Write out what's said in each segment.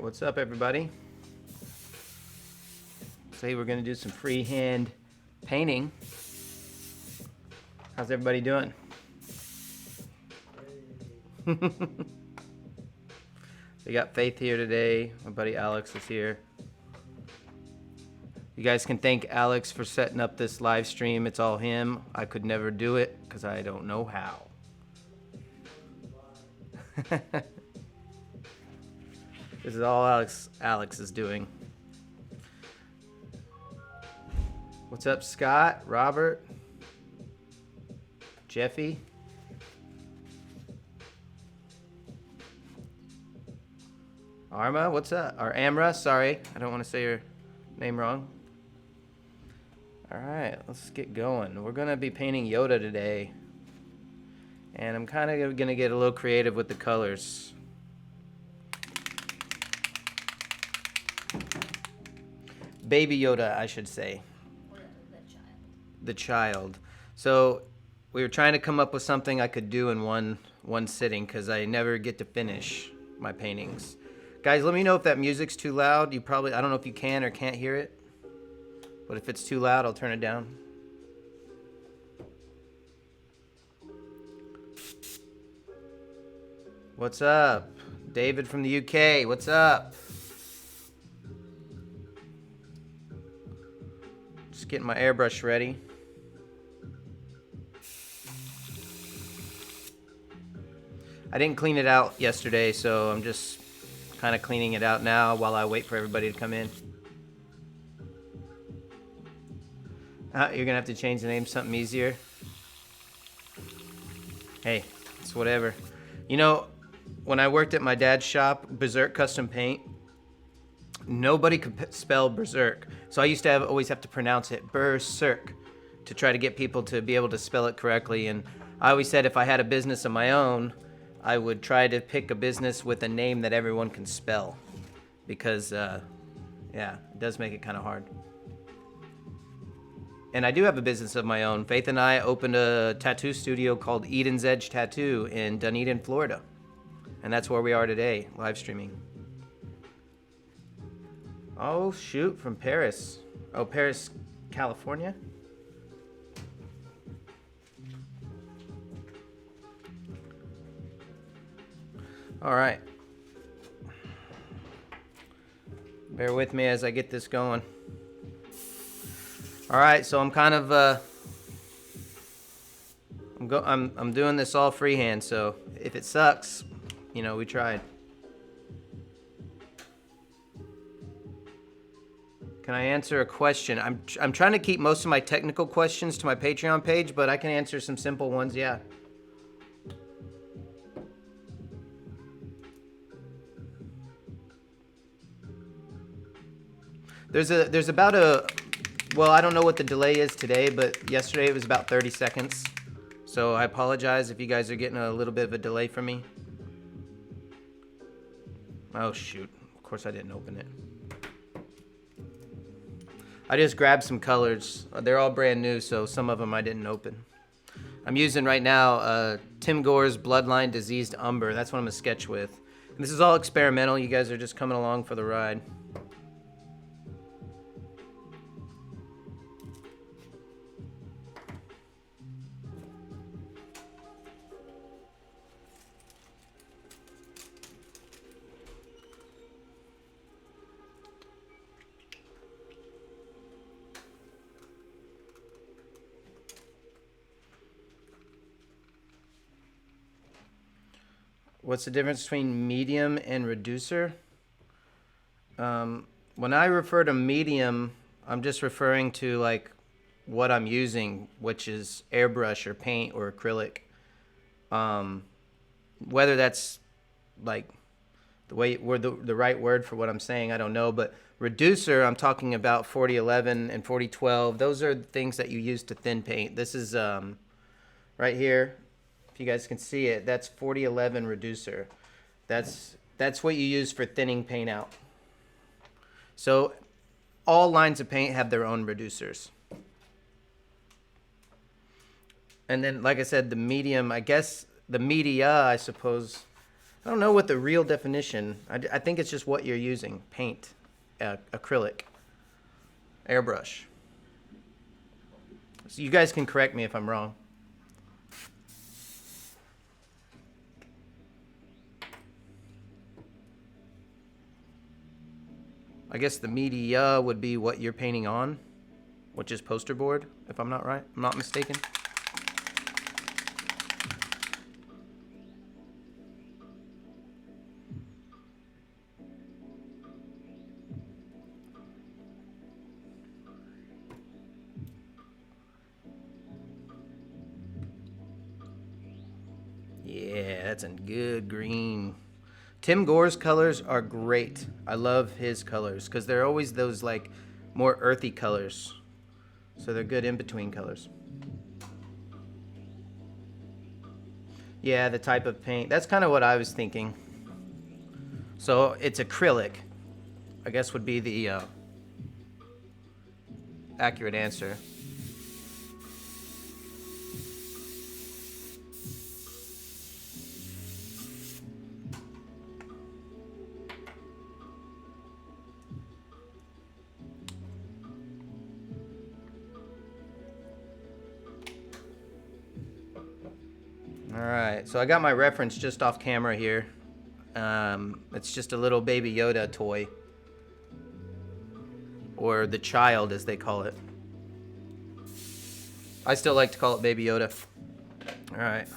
right, what's up, everybody? Today we're going to do some freehand painting. How's everybody doing? We got Faith here today. My buddy Alex is here. You guys can thank Alex for setting up this live stream. It's all him. I could never do it because I don't know how. This is all Alex is doing. What's up, Scott, Robert, Jeffy? Arma, what's up? Or Amra, sorry. I don't want to say your name wrong. All right, let's get going. We're going to be painting Yoda today. And I'm kind of going to get a little creative with the colors. Baby Yoda, I should say. The child. So we were trying to come up with something I could do in one sitting because I never get to finish my paintings. Guys, let me know if that music's too loud. You probably, I don't know if you can or can't hear it, but if it's too loud, I'll turn it down. What's up? David from the UK, what's up? Just getting my airbrush ready. I didn't clean it out yesterday, so I'm just kind of cleaning it out now while I wait for everybody to come in. You're gonna have to change the name to something easier. Hey, it's whatever. You know, when I worked at my dad's shop, Berserk Custom Paint, nobody could spell Berserk. So I used to always have to pronounce it Berserk to try to get people to be able to spell it correctly. And I always said if I had a business of my own, I would try to pick a business with a name that everyone can spell. Because, yeah, it does make it kind of hard. And I do have a business of my own. Faith and I opened a tattoo studio called Eden's Edge Tattoo in Dunedin, Florida. And that's where we are today, live streaming. Oh, shoot, from Paris. Oh, Paris, California? All right. Bear with me as I get this going. All right, so I'm kind of I'm doing this all freehand, so if it sucks, you know, we tried. Can I answer a question? I'm trying to keep most of my technical questions to my Patreon page, but I can answer some simple ones, yeah. There's about a, well, I don't know what the delay is today, but yesterday it was about 30 seconds. So I apologize if you guys are getting a little bit of a delay from me. Oh shoot, of course I didn't open it. I just grabbed some colors. They're all brand new, so some of them I didn't open. I'm using right now Tim Gore's Bloodline Diseased Umber. That's what I'm gonna sketch with. And this is all experimental. You guys are just coming along for the ride. What's the difference between medium and reducer? When I refer to medium, I'm just referring to like what I'm using, which is airbrush or paint or acrylic. Whether that's like the right word for what I'm saying, I don't know. But reducer, I'm talking about 4011 and 4012. Those are the things that you use to thin paint. This is right here. You guys can see it, that's 4011 reducer. That's what you use for thinning paint out. So all lines of paint have their own reducers. And then, like I said, the medium, I guess the media, I suppose, I don't know what the real definition. I think it's just what you're using. Paint, acrylic, airbrush. So you guys can correct me if I'm wrong. I guess the media would be what you're painting on, which is poster board, if I'm not right. I'm not mistaken. Yeah, that's a good green. Tim Gore's colors are great. I love his colors because they're always those like more earthy colors. So they're good in between colors. Yeah, the type of paint. That's kind of what I was thinking. So it's acrylic, I guess would be the accurate answer. All right, so I got my reference just off camera here. It's just a little baby Yoda toy, or the child as they call it. I still like to call it baby Yoda. All right.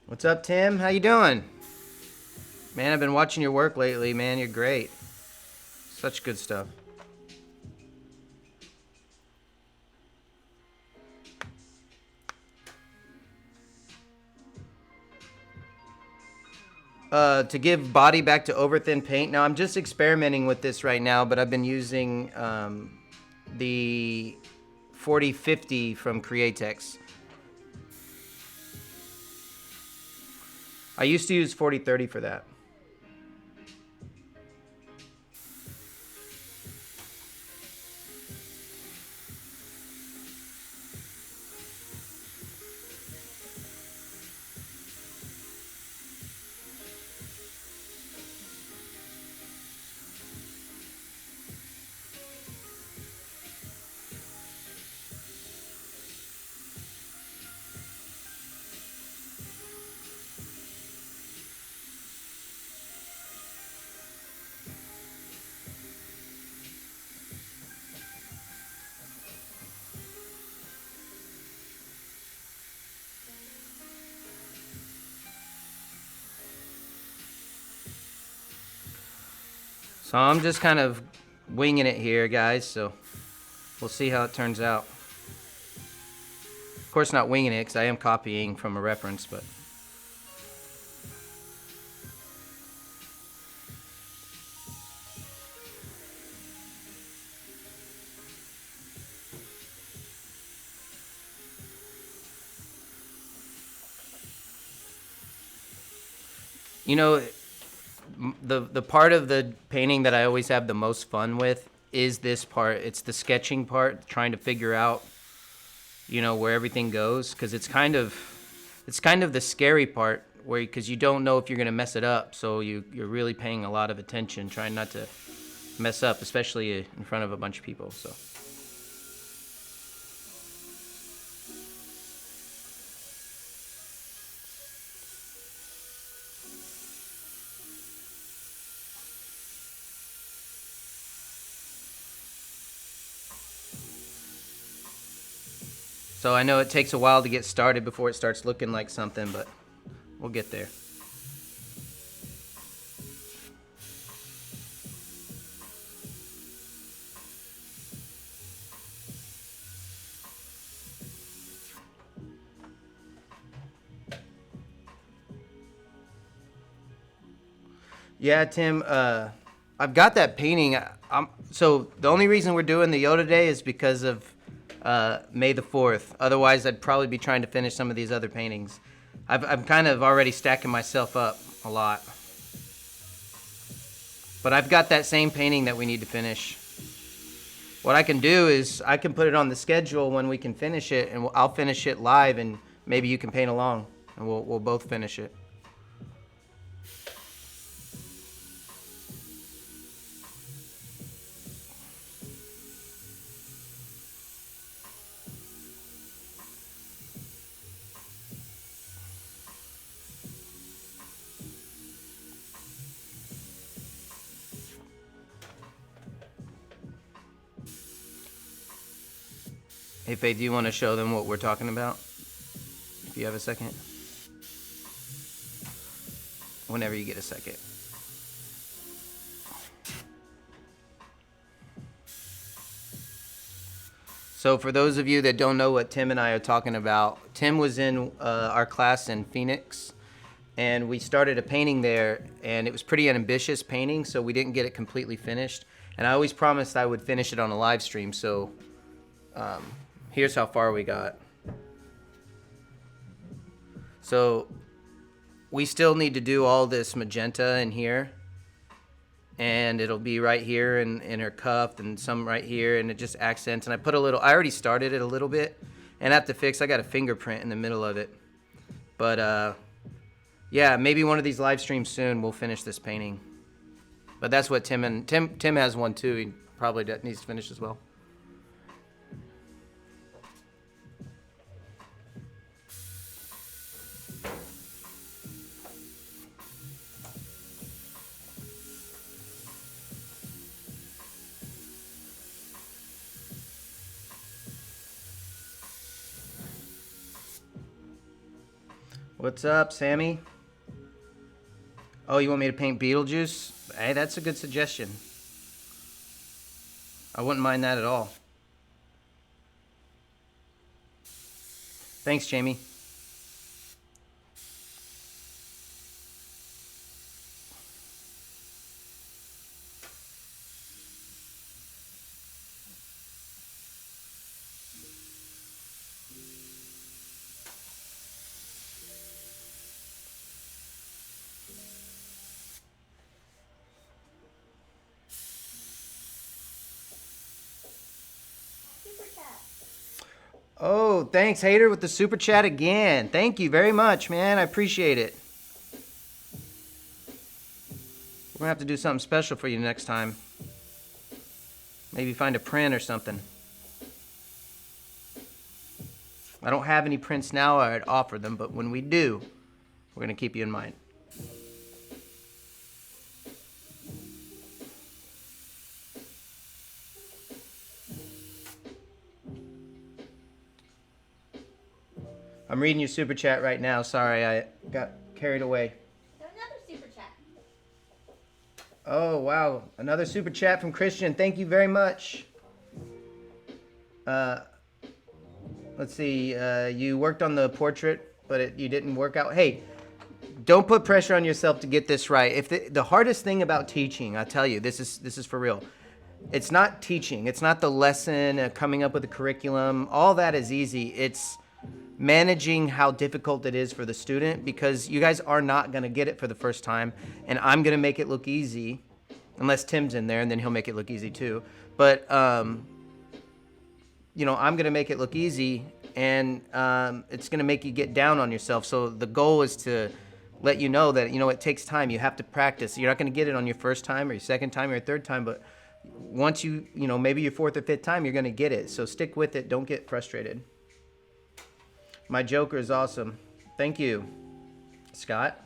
What's up, Tim? How you doing? Man, I've been watching your work lately, man. You're great. Such good stuff. To give body back to over thin paint. Now I'm just experimenting with this right now, but I've been using the 4050 from Createx. I used to use 4030 for that. So I'm just kind of winging it here, guys, so we'll see how it turns out. Of course, not winging it because I am copying from a reference, but... You know, the part of the painting that I always have the most fun with is this part. It's the sketching part, trying to figure out, you know, where everything goes, because it's kind of the scary part where because you don't know if you're gonna mess it up, so you're really paying a lot of attention, trying not to mess up, especially in front of a bunch of people. So. So I know it takes a while to get started before it starts looking like something, but we'll get there. Yeah, Tim, I've got that painting. So the only reason we're doing the Yoda Day is because of May the 4th. Otherwise, I'd probably be trying to finish some of these other paintings. I'm kind of already stacking myself up a lot. But I've got that same painting that we need to finish. What I can do is I can put it on the schedule when we can finish it, and I'll finish it live, and maybe you can paint along, and we'll both finish it. Hey, Faye, do you want to show them what we're talking about? If you have a second. Whenever you get a second. So for those of you that don't know what Tim and I are talking about, Tim was in our class in Phoenix, and we started a painting there, and it was pretty ambitious painting, so we didn't get it completely finished. And I always promised I would finish it on a live stream, so here's how far we got. So we still need to do all this magenta in here, and it'll be right here in her cuff and some right here, and it just accents. And I put a little, I already started it a little bit, and I have to fix, I got a fingerprint in the middle of it. But yeah, maybe one of these live streams soon we'll finish this painting. But that's what Tim has one too. He probably needs to finish as well. What's up, Sammy? Oh, you want me to paint Beetlejuice? Hey, that's a good suggestion. I wouldn't mind that at all. Thanks, Jamie. Oh, thanks, Hater, with the super chat again. Thank you very much, man. I appreciate it. We're gonna have to do something special for you next time. Maybe find a print or something. I don't have any prints now. I'd offer them, but when we do, we're gonna keep you in mind. I'm reading your super chat right now. Sorry, I got carried away. Another super chat. Oh, wow. Another super chat from Christian. Thank you very much. Let's see. You worked on the portrait, but you didn't work out. Hey, don't put pressure on yourself to get this right. If the hardest thing about teaching, I tell you, this is for real. It's not teaching. It's not the lesson, coming up with a curriculum. All that is easy. It's managing how difficult it is for the student, because you guys are not going to get it for the first time, and I'm going to make it look easy, unless Tim's in there, and then he'll make it look easy too. But you know, I'm going to make it look easy, and it's going to make you get down on yourself. So the goal is to let you know that, it takes time. You have to practice. You're not going to get it on your first time or your second time or your third time, but once maybe your fourth or fifth time, you're going to get it. So stick with it. Don't get frustrated. My Joker is awesome. Thank you, Scott.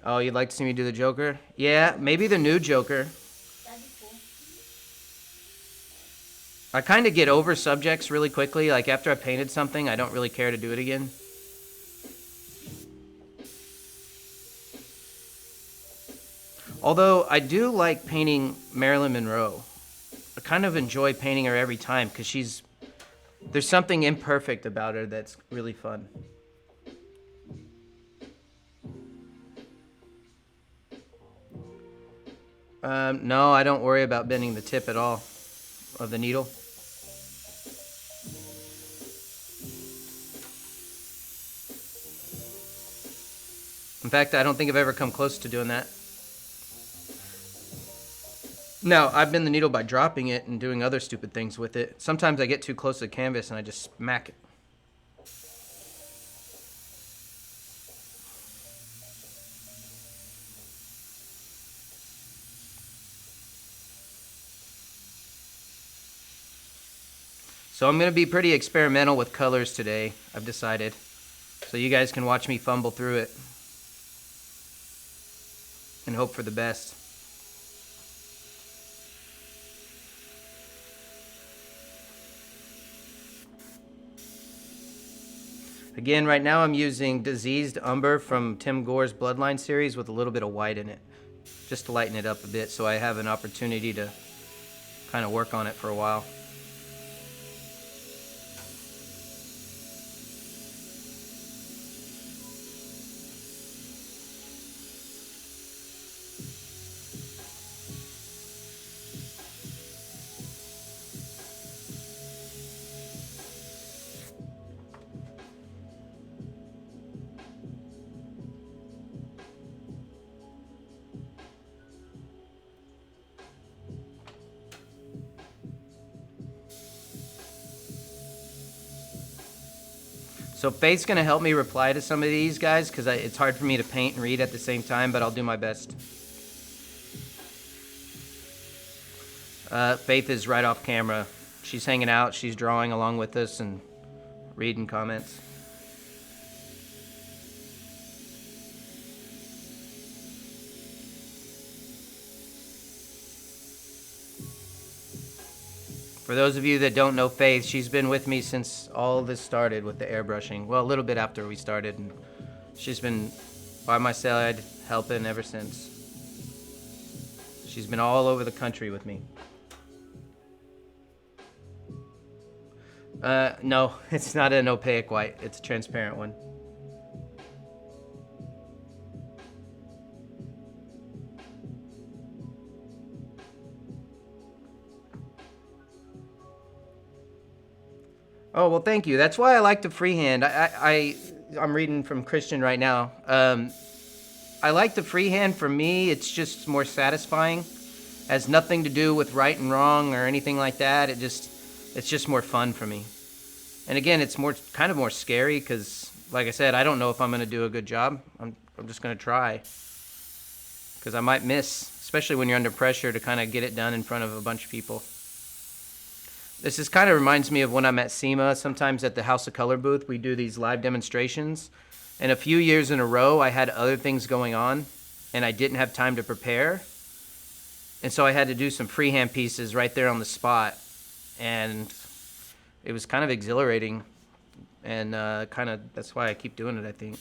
Oh, you'd like to see me do the Joker? Yeah, maybe the new Joker. That'd be cool. I kind of get over subjects really quickly. Like after I painted something, I don't really care to do it again. Although I do like painting Marilyn Monroe. I kind of enjoy painting her every time because there's something imperfect about her that's really fun. No, I don't worry about bending the tip at all of the needle. In fact, I don't think I've ever come close to doing that. No, I've bent the needle by dropping it and doing other stupid things with it. Sometimes I get too close to the canvas and I just smack it. So I'm going to be pretty experimental with colors today, I've decided. So you guys can watch me fumble through it and hope for the best. Again, right now I'm using Diseased Umber from Tim Gore's Bloodline series with a little bit of white in it, just to lighten it up a bit so I have an opportunity to kind of work on it for a while. So Faith's going to help me reply to some of these guys because it's hard for me to paint and read at the same time, but I'll do my best. Faith is right off camera. She's hanging out. She's drawing along with us and reading comments. For those of you that don't know Faith, she's been with me since all this started with the airbrushing. Well, a little bit after we started, and she's been by my side helping ever since. She's been all over the country with me. No, it's not an opaque white. It's a transparent one. Oh, well, thank you. That's why I like to freehand. I'm reading from Christian right now. I like the freehand. For me, it's just more satisfying. Has nothing to do with right and wrong or anything like that. It's just more fun for me. And again, it's kind of more scary because, like I said, I don't know if I'm going to do a good job. I'm just going to try because I might miss, especially when you're under pressure to kind of get it done in front of a bunch of people. This is kind of reminds me of when I'm at SEMA. Sometimes at the House of Color booth, we do these live demonstrations. And a few years in a row, I had other things going on, and I didn't have time to prepare. And so I had to do some freehand pieces right there on the spot. And it was kind of exhilarating. And that's why I keep doing it, I think.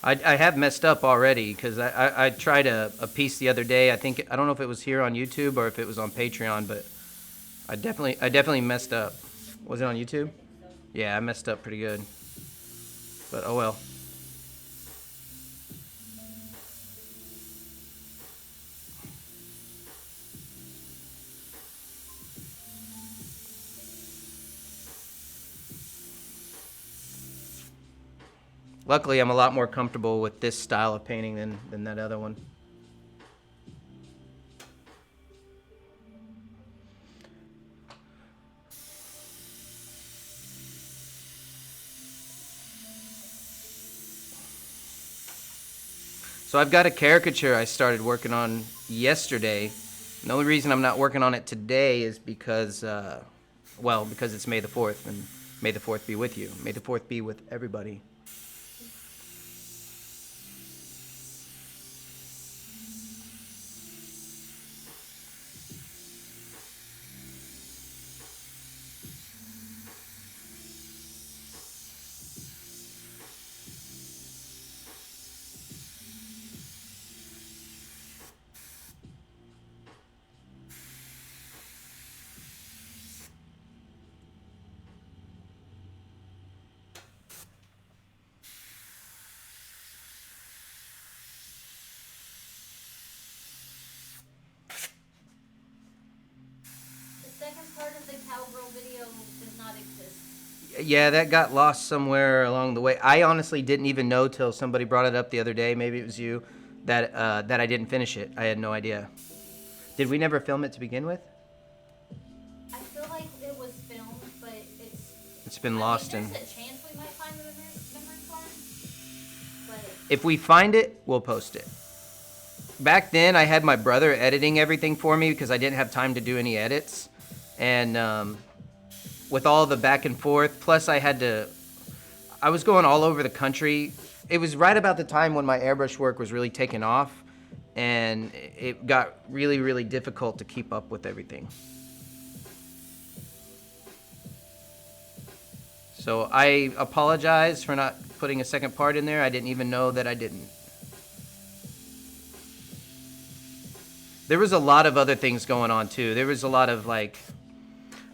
I have messed up already because I tried a piece the other day. I don't know if it was here on YouTube or if it was on Patreon, but I definitely messed up. Was it on YouTube? Yeah, I messed up pretty good. But oh well. Luckily, I'm a lot more comfortable with this style of painting than that other one. So I've got a caricature I started working on yesterday. The only reason I'm not working on it today is because, well, because it's May the 4th, and May the 4th be with you. May the 4th be with everybody. Second part of the cowgirl video does not exist. Yeah, that got lost somewhere along the way. I honestly didn't even know till somebody brought it up the other day. Maybe it was you that I didn't finish it. I had no idea. Did we never film it to begin with? I feel like it was filmed, but It's been lost there's in. a chance we might find the memory card, but If we find it, we'll post it. Back then, I had my brother editing everything for me because I didn't have time to do any edits, and with all the back and forth, plus I was going all over the country. It was right about the time when my airbrush work was really taking off, and it got really, really difficult to keep up with everything. So I apologize for not putting a second part in there. I didn't even know that I didn't. There was a lot of other things going on too. There was a lot of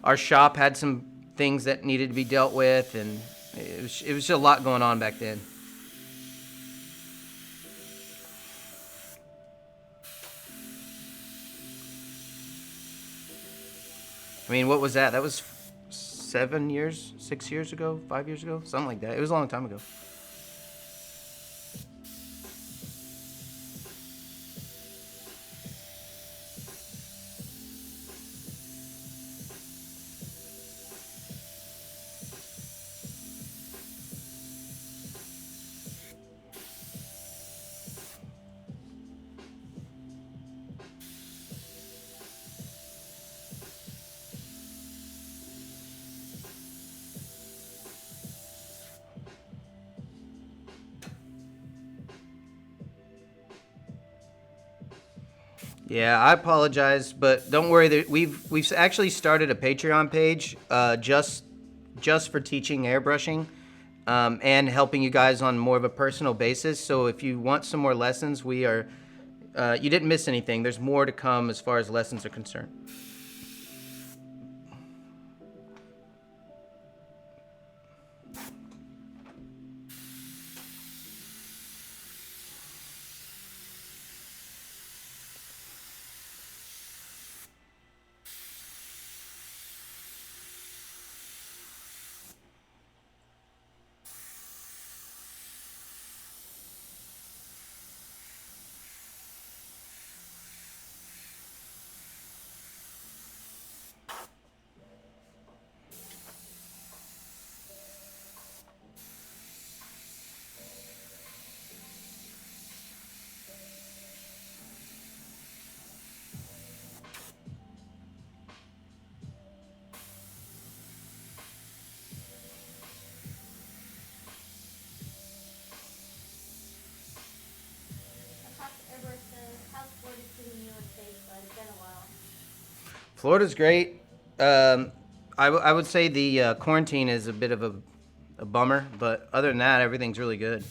our shop had some things that needed to be dealt with, and it was just a lot going on back then. I mean, what was that? That was 7 years, 6 years ago, 5 years ago, something like that. It was a long time ago. Yeah, I apologize, but don't worry. We've actually started a Patreon page just for teaching airbrushing, and helping you guys on more of a personal basis. So if you want some more lessons, we are. You didn't miss anything. There's more to come as far as lessons are concerned. how's Florida treating you and Faith? It's been a while. Florida's great. I would say the quarantine is a bit of a bummer, but other than that, everything's really good.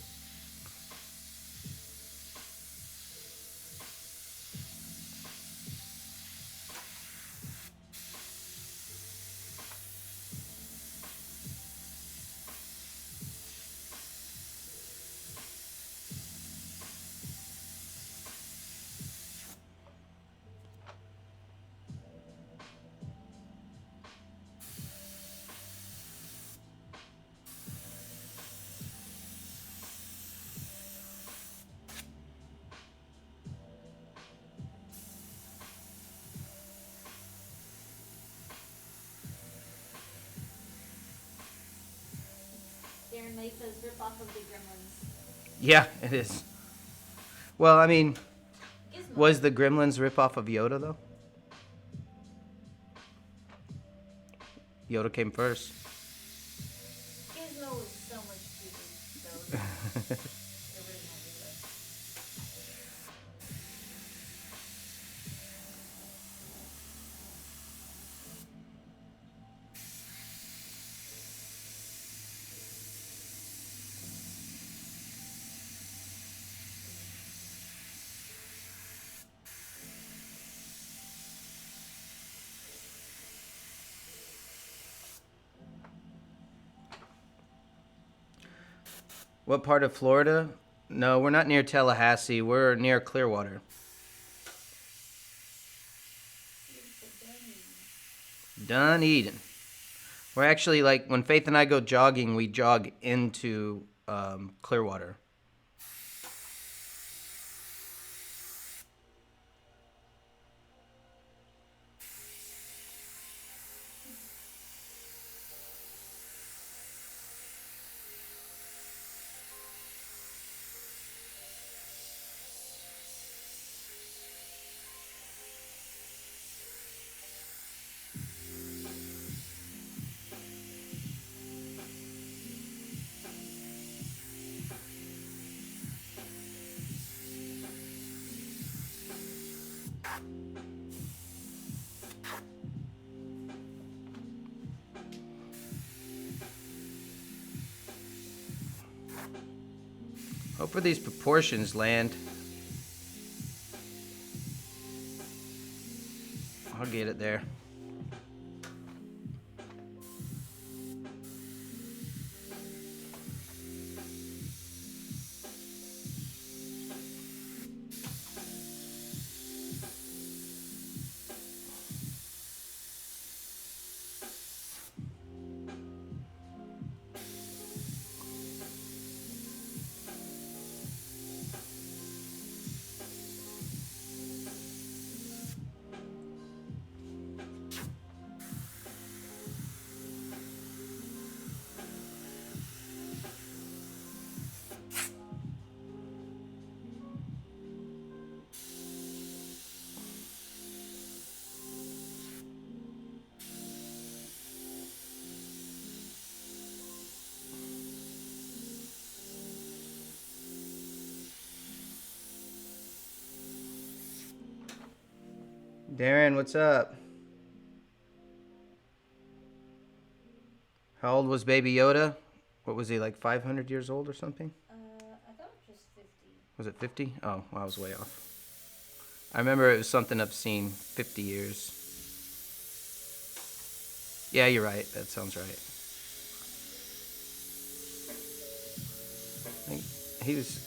Jamaica's ripoff of the Gremlins. Yeah, it is. Well, I mean, Gizmo. was the Gremlins ripoff of Yoda though? Yoda came first. Gizmo was so much cuter. So the original Yoda. What part of Florida? No, we're not near Tallahassee. We're near Clearwater. Dunedin. We're actually like when Faith and I go jogging, we jog into Clearwater. Hope for these proportions land. I'll get it there. Darren, what's up? How old was Baby Yoda? What was he, like 500 years old or something? I thought it was just 50. Was it 50? Oh, well, I was way off. I remember it was something obscene. 50 years. Yeah, you're right. That sounds right. I think he was...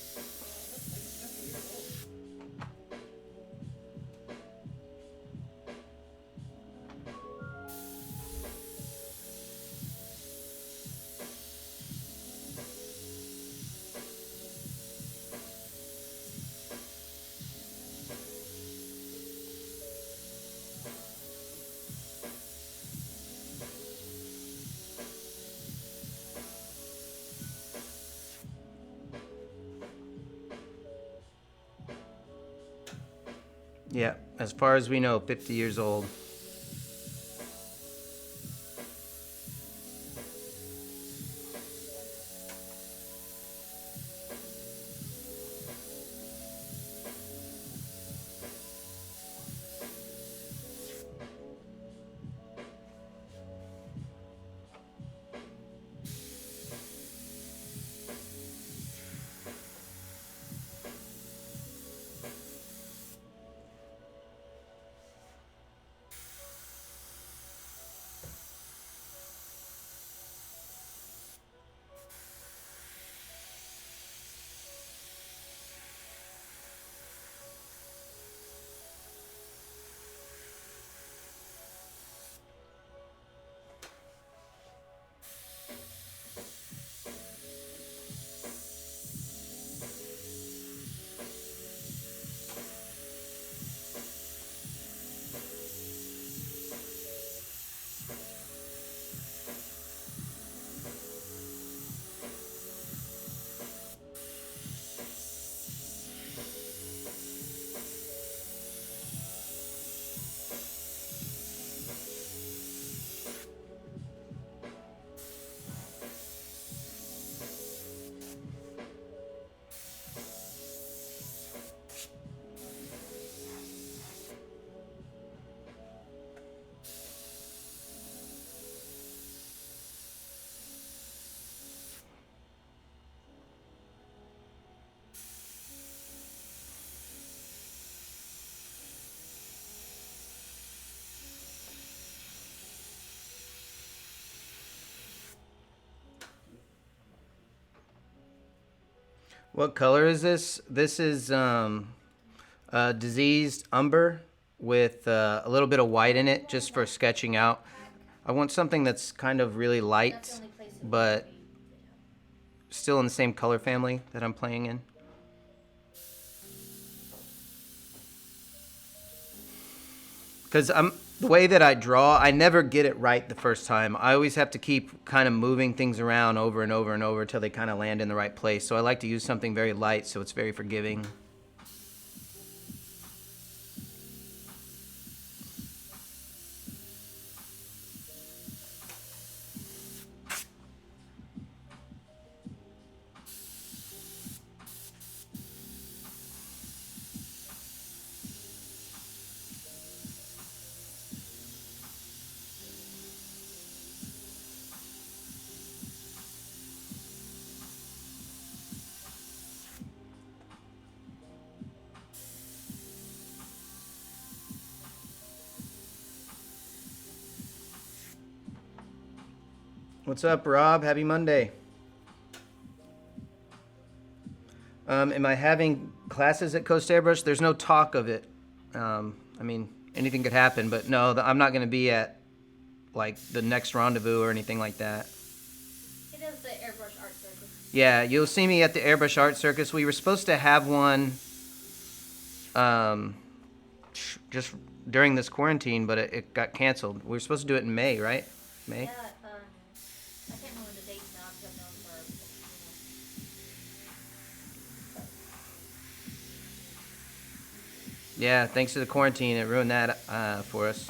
Yeah, as far as we know, 50 years old. What color is this? This is diseased umber with a little bit of white in it, just for sketching out. I want something that's kind of really light, but still in the same color family that I'm playing in. Because the way that I draw, I never get it right the first time. I always have to keep kind of moving things around over and over and over until they kind of land in the right place. So I like to use something very light so it's very forgiving. What's up, Rob? Happy Monday. Am I having classes at Coast Airbrush? There's no talk of it. I mean, anything could happen, but no, I'm not going to be at like the next rendezvous or anything like that. He does the Airbrush Art Circus. Yeah, you'll see me at the Airbrush Art Circus. We were supposed to have one just during this quarantine, but it got canceled. We were supposed to do it in May, right? May? Yeah, I can't remember the dates now because I've known for, Yeah, thanks to the quarantine, it ruined that for us.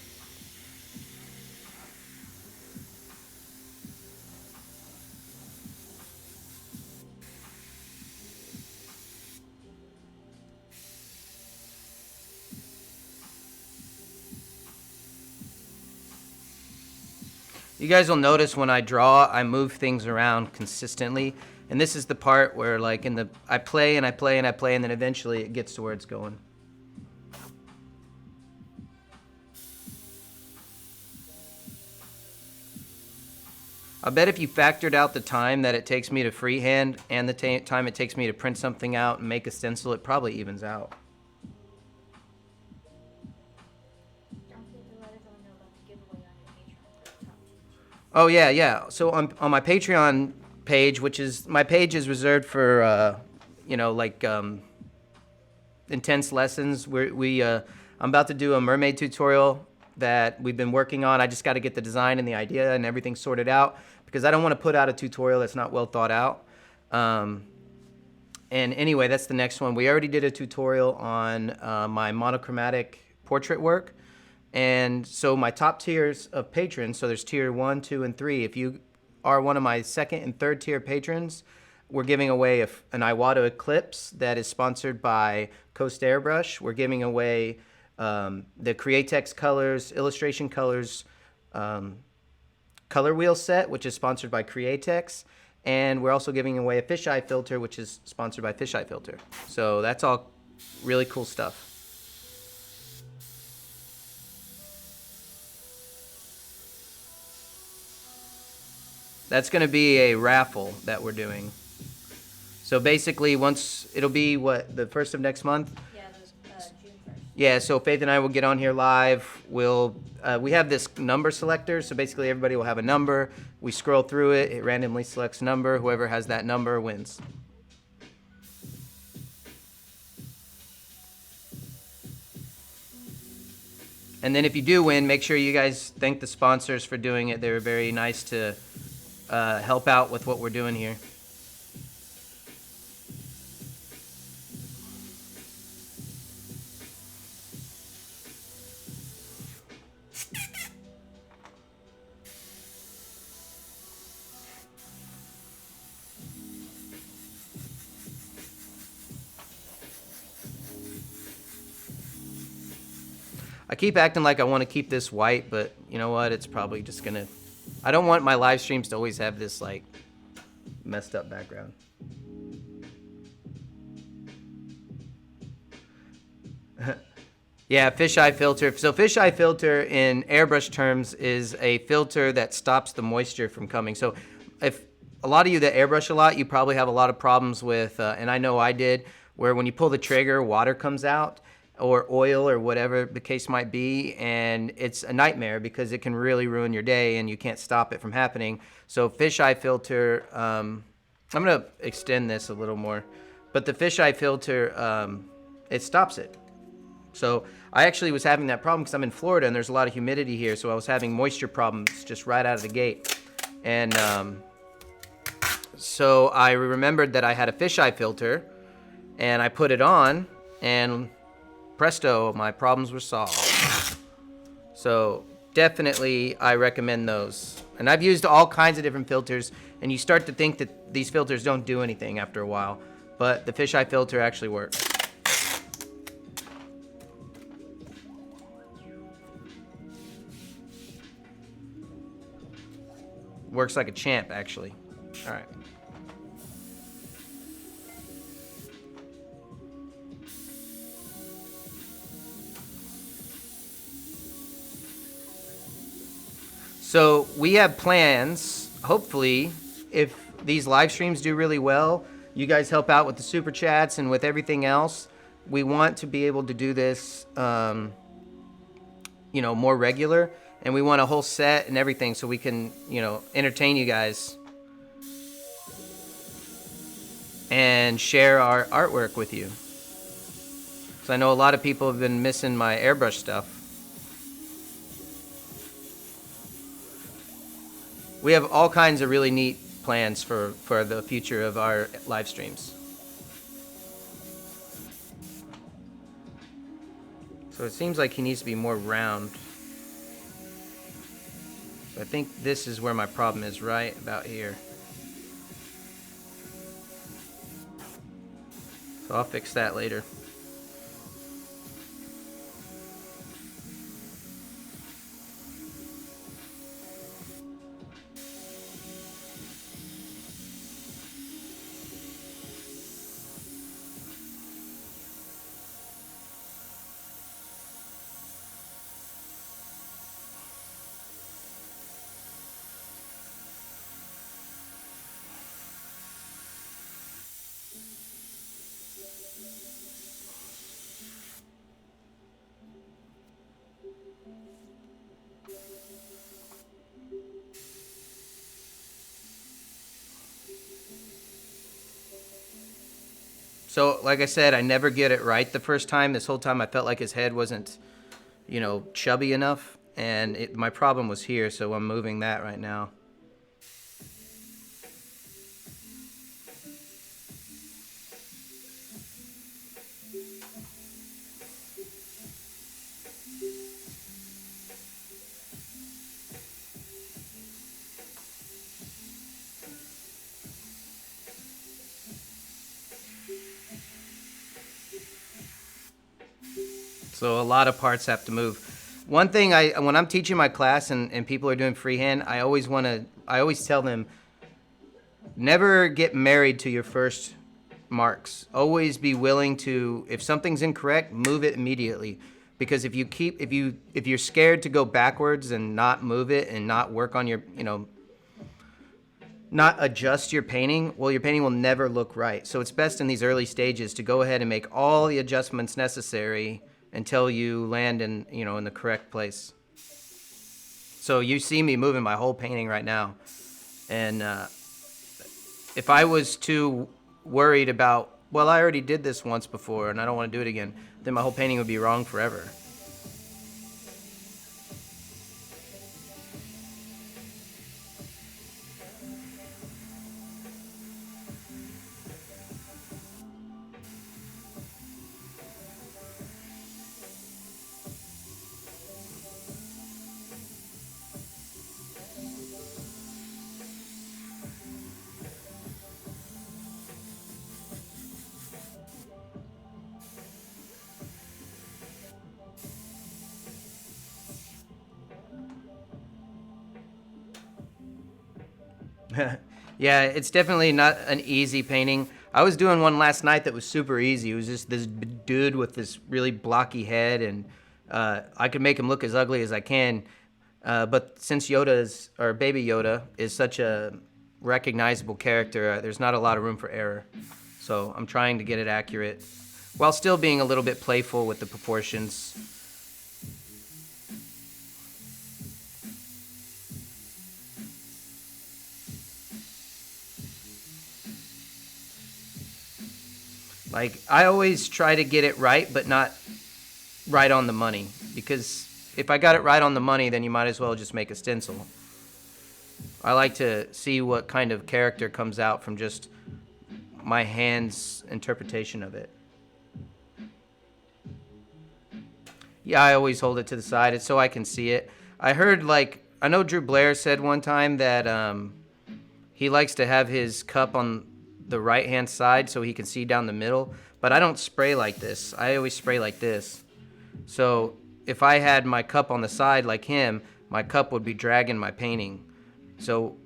You guys will notice when I draw, I move things around consistently. And this is the part where, like, I play and I play and I play, and then eventually it gets to where it's going. I bet if you factored out the time that it takes me to freehand and the time it takes me to print something out and make a stencil, it probably evens out. don't forget to let everyone know about the giveaway on your Patreon for the top teacher. Oh yeah. So on my Patreon page, which is my page is reserved for intense lessons. I'm about to do a mermaid tutorial that we've been working on. I just got to get the design and the idea and everything sorted out because I don't want to put out a tutorial that's not well thought out. And anyway, that's the next one. We already did a tutorial on my monochromatic portrait work. And so my top tiers of patrons, so there's tier 1, 2, and 3. If you are one of my second and third tier patrons, we're giving away an Iwata Eclipse that is sponsored by Coast Airbrush. We're giving away the Createx Colors, Illustration Colors color wheel set, which is sponsored by Createx. And we're also giving away a fisheye filter, which is sponsored by Fisheye Filter. So that's all really cool stuff. That's going to be a raffle that we're doing. So basically, it'll be the first of next month. Yeah, June 1st. Yeah. So Faith and I will get on here live. We have this number selector. So basically, everybody will have a number. We scroll through it. It randomly selects a number. Whoever has that number wins. And then if you do win, make sure you guys thank the sponsors for doing it. They were very nice to help out with what we're doing here. I keep acting like I want to keep this white, but you know what? It's probably just gonna... I don't want my live streams to always have this, like, messed up background. Yeah, fisheye filter. So fisheye filter in airbrush terms is a filter that stops the moisture from coming. So if a lot of you that airbrush a lot, you probably have a lot of problems with, and I know I did, where when you pull the trigger, water comes out, or oil, or whatever the case might be, and it's a nightmare because it can really ruin your day and you can't stop it from happening. So fisheye filter, I'm gonna extend this a little more, but the fisheye filter, it stops it. So I actually was having that problem because I'm in Florida and there's a lot of humidity here, so I was having moisture problems just right out of the gate. And so I remembered that I had a fisheye filter, and I put it on, and presto, my problems were solved. So definitely I recommend those. And I've used all kinds of different filters, and you start to think that these filters don't do anything after a while, but the fisheye filter actually works. Works like a champ, actually. All right. So we have plans, hopefully, if these live streams do really well, you guys help out with the super chats and with everything else. We want to be able to do this, more regular. And we want a whole set and everything so we can, entertain you guys and share our artwork with you. So I know a lot of people have been missing my airbrush stuff. We have all kinds of really neat plans for the future of our live streams. So it seems like he needs to be more round. I think this is where my problem is, right about here. So I'll fix that later. So, like I said, I never get it right the first time. This whole time I felt like his head wasn't, chubby enough. And my problem was here, so I'm moving that right now. So a lot of parts have to move. One thing when I'm teaching my class and people are doing freehand, I always tell them, never get married to your first marks. Always be willing to, if something's incorrect, move it immediately. Because if you're scared to go backwards and not move it and not work on your, not adjust your painting, well, your painting will never look right. So it's best in these early stages to go ahead and make all the adjustments necessary until you land in, in the correct place. So you see me moving my whole painting right now. And if I was too worried about, well, I already did this once before and I don't want to do it again, then my whole painting would be wrong forever. Yeah, it's definitely not an easy painting. I was doing one last night that was super easy. It was just this dude with this really blocky head, and I could make him look as ugly as I can. But since Baby Yoda is such a recognizable character. There's not a lot of room for error. So I'm trying to get it accurate while still being a little bit playful with the proportions. Like, I always try to get it right, but not right on the money. Because if I got it right on the money, then you might as well just make a stencil. I like to see what kind of character comes out from just my hand's interpretation of it. Yeah, I always hold it to the side. It's so I can see it. I heard, like, I know Drew Blair said one time that he likes to have his cup on the right-hand side so he can see down the middle. But I don't spray like this. I always spray like this. So if I had my cup on the side like him, my cup would be dragging my painting. So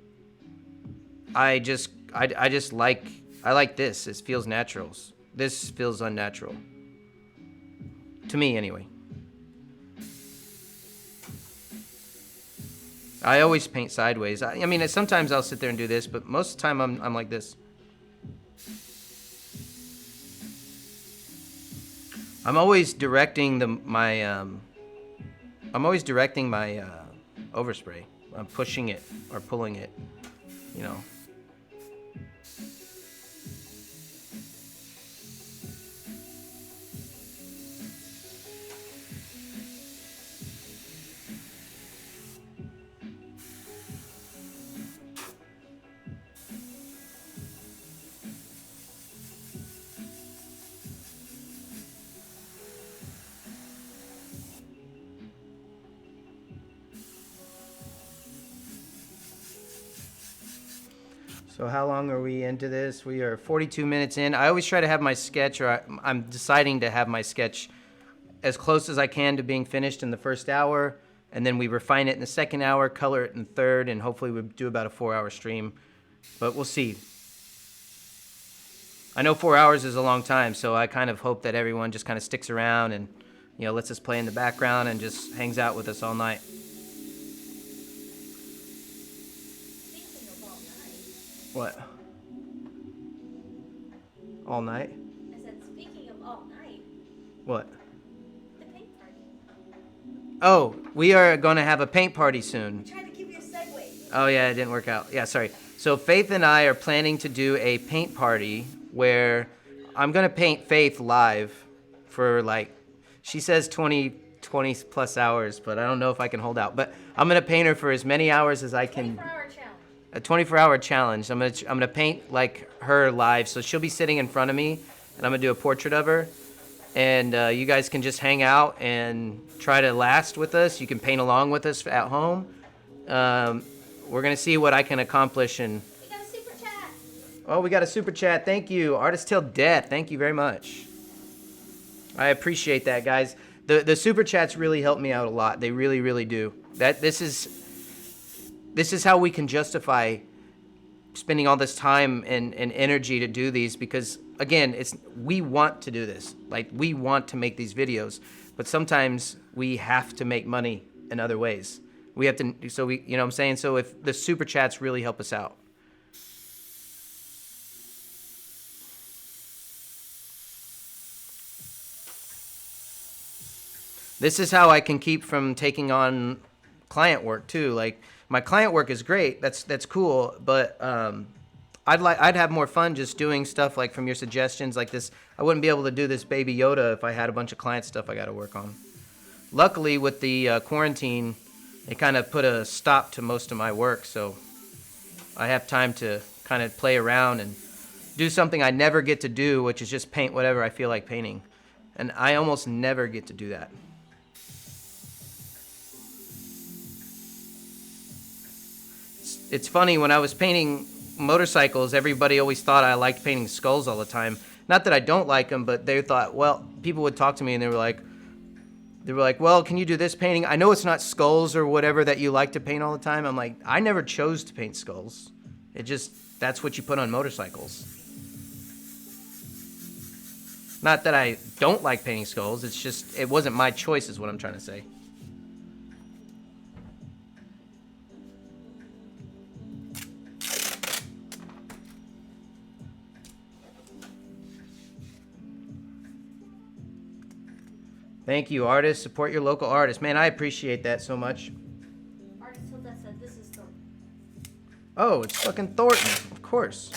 I like this. It feels natural. This feels unnatural. To me, anyway. I always paint sideways. I mean, sometimes I'll sit there and do this, but most of the time I'm like this. I'm always directing my overspray. I'm pushing it or pulling it, you know. So how long are we into this? We are 42 minutes in. I always try to have my sketch, or I'm deciding to have my sketch as close as I can to being finished in the first hour, and then we refine it in the second hour, color it in the third, and hopefully we do about a 4-hour stream. But we'll see. I know 4 hours is a long time, so I kind of hope that everyone just kind of sticks around and, you know, lets us play in the background and just hangs out with us all night. What? All night? I said, speaking of all night. What? The paint party. Oh, we are going to have a paint party soon. I tried to give you a segue. Oh, yeah, it didn't work out. Yeah, sorry. So Faith and I are planning to do a paint party where I'm going to paint Faith live for, like, she says 20 plus hours, but I don't know if I can hold out. But I'm going to paint her for as many hours as I can. 24-hour challenge. A 24-hour challenge. I'm gonna paint like her live, so she'll be sitting in front of me, and I'm gonna do a portrait of her. And you guys can just hang out and try to last with us. You can paint along with us at home. We're gonna see what I can accomplish. And We got a super chat. oh, we got a super chat. Thank you, Artist Till Death. Thank you very much. I appreciate that, guys. The super chats really help me out a lot. They really, really do. This is how we can justify spending all this time and energy to do these, because again, we want to do this. Like, we want to make these videos, but sometimes we have to make money in other ways. We have to, so we, you know what I'm saying? So if the super chats really help us out. This is how I can keep from taking on client work too. Like, my client work is great. That's cool, but I'd have more fun just doing stuff like from your suggestions like this. I wouldn't be able to do this Baby Yoda if I had a bunch of client stuff I got to work on. Luckily, with the quarantine, it kind of put a stop to most of my work, so I have time to kind of play around and do something I never get to do, which is just paint whatever I feel like painting. And I almost never get to do that. It's funny, when I was painting motorcycles, everybody always thought I liked painting skulls all the time. Not that I don't like them, but they thought, well, people would talk to me and they were like, well, can you do this painting? I know it's not skulls or whatever that you like to paint all the time. I'm like, I never chose to paint skulls. That's what you put on motorcycles. Not that I don't like painting skulls. It's just, it wasn't my choice is what I'm trying to say. Thank you, artists. Support your local artists. Man, I appreciate that so much. Artist Hilda said this is the. Oh, it's fucking Thornton, of course.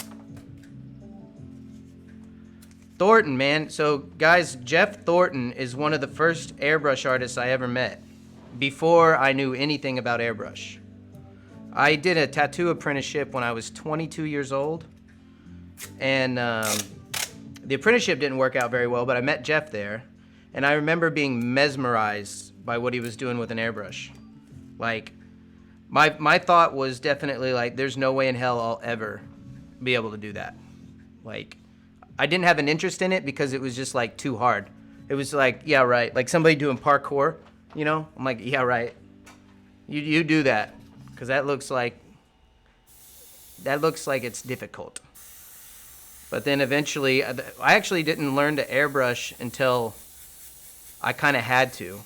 Thornton, man. So, guys, Jeff Thornton is one of the first airbrush artists I ever met before I knew anything about airbrush. I did a tattoo apprenticeship when I was 22 years old, and the apprenticeship didn't work out very well, but I met Jeff there, and I remember being mesmerized by what he was doing with an airbrush. Like, my thought was definitely like, there's no way in hell I'll ever be able to do that. Like, I didn't have an interest in it because it was just like too hard. It was like, yeah, right. Like somebody doing parkour, you know? I'm like, yeah, right. You do that, because that looks like it's difficult. But then eventually, I actually didn't learn to airbrush until I kind of had to.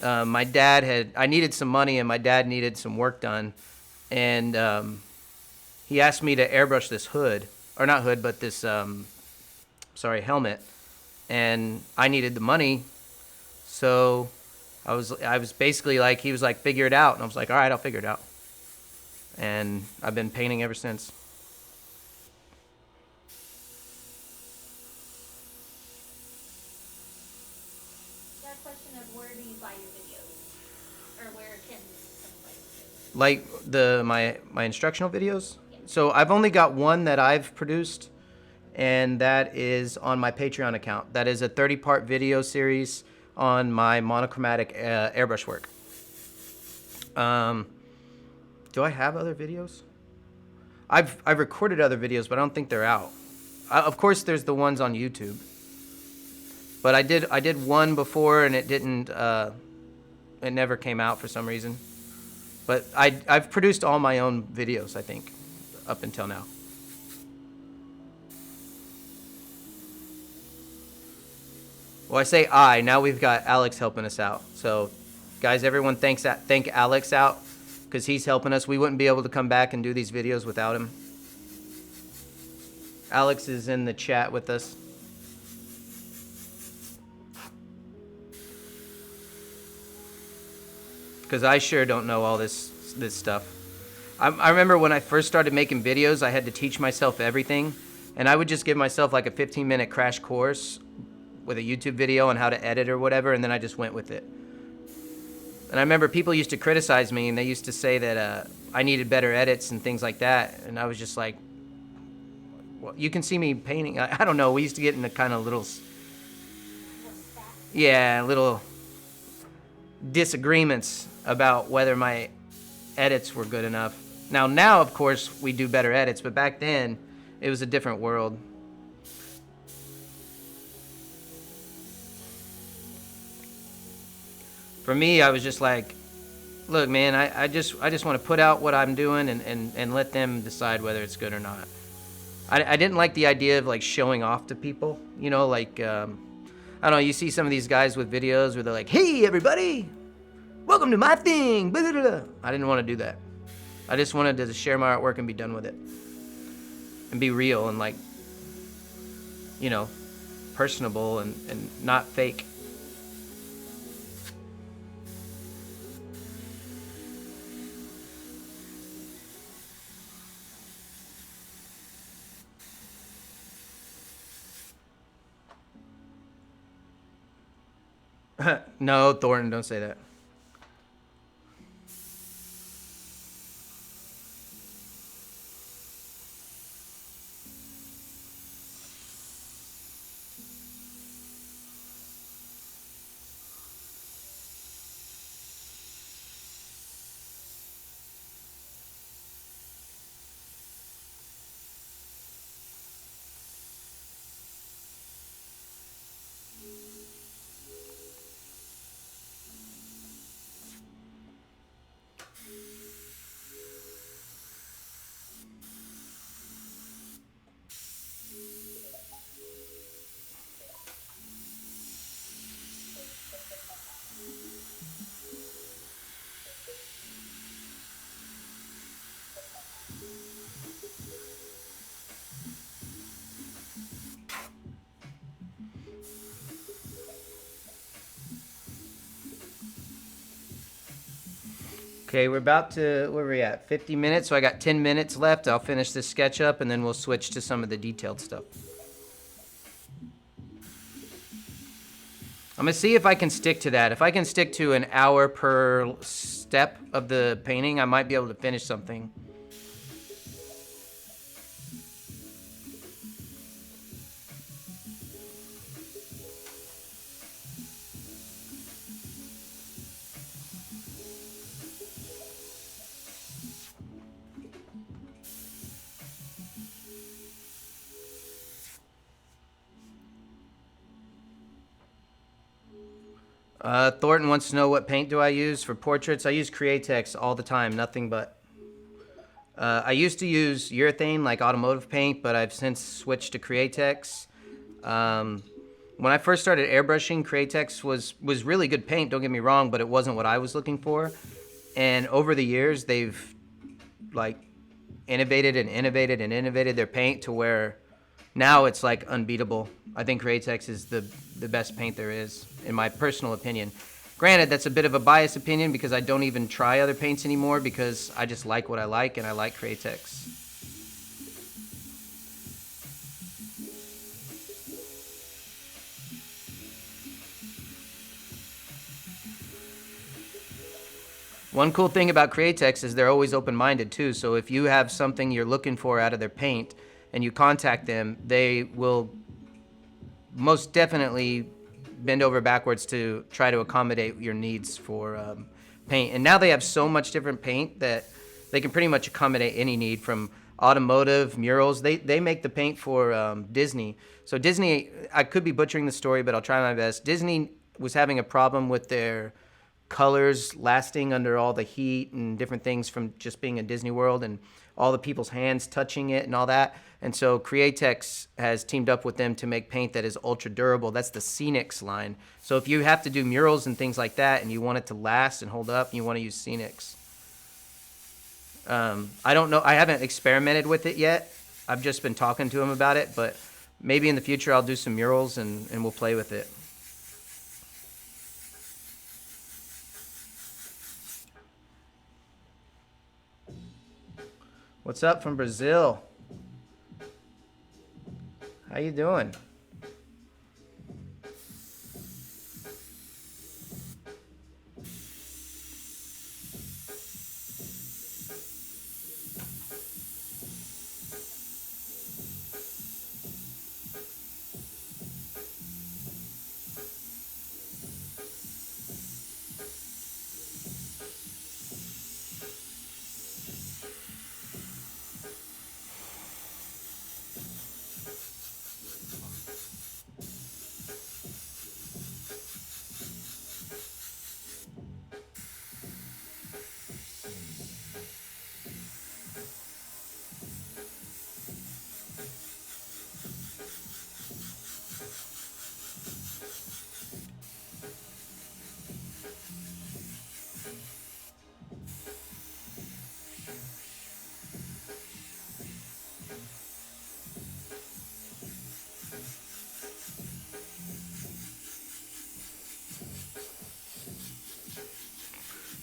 I needed some money, and my dad needed some work done, and he asked me to airbrush this hood, or not hood, but this helmet, and I needed the money, so I was basically like, he was like, figure it out, and I was like, all right, I'll figure it out, and I've been painting ever since. That question of where do you buy your videos, or where can somebody do? Like my instructional videos. So I've only got one that I've produced, and that is on my Patreon account. That is a 30-part video series on my monochromatic airbrush work. Do I have other videos? I've recorded other videos, but I don't think they're out. Of course, there's the ones on YouTube. But I did one before, and it didn't. It never came out for some reason. But I've produced all my own videos, I think, up until now. Well, I say I. Now we've got Alex helping us out. So, guys, everyone thank Alex out, because he's helping us. We wouldn't be able to come back and do these videos without him. Alex is in the chat with us. Because I sure don't know all this stuff. I remember when I first started making videos, I had to teach myself everything, and I would just give myself like a 15-minute crash course with a YouTube video on how to edit or whatever, and then I just went with it. And I remember people used to criticize me, and they used to say that I needed better edits and things like that, and I was just like, well, you can see me painting. I don't know. We used to get into kind of little disagreements about whether my edits were good enough. Now, of course, we do better edits, but back then, it was a different world. For me, I was just like, look, man, I just want to put out what I'm doing and let them decide whether it's good or not. I didn't like the idea of like showing off to people, you know, like, I don't know, you see some of these guys with videos where they're like, hey, everybody, welcome to my thing. Blah, blah, blah. I didn't want to do that. I just wanted to share my artwork and be done with it. And be real and like, you know, personable and not fake. No, Thornton, don't say that. Okay, we're about to, where are we at? 50 minutes, so I got 10 minutes left. I'll finish this sketch up and then we'll switch to some of the detailed stuff. I'm gonna see if I can stick to that. If I can stick to an hour per step of the painting, I might be able to finish something. Thornton wants to know what paint do I use for portraits. I use Createx all the time, nothing but. I used to use urethane like automotive paint, but I've since switched to Createx. When I first started airbrushing, Createx was really good paint, don't get me wrong, but it wasn't what I was looking for. And over the years, they've like innovated and innovated and innovated their paint to where now it's like unbeatable. I think Createx is the best paint there is, in my personal opinion. Granted, that's a bit of a biased opinion because I don't even try other paints anymore because I just like what I like and I like Createx. One cool thing about Createx is they're always open-minded too. So if you have something you're looking for out of their paint and you contact them, they will most definitely bend over backwards to try to accommodate your needs for paint. And now they have so much different paint that they can pretty much accommodate any need, from automotive, murals. They make the paint for Disney. So Disney, I could be butchering the story, but I'll try my best. Disney was having a problem with their colors lasting under all the heat and different things from just being in Disney World and all the people's hands touching it and all that. And so Createx has teamed up with them to make paint that is ultra durable. That's the Scenics line. So if you have to do murals and things like that and you want it to last and hold up, you want to use Scenics. I don't know. I haven't experimented with it yet. I've just been talking to them about it, but maybe in the future I'll do some murals and we'll play with it. What's up from Brazil? How you doing?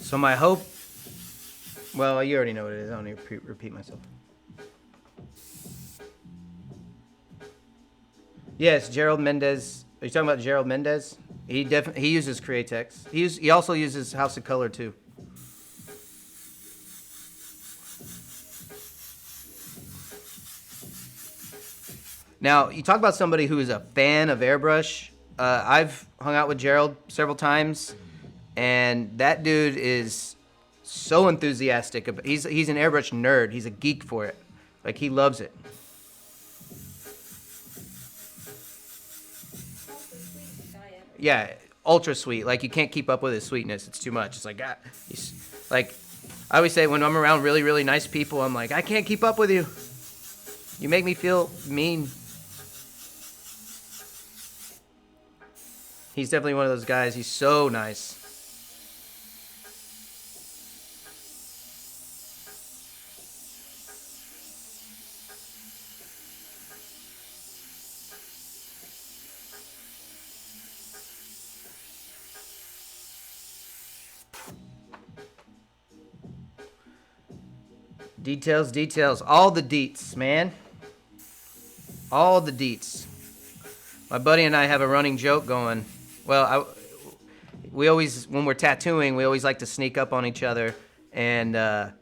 So my hope, well, you already know what it is. I don't need to repeat myself. Yes, Gerald Mendez. Are you talking about Gerald Mendez? He uses Createx. He also uses House of Color too. Now, you talk about somebody who is a fan of Airbrush. I've hung out with Gerald several times, and that dude is so enthusiastic. He's an Airbrush nerd. He's a geek for it. Like, he loves it. Yeah, ultra sweet. Like, you can't keep up with his sweetness. It's too much. It's like, he's like, I always say when I'm around really, really nice people, I'm like, I can't keep up with you. You make me feel mean. He's definitely one of those guys. He's so nice. Details, details. All the deets, man. All the deets. My buddy and I have a running joke going. Well, we always, when we're tattooing, we always like to sneak up on each other and kind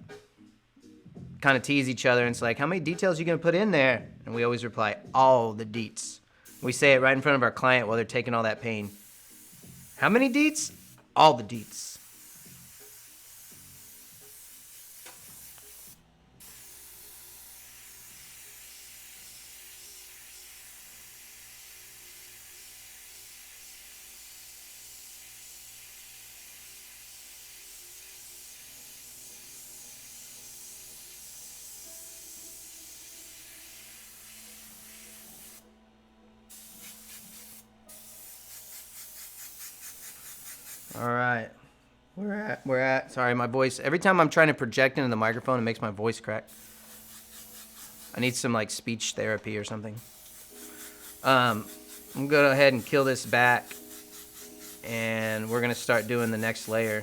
of tease each other. And it's like, how many details are you going to put in there? And we always reply, all the deets. We say it right in front of our client while they're taking all that pain. How many deets? All the deets. All right. We're at, sorry, my voice, every time I'm trying to project into the microphone, it makes my voice crack. I need some like speech therapy or something. I'm gonna go ahead and kill this back, and we're gonna start doing the next layer.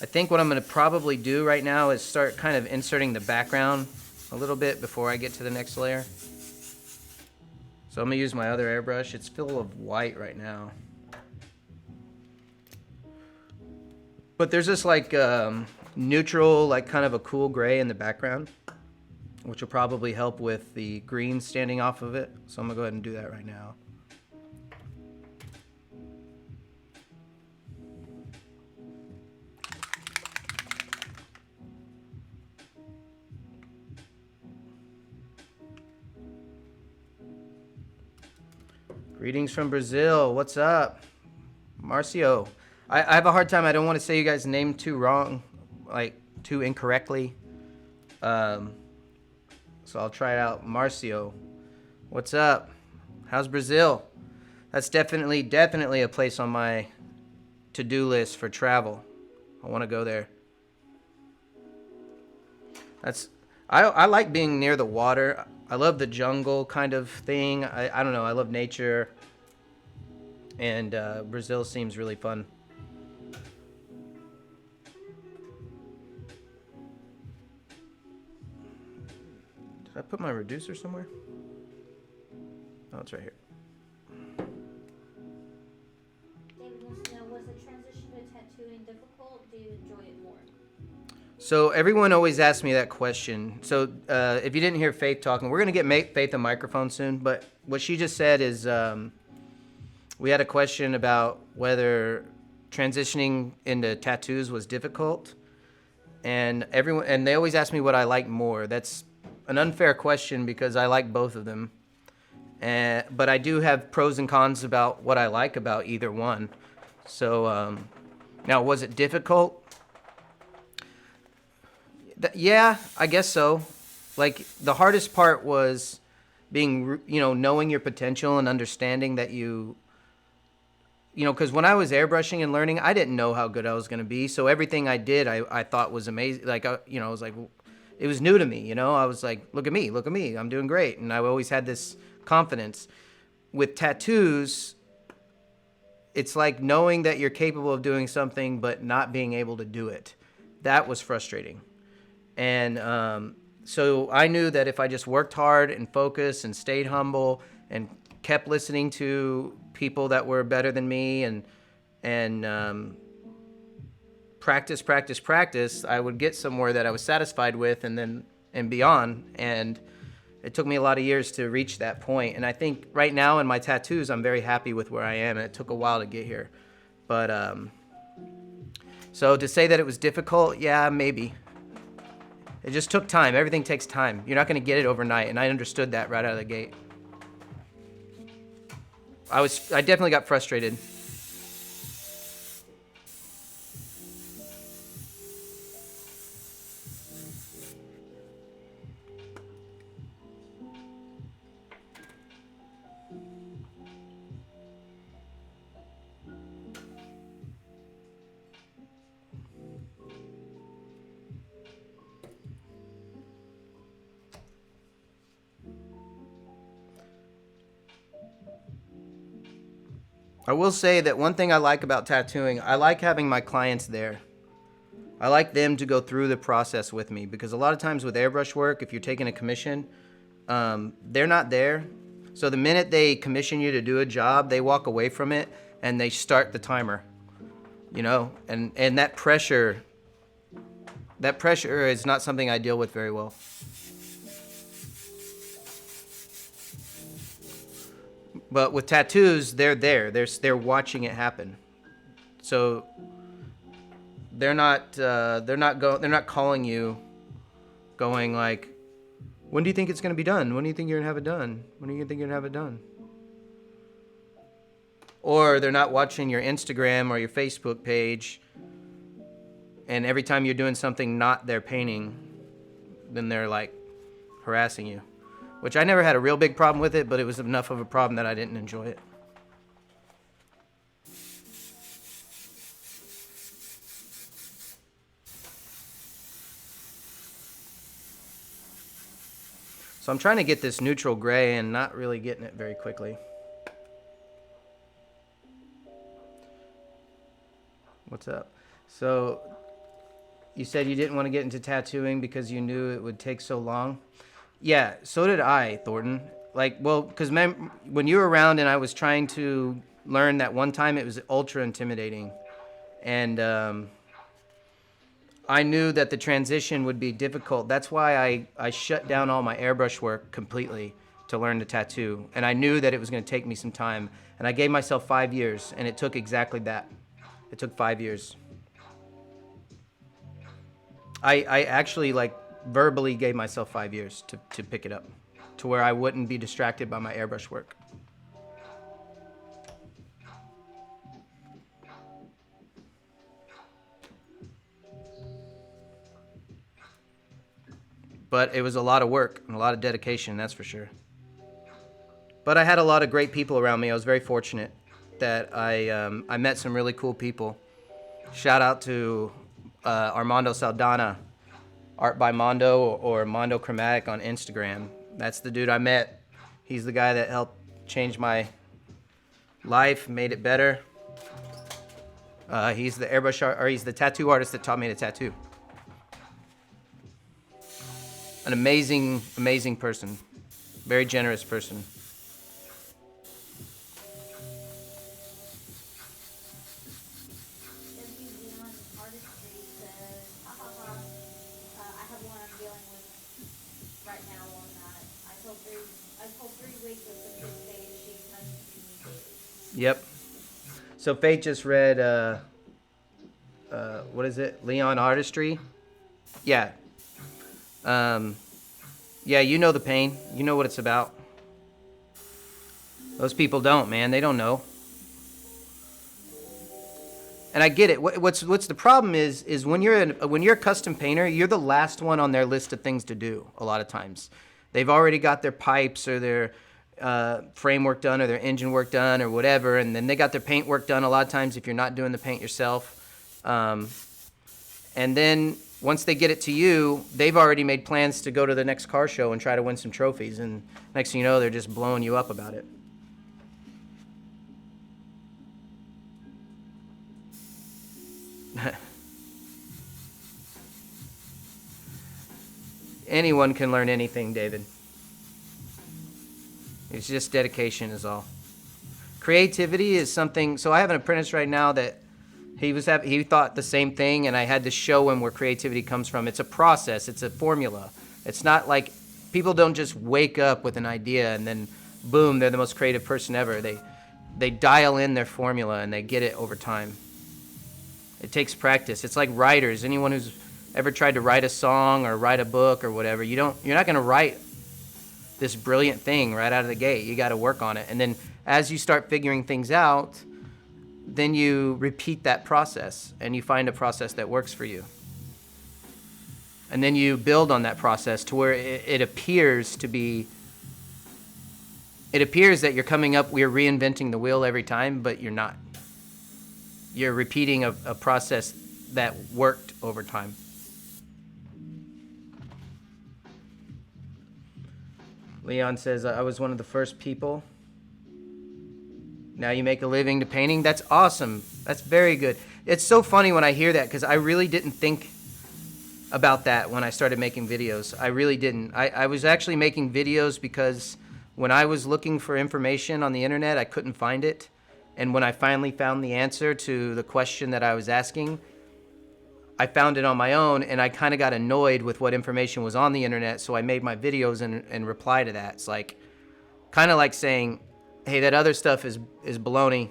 I think what I'm gonna probably do right now is start kind of inserting the background a little bit before I get to the next layer. So I'm gonna use my other airbrush. It's full of white right now. But there's this like neutral, like kind of a cool gray in the background, which will probably help with the green standing off of it. So I'm gonna go ahead and do that right now. Greetings from Brazil. What's up? Marcio. I have a hard time. I don't want to say you guys' name too wrong, like too incorrectly. So I'll try it out. Marcio. What's up? How's Brazil? That's definitely a place on my to-do list for travel. I want to go there. I like being near the water. I love the jungle kind of thing. I don't know. I love nature. And Brazil seems really fun. Did I put my reducer somewhere? Oh, it's right here. David wants to know, was the transition to tattooing difficult? Do you enjoy it more? So everyone always asks me that question. So if you didn't hear Faith talking, we're going to get Faith a microphone soon. But what she just said is we had a question about whether transitioning into tattoos was difficult. And they always ask me what I like more. That's an unfair question because I like both of them. But I do have pros and cons about what I like about either one. So now, was it difficult? Yeah, I guess so. Like the hardest part was being, knowing your potential and understanding that because when I was airbrushing and learning, I didn't know how good I was going to be. So everything I did, I thought was amazing. Like, I was like, it was new to me, I was like, look at me, I'm doing great. And I always had this confidence. With tattoos, it's like knowing that you're capable of doing something, but not being able to do it. That was frustrating. And so I knew that if I just worked hard and focused and stayed humble and kept listening to people that were better than me and practice, I would get somewhere that I was satisfied with and beyond. And it took me a lot of years to reach that point. And I think right now in my tattoos, I'm very happy with where I am. And it took a while to get here. But so to say that it was difficult, yeah, maybe. It just took time. Everything takes time. You're not going to get it overnight. And I understood that right out of the gate. I definitely got frustrated. I will say that one thing I like about tattooing, I like having my clients there. I like them to go through the process with me, because a lot of times with airbrush work, if you're taking a commission, they're not there. So the minute they commission you to do a job, they walk away from it and they start the timer, you know, and that pressure is not something I deal with very well. But with tattoos, they're there. They're watching it happen. So they're not calling you, going like, when do you think it's gonna be done? When do you think you're gonna have it done? When do you think you're gonna have it done? Or they're not watching your Instagram or your Facebook page, and every time you're doing something not their painting, then they're like harassing you. Which I never had a real big problem with it, but it was enough of a problem that I didn't enjoy it. So I'm trying to get this neutral gray and not really getting it very quickly. What's up? So you said you didn't want to get into tattooing because you knew it would take so long. Yeah, so did I, Thornton. Like, well, because when you were around and I was trying to learn that one time, it was ultra intimidating. And I knew that the transition would be difficult. That's why I shut down all my airbrush work completely to learn to tattoo. And I knew that it was going to take me some time. And I gave myself 5 years, and it took exactly that. It took 5 years. I actually, like, verbally gave myself 5 years to pick it up, to where I wouldn't be distracted by my airbrush work. But it was a lot of work and a lot of dedication, that's for sure. But I had a lot of great people around me. I was very fortunate that I met some really cool people. Shout out to Armando Saldana, Art by Mondo, or Mondo Chromatic on Instagram. That's the dude I met. He's the guy that helped change my life, made it better. He's the he's the tattoo artist that taught me to tattoo. An amazing, amazing person. Very generous person. I have one I'm dealing with right now on that. I told 3 weeks of the good days she's messaging me daily. Yep. So Faith just read, what is it? Leon Artistry? Yeah. Yeah, you know the pain. You know what it's about. Those people don't, man. They don't know. And I get it. What's the problem is when you're a custom painter, you're the last one on their list of things to do. A lot of times, they've already got their pipes or their framework done or their engine work done or whatever, and then they got their paint work done. A lot of times, if you're not doing the paint yourself, and then once they get it to you, they've already made plans to go to the next car show and try to win some trophies. And next thing you know, they're just blowing you up about it. Anyone can learn anything, David. It's just dedication is all. Creativity is something. So I have an apprentice right now that he thought the same thing, and I had to show him where creativity comes from. It's a process. It's a formula. It's not like people don't just wake up with an idea and then boom, they're the most creative person ever. They dial in their formula and they get it over time. It takes practice. It's like writers. Anyone who's ever tried to write a song or write a book or whatever, you're not going to write this brilliant thing right out of the gate. You got to work on it. And then as you start figuring things out, then you repeat that process and you find a process that works for you. And then you build on that process to where it appears that you're reinventing the wheel every time, but you're not. You're repeating a process that worked over time. Leon says, I was one of the first people. Now you make a living to painting. That's awesome. That's very good. It's so funny when I hear that, because I really didn't think about that when I started making videos. I really didn't. I was actually making videos because when I was looking for information on the internet, I couldn't find it. And when I finally found the answer to the question that I was asking, I found it on my own, and I kind of got annoyed with what information was on the internet, so I made my videos and reply to that. It's like, kind of like saying, hey, that other stuff is baloney.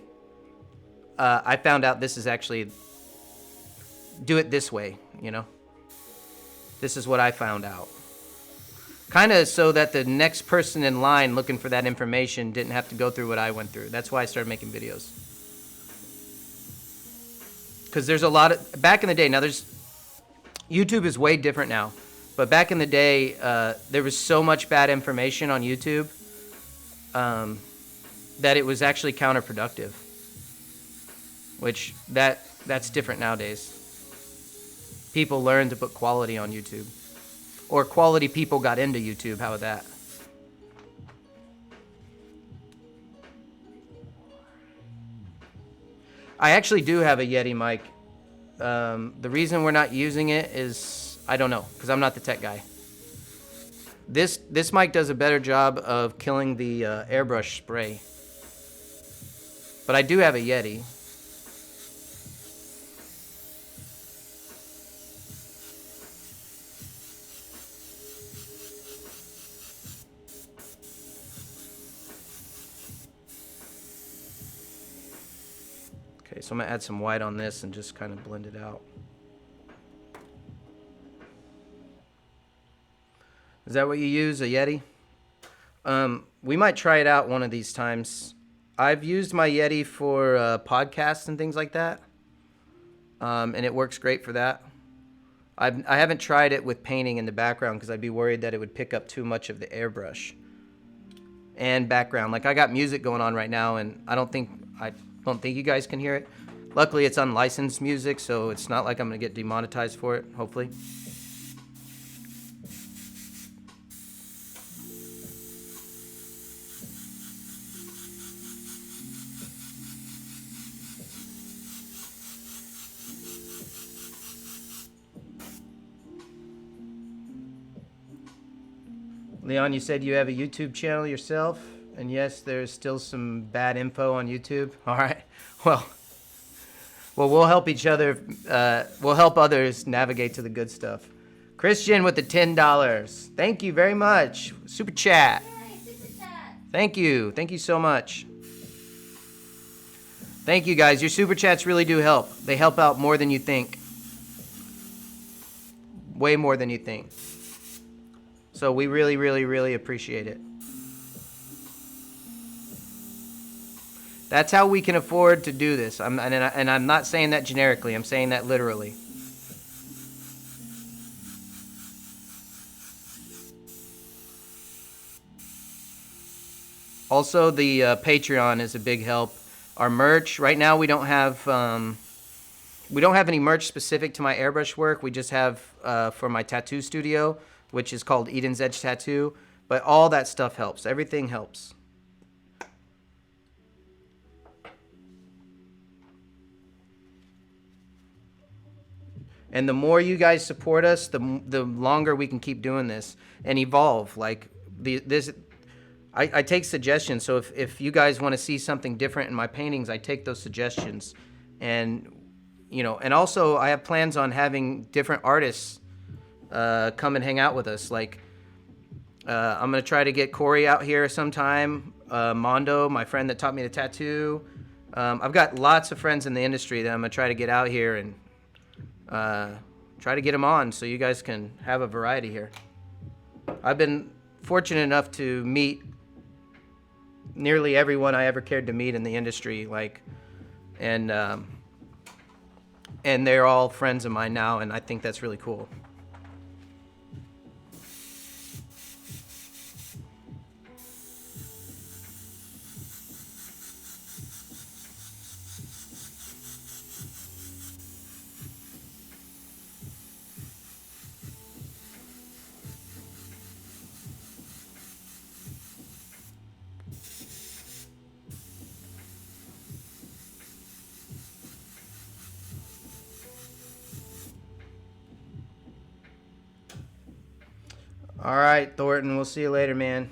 I found out this is actually, do it this way, you know? This is what I found out. Kind of so that the next person in line looking for that information didn't have to go through what I went through. That's why I started making videos. Because there's a lot of, back in the day, now YouTube is way different now. But back in the day, there was so much bad information on YouTube that it was actually counterproductive. Which, that's different nowadays. People learn to put quality on YouTube. Or quality people got into YouTube. How about that? I actually do have a Yeti mic. The reason we're not using it is, I don't know, because I'm not the tech guy. This mic does a better job of killing the airbrush spray. But I do have a Yeti. Okay, so I'm going to add some white on this and just kind of blend it out. Is that what you use, a Yeti? We might try it out one of these times. I've used my Yeti for podcasts and things like that. And it works great for that. I haven't tried it with painting in the background because I'd be worried that it would pick up too much of the airbrush and background. Like, I got music going on right now, and I don't think you guys can hear it. Luckily, it's unlicensed music, so it's not like I'm going to get demonetized for it, hopefully. Leon, you said you have a YouTube channel yourself, and yes, there's still some bad info on YouTube. All right, well, we'll help each other. We'll help others navigate to the good stuff. Christian with the $10. Thank you very much. Super chat. Yay, super chat. Thank you so much. Thank you, guys. Your super chats really do help. They help out more than you think. Way more than you think. So we really, really, really appreciate it. That's how we can afford to do this. And I'm not saying that generically. I'm saying that literally. Also, the Patreon is a big help. Our merch right now, we don't have any merch specific to my airbrush work. We just have for my tattoo studio, which is called Eden's Edge Tattoo. But all that stuff helps. Everything helps. And the more you guys support us, the longer we can keep doing this and evolve. Like I take suggestions. So if you guys want to see something different in my paintings, I take those suggestions. And and also I have plans on having different artists come and hang out with us. Like I'm gonna try to get Corey out here sometime. Mondo, my friend that taught me to tattoo. I've got lots of friends in the industry that I'm gonna try to get out here and try to get them on so you guys can have a variety here. I've been fortunate enough to meet nearly everyone I ever cared to meet in the industry, and they're all friends of mine now, and I think that's really cool. All right, Thornton. We'll see you later, man.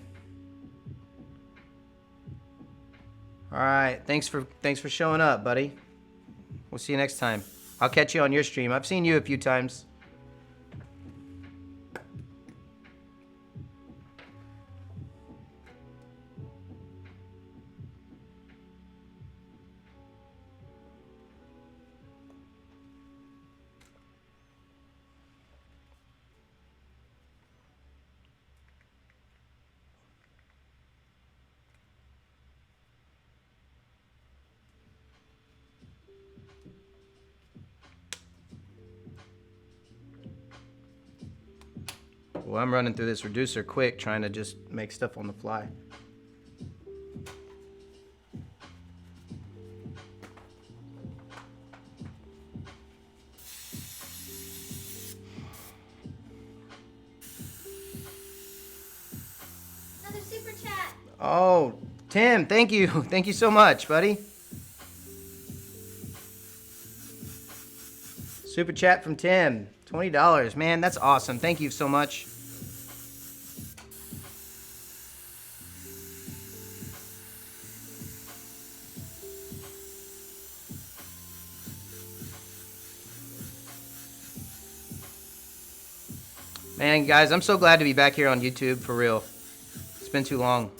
All right. Thanks for showing up, buddy. We'll see you next time. I'll catch you on your stream. I've seen you a few times. Well, I'm running through this reducer quick, trying to just make stuff on the fly. Another super chat. Oh, Tim, thank you. Thank you so much, buddy. Super chat from Tim. $20. Man, that's awesome. Thank you so much. Man, guys, I'm so glad to be back here on YouTube, for real. It's been too long.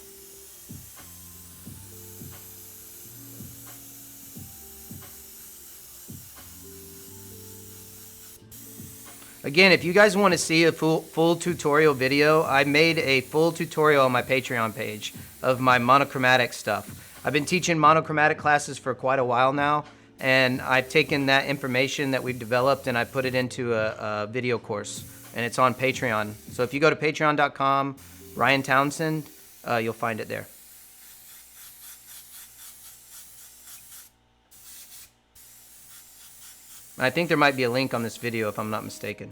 Again, if you guys want to see a full tutorial video, I made a full tutorial on my Patreon page of my monochromatic stuff. I've been teaching monochromatic classes for quite a while now, and I've taken that information that we've developed and I put it into a video course, and it's on Patreon. So if you go to patreon.com, Ryan Townsend, you'll find it there. I think there might be a link on this video if I'm not mistaken.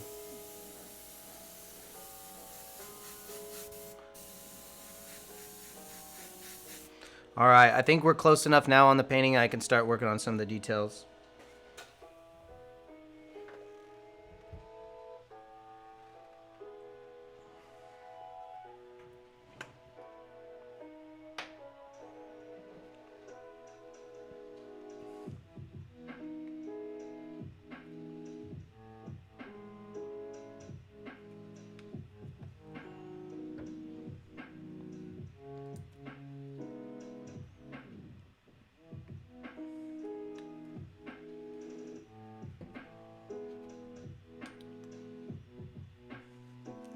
All right, I think we're close enough now on the painting I can start working on some of the details.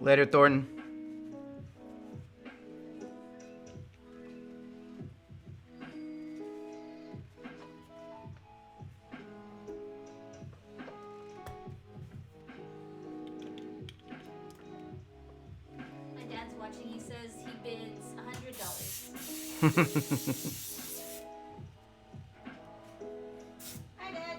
Later, Thornton. My dad's watching. He says he bids $100. Hi, Dad.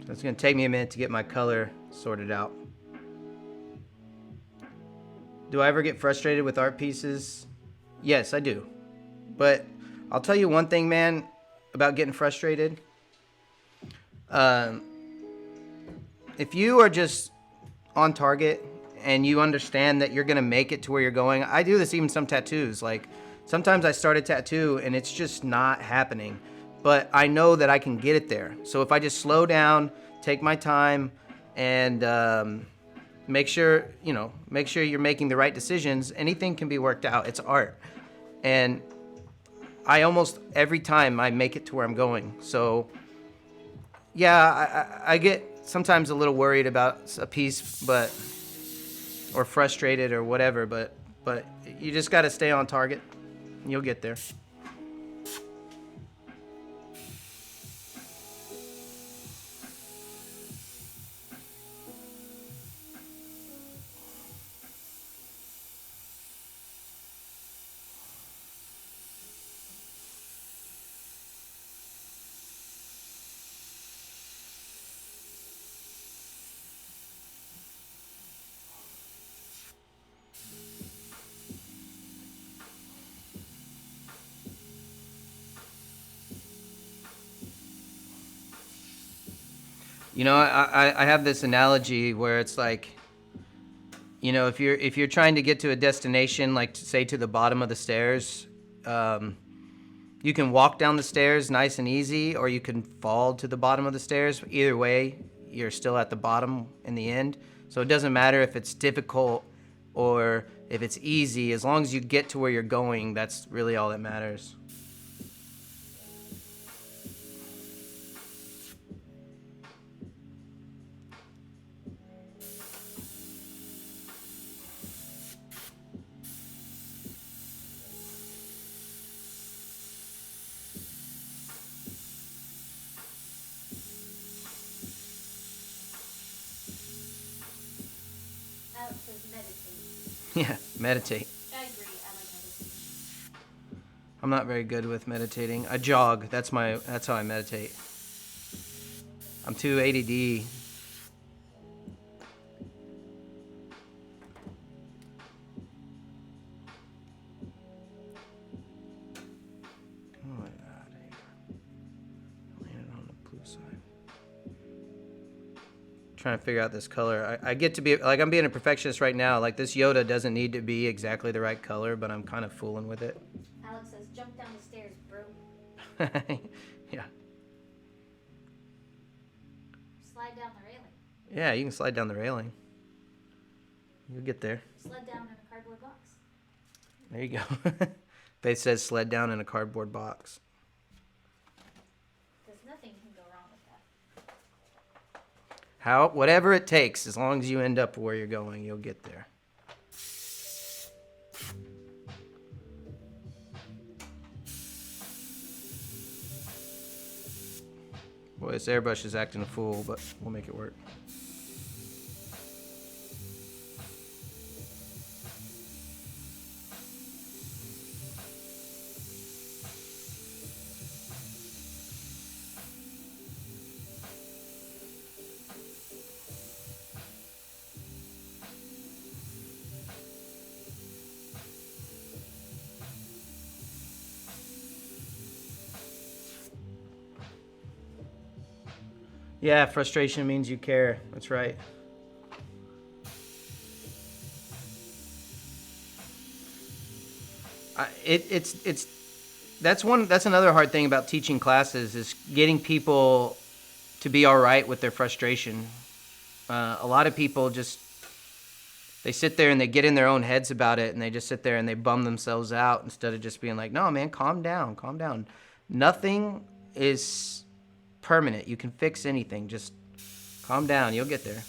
It's going to take me a minute to get my color sorted out. Do I ever get frustrated with art pieces? Yes, I do. But I'll tell you one thing, man, about getting frustrated. If you are just on target and you understand that you're going to make it to where you're going. I do this even some tattoos. Like sometimes I start a tattoo and it's just not happening. But I know that I can get it there. So if I just slow down, take my time, and make sure you're making the right decisions, anything can be worked out. It's art. And I almost every time I make it to where I'm going. So yeah, I get sometimes a little worried about a piece, or frustrated or whatever, but you just got to stay on target and you'll get there. You know, I have this analogy where it's like, you know, if you're trying to get to a destination, like say to the bottom of the stairs, you can walk down the stairs nice and easy, or you can fall to the bottom of the stairs. Either way, you're still at the bottom in the end. So it doesn't matter if it's difficult or if it's easy. As long as you get to where you're going, that's really all that matters. Alex says meditate. Yeah, meditate. I agree. I like meditating. I'm not very good with meditating. I jog. That's how I meditate. I'm too ADD. Trying to figure out this color. I get to be like, I'm being a perfectionist right now. Like, this Yoda doesn't need to be exactly the right color, but I'm kind of fooling with it. Alex says, jump down the stairs, bro. Yeah. Slide down the railing. Yeah, you can slide down the railing. You'll get there. Sled down in a cardboard box. There you go. Faith says sled down in a cardboard box. Because nothing can go wrong with that. Whatever it takes, as long as you end up where you're going, you'll get there. Boy, this airbrush is acting a fool, but we'll make it work. Yeah, frustration means you care. That's right. That's another hard thing about teaching classes is getting people to be all right with their frustration. A lot of people they sit there and they get in their own heads about it, and they just sit there and they bum themselves out instead of just being like, no, man, calm down, calm down. Nothing is permanent. You can fix anything. Just calm down. You'll get there.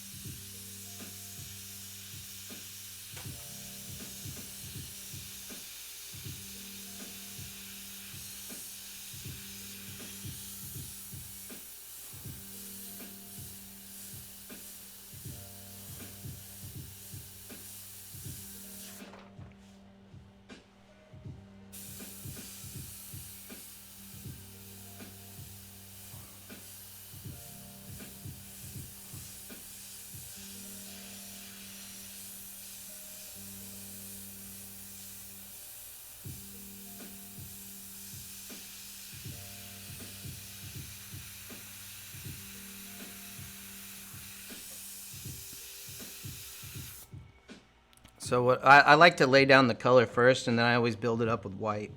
So what I like to lay down the color first, and then I always build it up with white.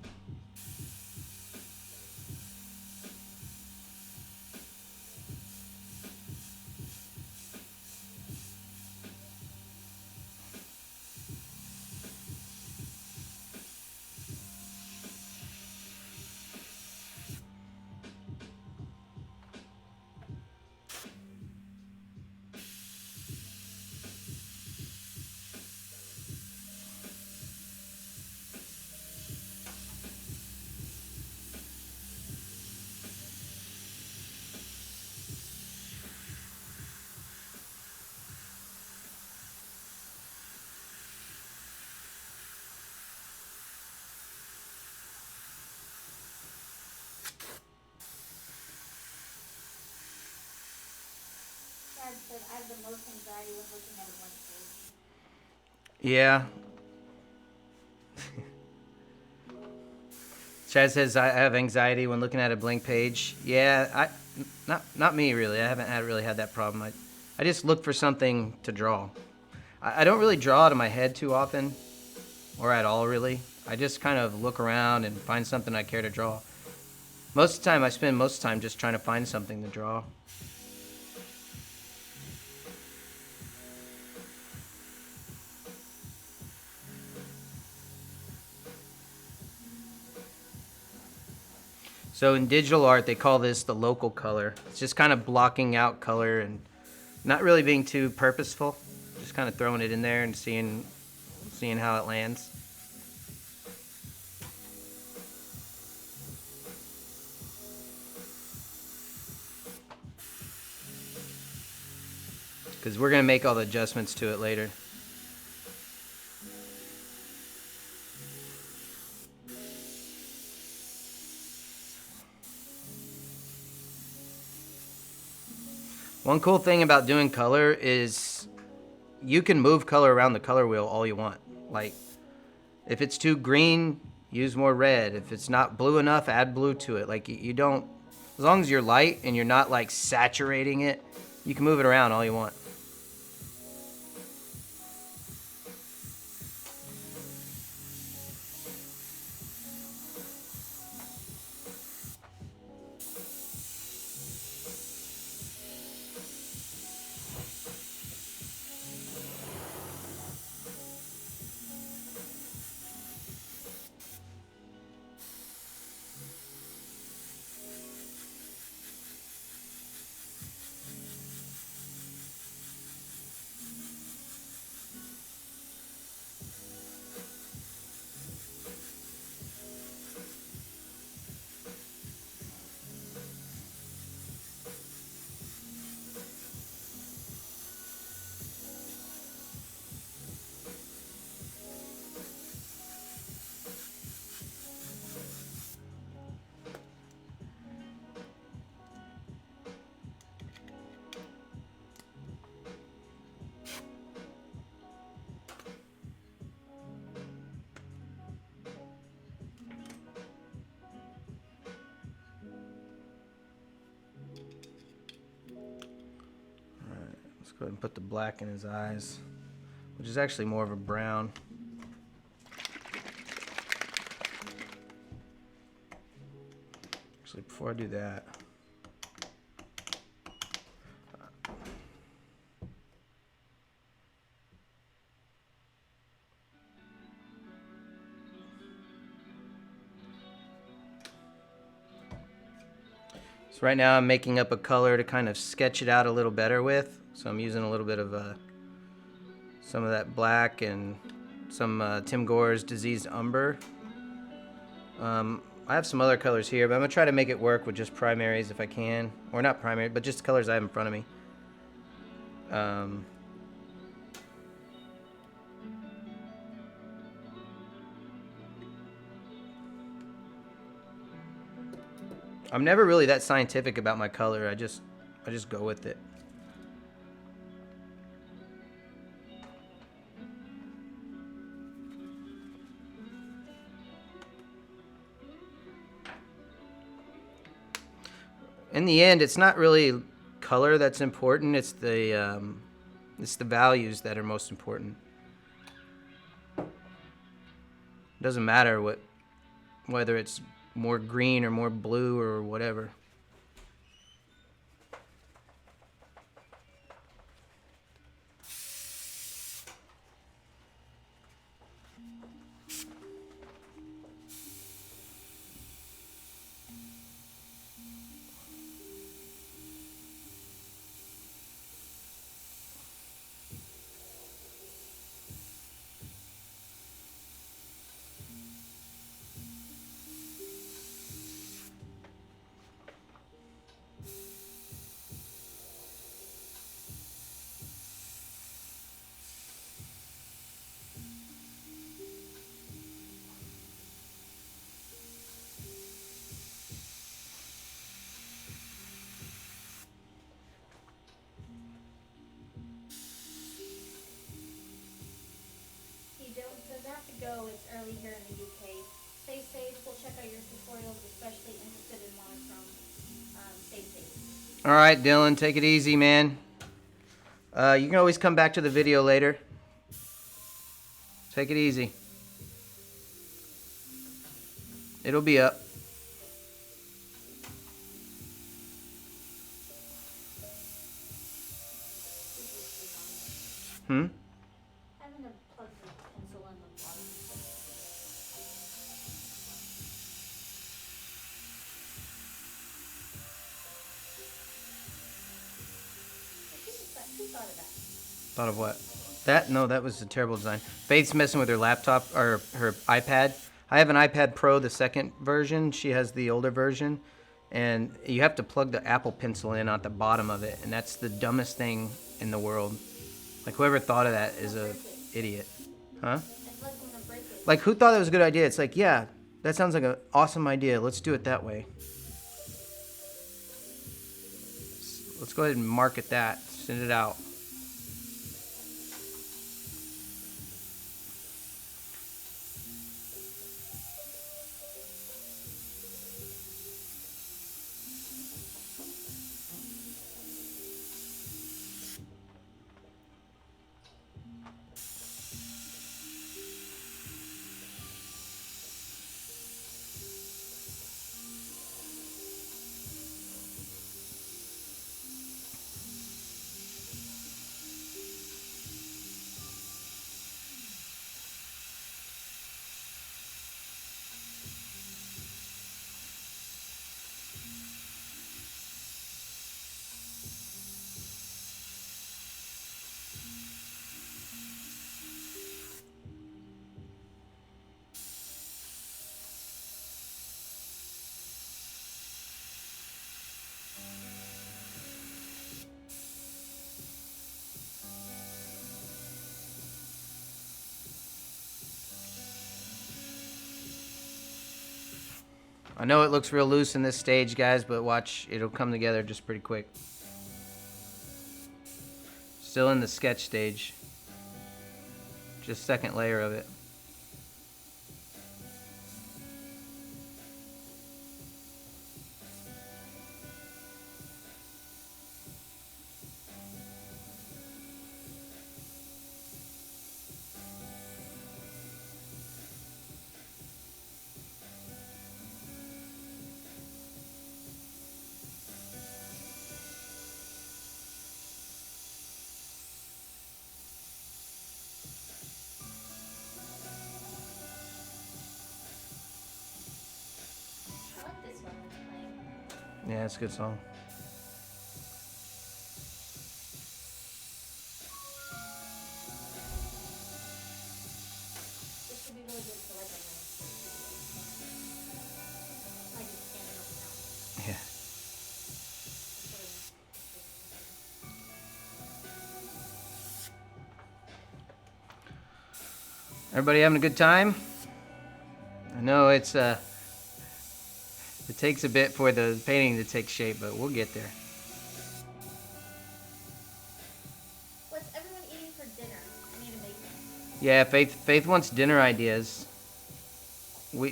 Chad said, I have the most anxiety when looking at a blank page. Yeah. Chad says I have anxiety when looking at a blank page. Yeah, Not me really. I haven't really had that problem. I just look for something to draw. I don't really draw out of my head too often, or at all really. I just kind of look around and find something I care to draw. Most of the time, I spend most of the time just trying to find something to draw. So in digital art, they call this the local color. It's just kind of blocking out color and not really being too purposeful. Just kind of throwing it in there and seeing how it lands. Because we're going to make all the adjustments to it later. One cool thing about doing color is you can move color around the color wheel all you want. Like, if it's too green, use more red. If it's not blue enough, add blue to it. Like, you don't, as long as you're light and you're not like saturating it, you can move it around all you want. Let's go ahead and put the black in his eyes, which is actually more of a brown. Actually, before I do that, so right now I'm making up a color to kind of sketch it out a little better with. So I'm using a little bit of some of that black and some Tim Gore's Diseased Umber. I have some other colors here, but I'm going to try to make it work with just primaries if I can. Or not primary, but just the colors I have in front of me. I'm never really that scientific about my color. I just go with it. In the end, it's not really color that's important. It's the values that are most important. It doesn't matter whether it's more green or more blue or whatever. Have to go. It's early here in the UK. Stay safe. We'll check out your tutorials, especially interested in one from Stay Safe. All right, Dylan, take it easy, man. You can always come back to the video later. Take it easy. It'll be up. Hmm? I'm gonna plug the pencil in the bottom. Who thought of that? Thought of what? That? No, that was a terrible design. Faith's messing with her laptop, or her iPad. I have an iPad Pro, the second version. She has the older version. And you have to plug the Apple Pencil in at the bottom of it. And that's the dumbest thing in the world. Like, whoever thought of that is a idiot. Huh? It's like when I break it. Like, who thought that was a good idea? It's like, yeah, that sounds like an awesome idea. Let's do it that way. Let's go ahead and market that. Send it out. I know it looks real loose in this stage, guys, but watch, it'll come together just pretty quick. Still in the sketch stage. Just second layer of it. I like this one that's playing. Yeah, it's a good song. This would be really good for like a like it's standing up now. Yeah. Everybody having a good time? I know it's it takes a bit for the painting to take shape, but we'll get there. What's everyone eating for dinner? I need to make them. Yeah, Faith wants dinner ideas.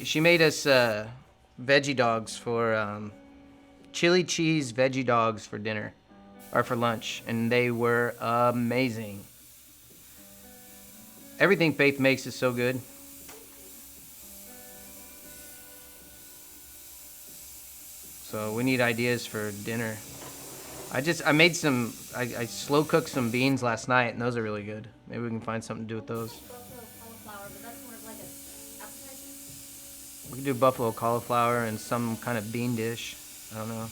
She made us veggie dogs for chili cheese veggie dogs for dinner or for lunch, and they were amazing. Everything Faith makes is so good. So we need ideas for dinner. I made some, I slow cooked some beans last night, and those are really good. Maybe we can find something to do with those. Buffalo cauliflower, but that's more of like a appetizer. We could do buffalo cauliflower and some kind of bean dish. I don't know. And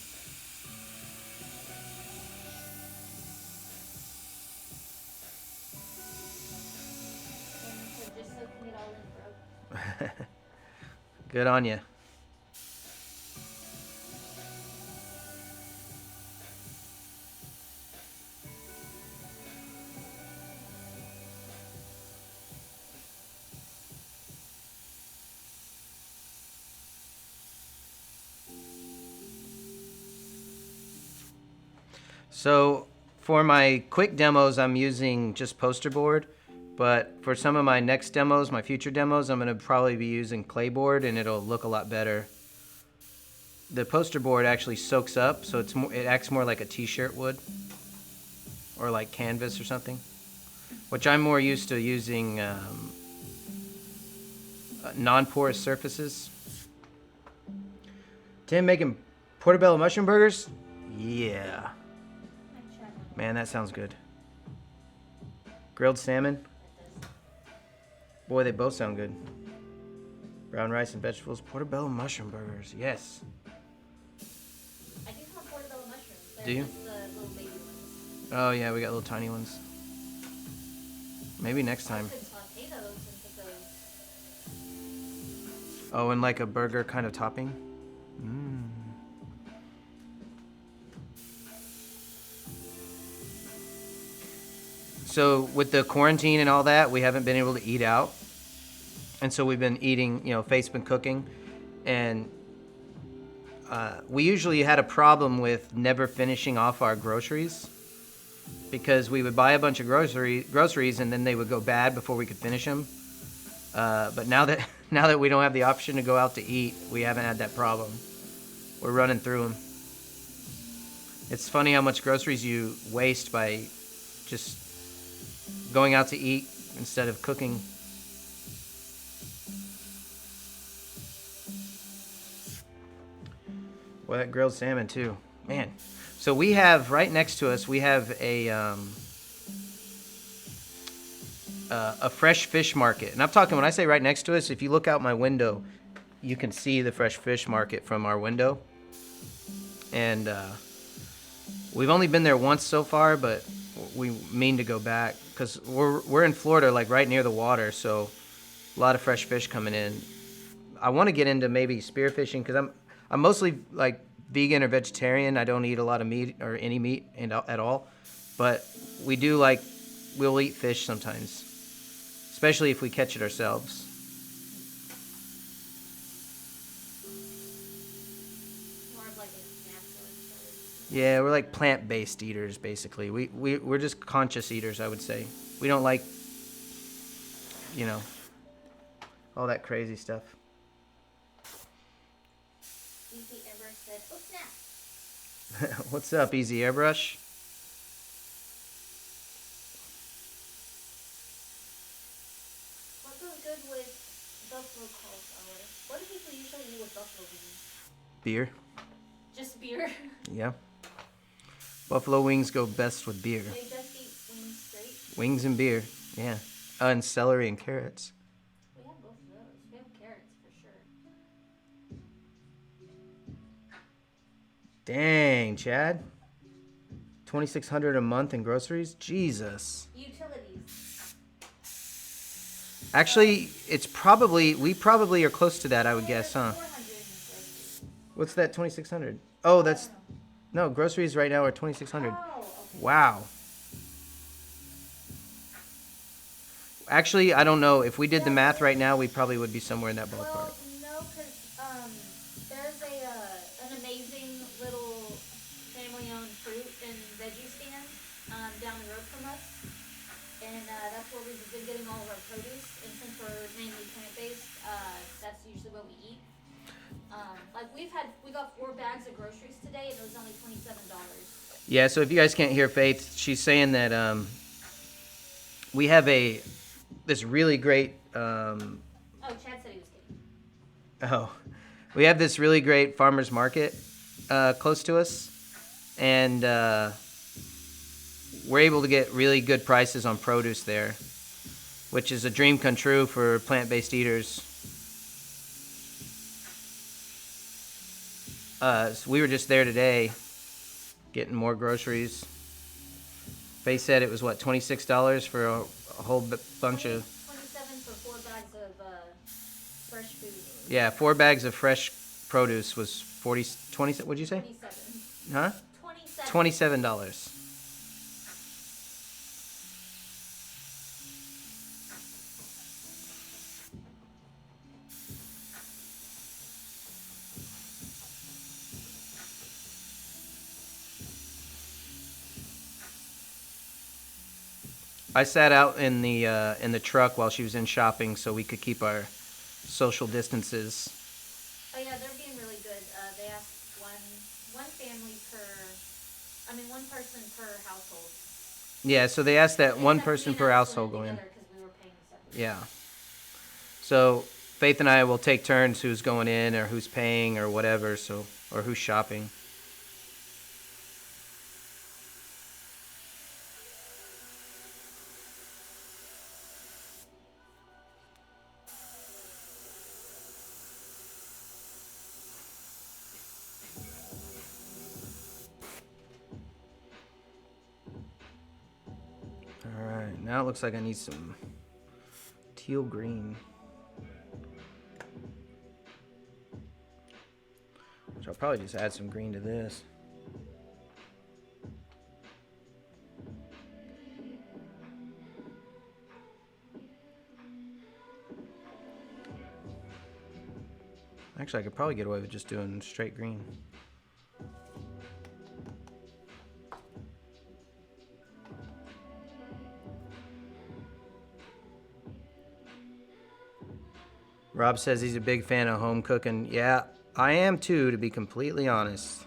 so just soaking it all in, bro. Good on you. So for my quick demos, I'm using just poster board, but for some of my next demos, my future demos, I'm going to probably be using clay board, and it'll look a lot better. the poster board actually soaks up, so it acts more like a t-shirt would, or like canvas or something. Which I'm more used to using non-porous surfaces. Tim making portobello mushroom burgers? Yeah. Man, that sounds good. Grilled salmon? Boy, they both sound good. Brown rice and vegetables, portobello mushroom burgers. Yes. I do have portobello mushrooms. They're Do you? just the little baby ones. Oh yeah, we got little tiny ones. Maybe nenext time. I could saute those and put those. Oh, and like a burger kind of topping? Mmm. So with the quarantine and all that, we haven't been able to eat out. And so we've been eating, Faith's been cooking. And we usually had a problem with never finishing off our groceries. Because we would buy a bunch of groceries and then they would go bad before we could finish them. But now that we don't have the option to go out to eat, we haven't had that problem. We're running through them. It's funny how much groceries you waste by just going out to eat instead of cooking. Well, that grilled salmon too, man. So we have right next to us, we have a fresh fish market, and I'm talking when I say right next to us. If you look out my window, you can see the fresh fish market from our window. And we've only been there once so far, but we mean to go back because we're in Florida, like right near the water, so a lot of fresh fish coming in. I want to get into maybe spearfishing because I'm mostly like vegan or vegetarian. I don't eat a lot of meat or any meat at all, but we'll eat fish sometimes, especially if we catch it ourselves. More of like a natural choice. Yeah, we're like plant-based eaters, basically. We're just conscious eaters, I would say. We don't like, all that crazy stuff. Easy ever said, oh snap. What's up, Easy Airbrush? What goes good with buffalo cauliflower? What do people usually eat with buffalo wings? Beer. Just beer? Yeah. Buffalo wings go best with beer. They just eat wings straight? Wings and beer, yeah. And celery and carrots. We have both of those. We have carrots for sure. Dang, Chad. $2,600 a month in groceries? Jesus. Utilities. Actually, we probably are close to that, I would guess, huh? 400 in groceries. What's that 2,600? Oh, that's no, groceries right now are 2,600. Oh, okay. Wow. Actually, I don't know. If we did the math right now, we probably would be somewhere in that ballpark. Well, no, because there's an amazing little family-owned fruit and veggie stand down the road from us, and that's where we've been getting all of our produce. And since we're mainly plant-based, that's usually what we eat. We got 4 bags of groceries today, and it was only $27. Yeah, so if you guys can't hear Faith, she's saying that we have this really great Oh, Chad said he was kidding. we have this really great farmers market close to us, and we're able to get really good prices on produce there, which is a dream come true for plant-based eaters. So we were just there today getting more groceries. Faye said it was what, $26 for a whole bunch of 27 for 4 bags of fresh food. yeah, 4 bags of fresh produce was 20. What'd you say? 27. Huh? 27. $27. I sat out in the truck while she was in shopping so we could keep our social distances. Oh yeah, they're being really good. They asked mean, one person per household. Yeah, so they asked that They one just have to person be per enough to household split go it in. together 'cause we were paying separately. Yeah. So Faith and I will take turns who's going in or who's paying or whatever, so or who's shopping. Alright, now it looks like I need some teal green. Which I'll probably just add some green to this. Actually, I could probably get away with just doing straight green. Rob says he's a big fan of home cooking. Yeah, I am too, to be completely honest.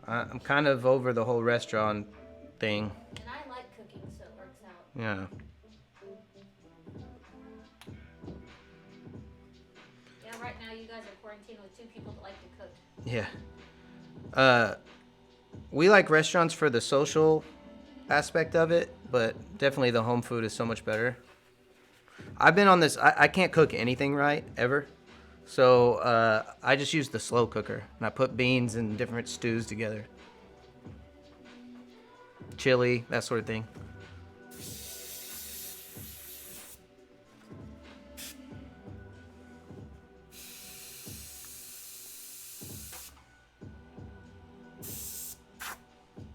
I'm kind of over the whole restaurant thing. And I like cooking, so it works out. Yeah. Yeah, right now you guys are quarantined with 2 people that like to cook. Yeah. We like restaurants for the social aspect of it, but definitely the home food is so much better. I've been on this, I can't cook anything right, ever. So I just use the slow cooker, and I put beans and different stews together. Chili, that sort of thing.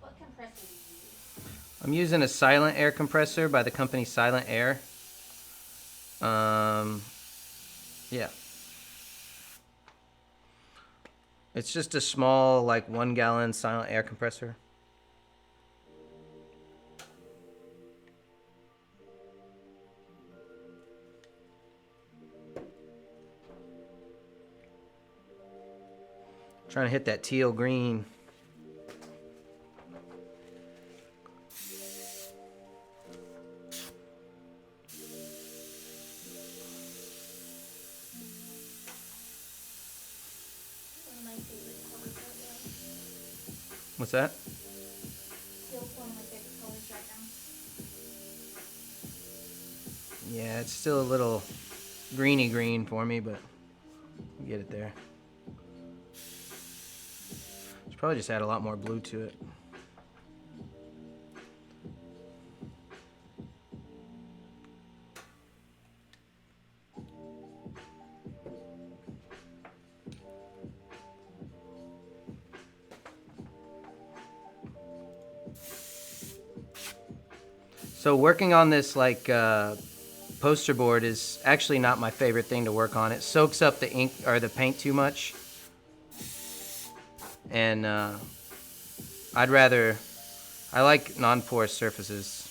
What compressor do you use? I'm using a silent air compressor by the company Silent Air. Yeah. It's just a small, like 1 gallon silent air compressor. Trying to hit that teal green. One of my favorite colors right now. What's that? Teal's one of my favorite colors right now. Yeah, it's still a little greeny green for me, but we'll get it there. Should probably just add a lot more blue to it. So working on this like poster board is actually not my favorite thing to work on. It soaks up the ink or the paint too much, and I like non-porous surfaces.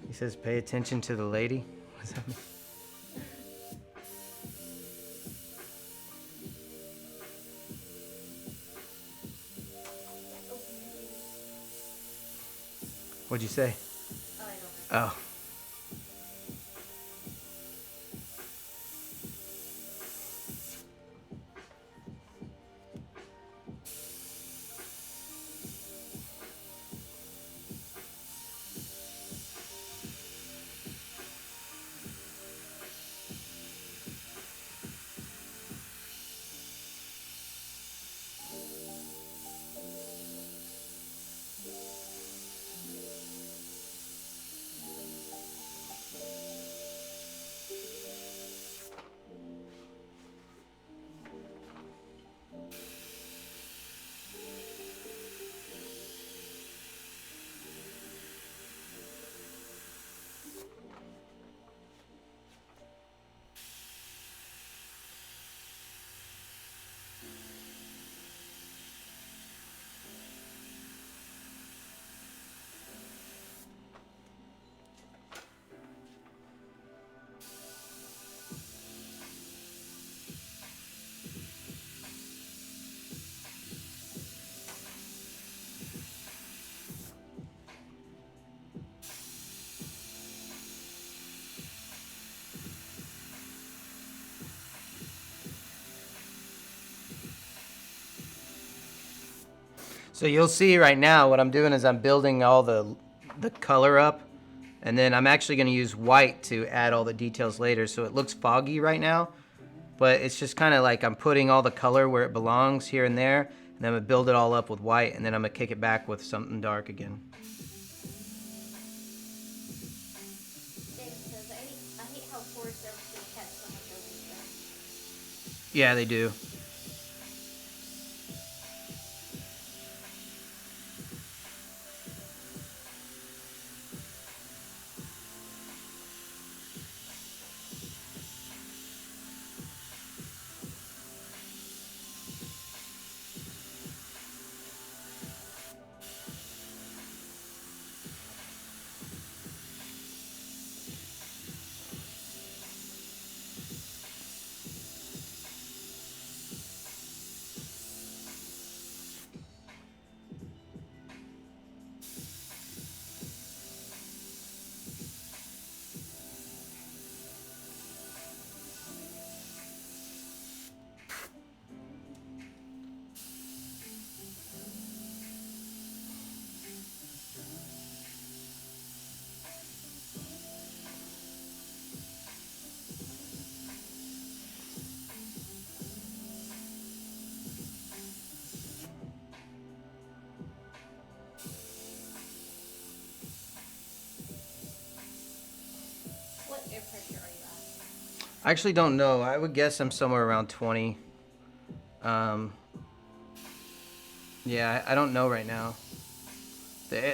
He says, "Pay attention to the lady." What does that mean? What'd you say? Oh, I don't know. Oh. So you'll see right now what I'm doing is I'm building all the color up, and then I'm actually going to use white to add all the details later, so it looks foggy right now, but it's just kind of like I'm putting all the color where it belongs here and there, and then I'm going to build it all up with white, and then I'm going to kick it back with something dark again. David says, I hate how porous surfaces catch so much overspray. Yeah, they do. What air pressure are you at? I actually don't know. I would guess I'm somewhere around 20. Yeah, I don't know right now.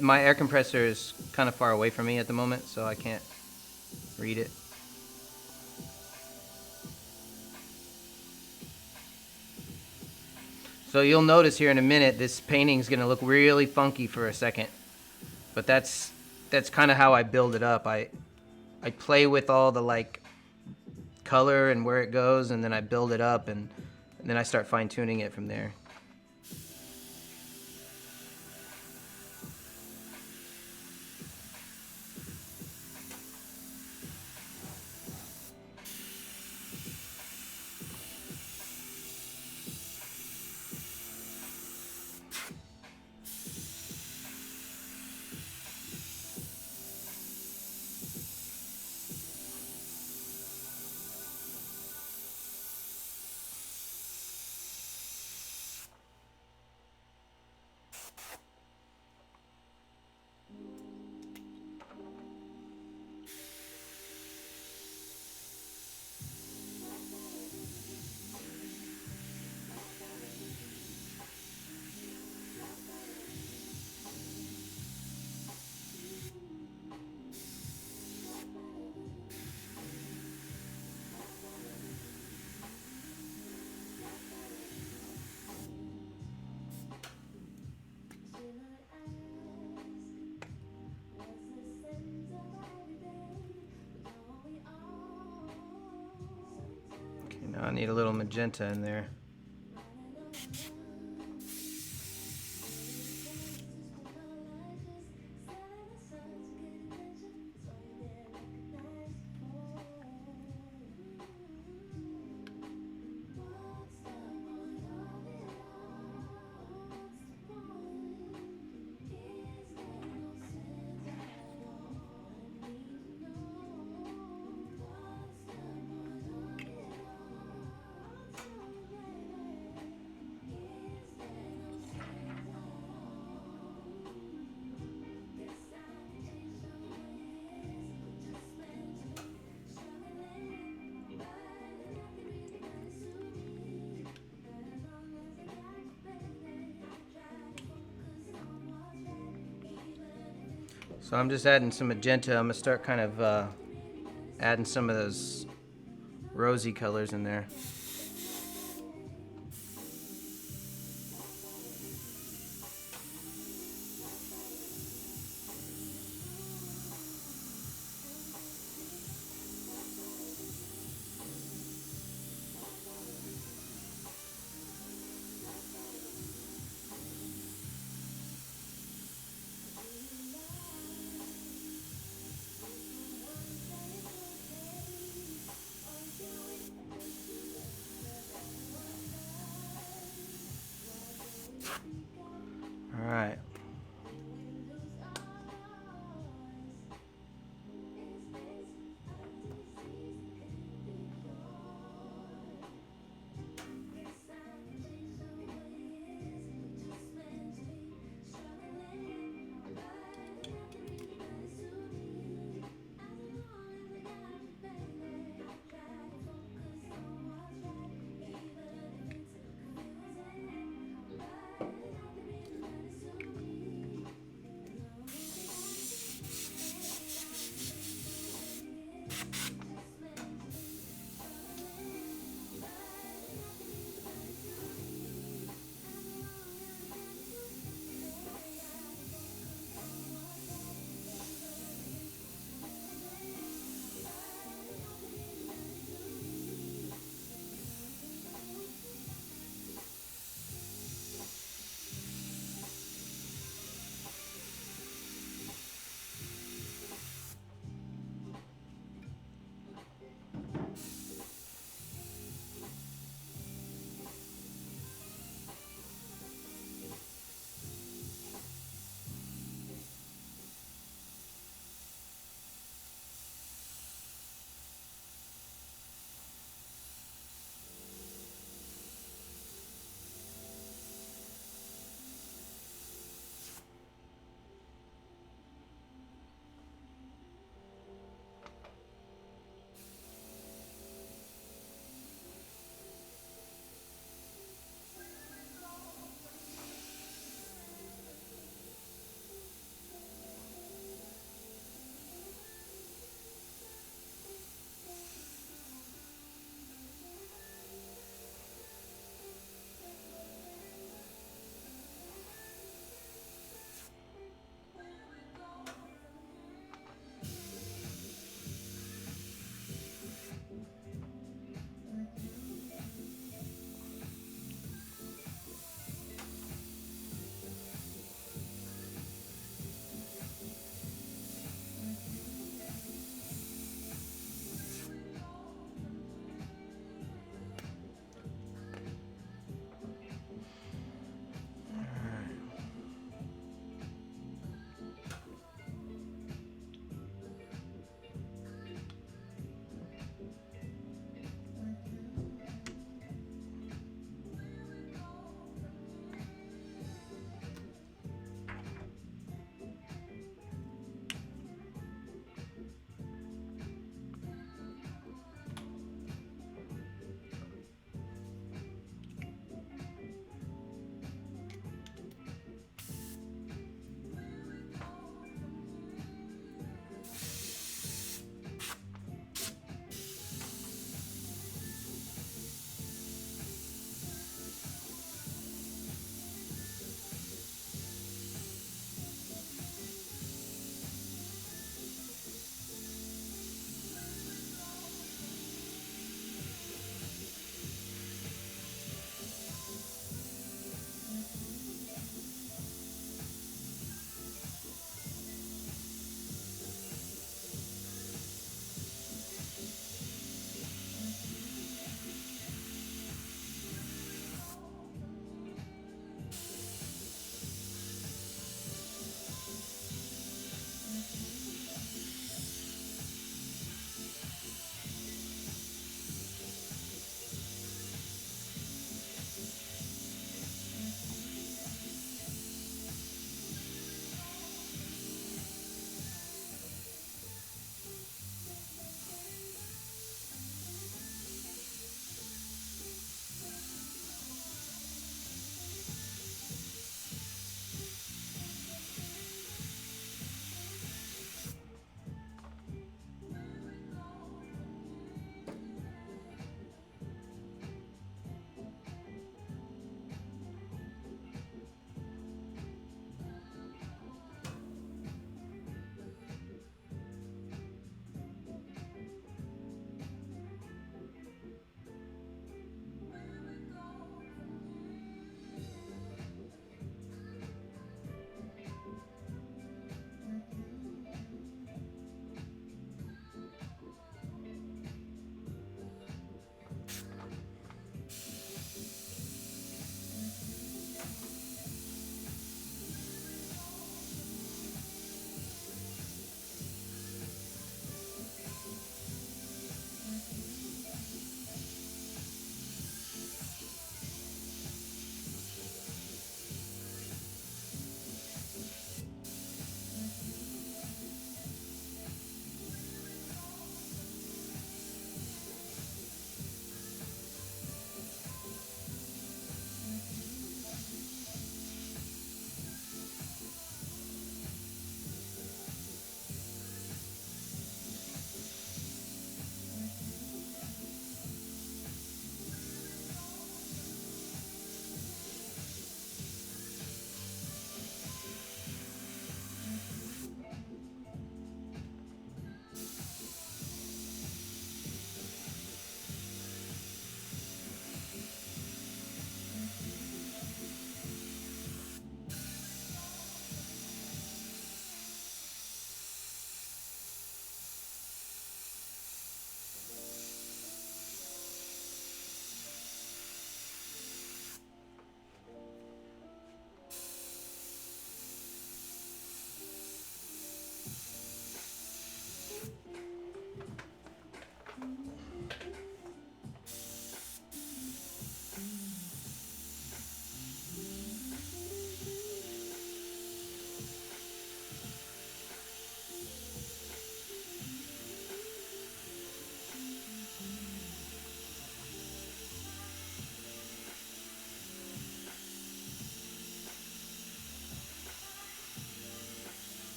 My air compressor is kind of far away from me at the moment, so I can't read it. So you'll notice here in a minute, this painting's gonna look really funky for a second. But that's kind of how I build it up. I play with all the like color and where it goes, and then I build it up, and then I start fine-tuning it from there. Okay, now I need a little magenta in there. So I'm just adding some magenta. I'm gonna start kind of adding some of those rosy colors in there.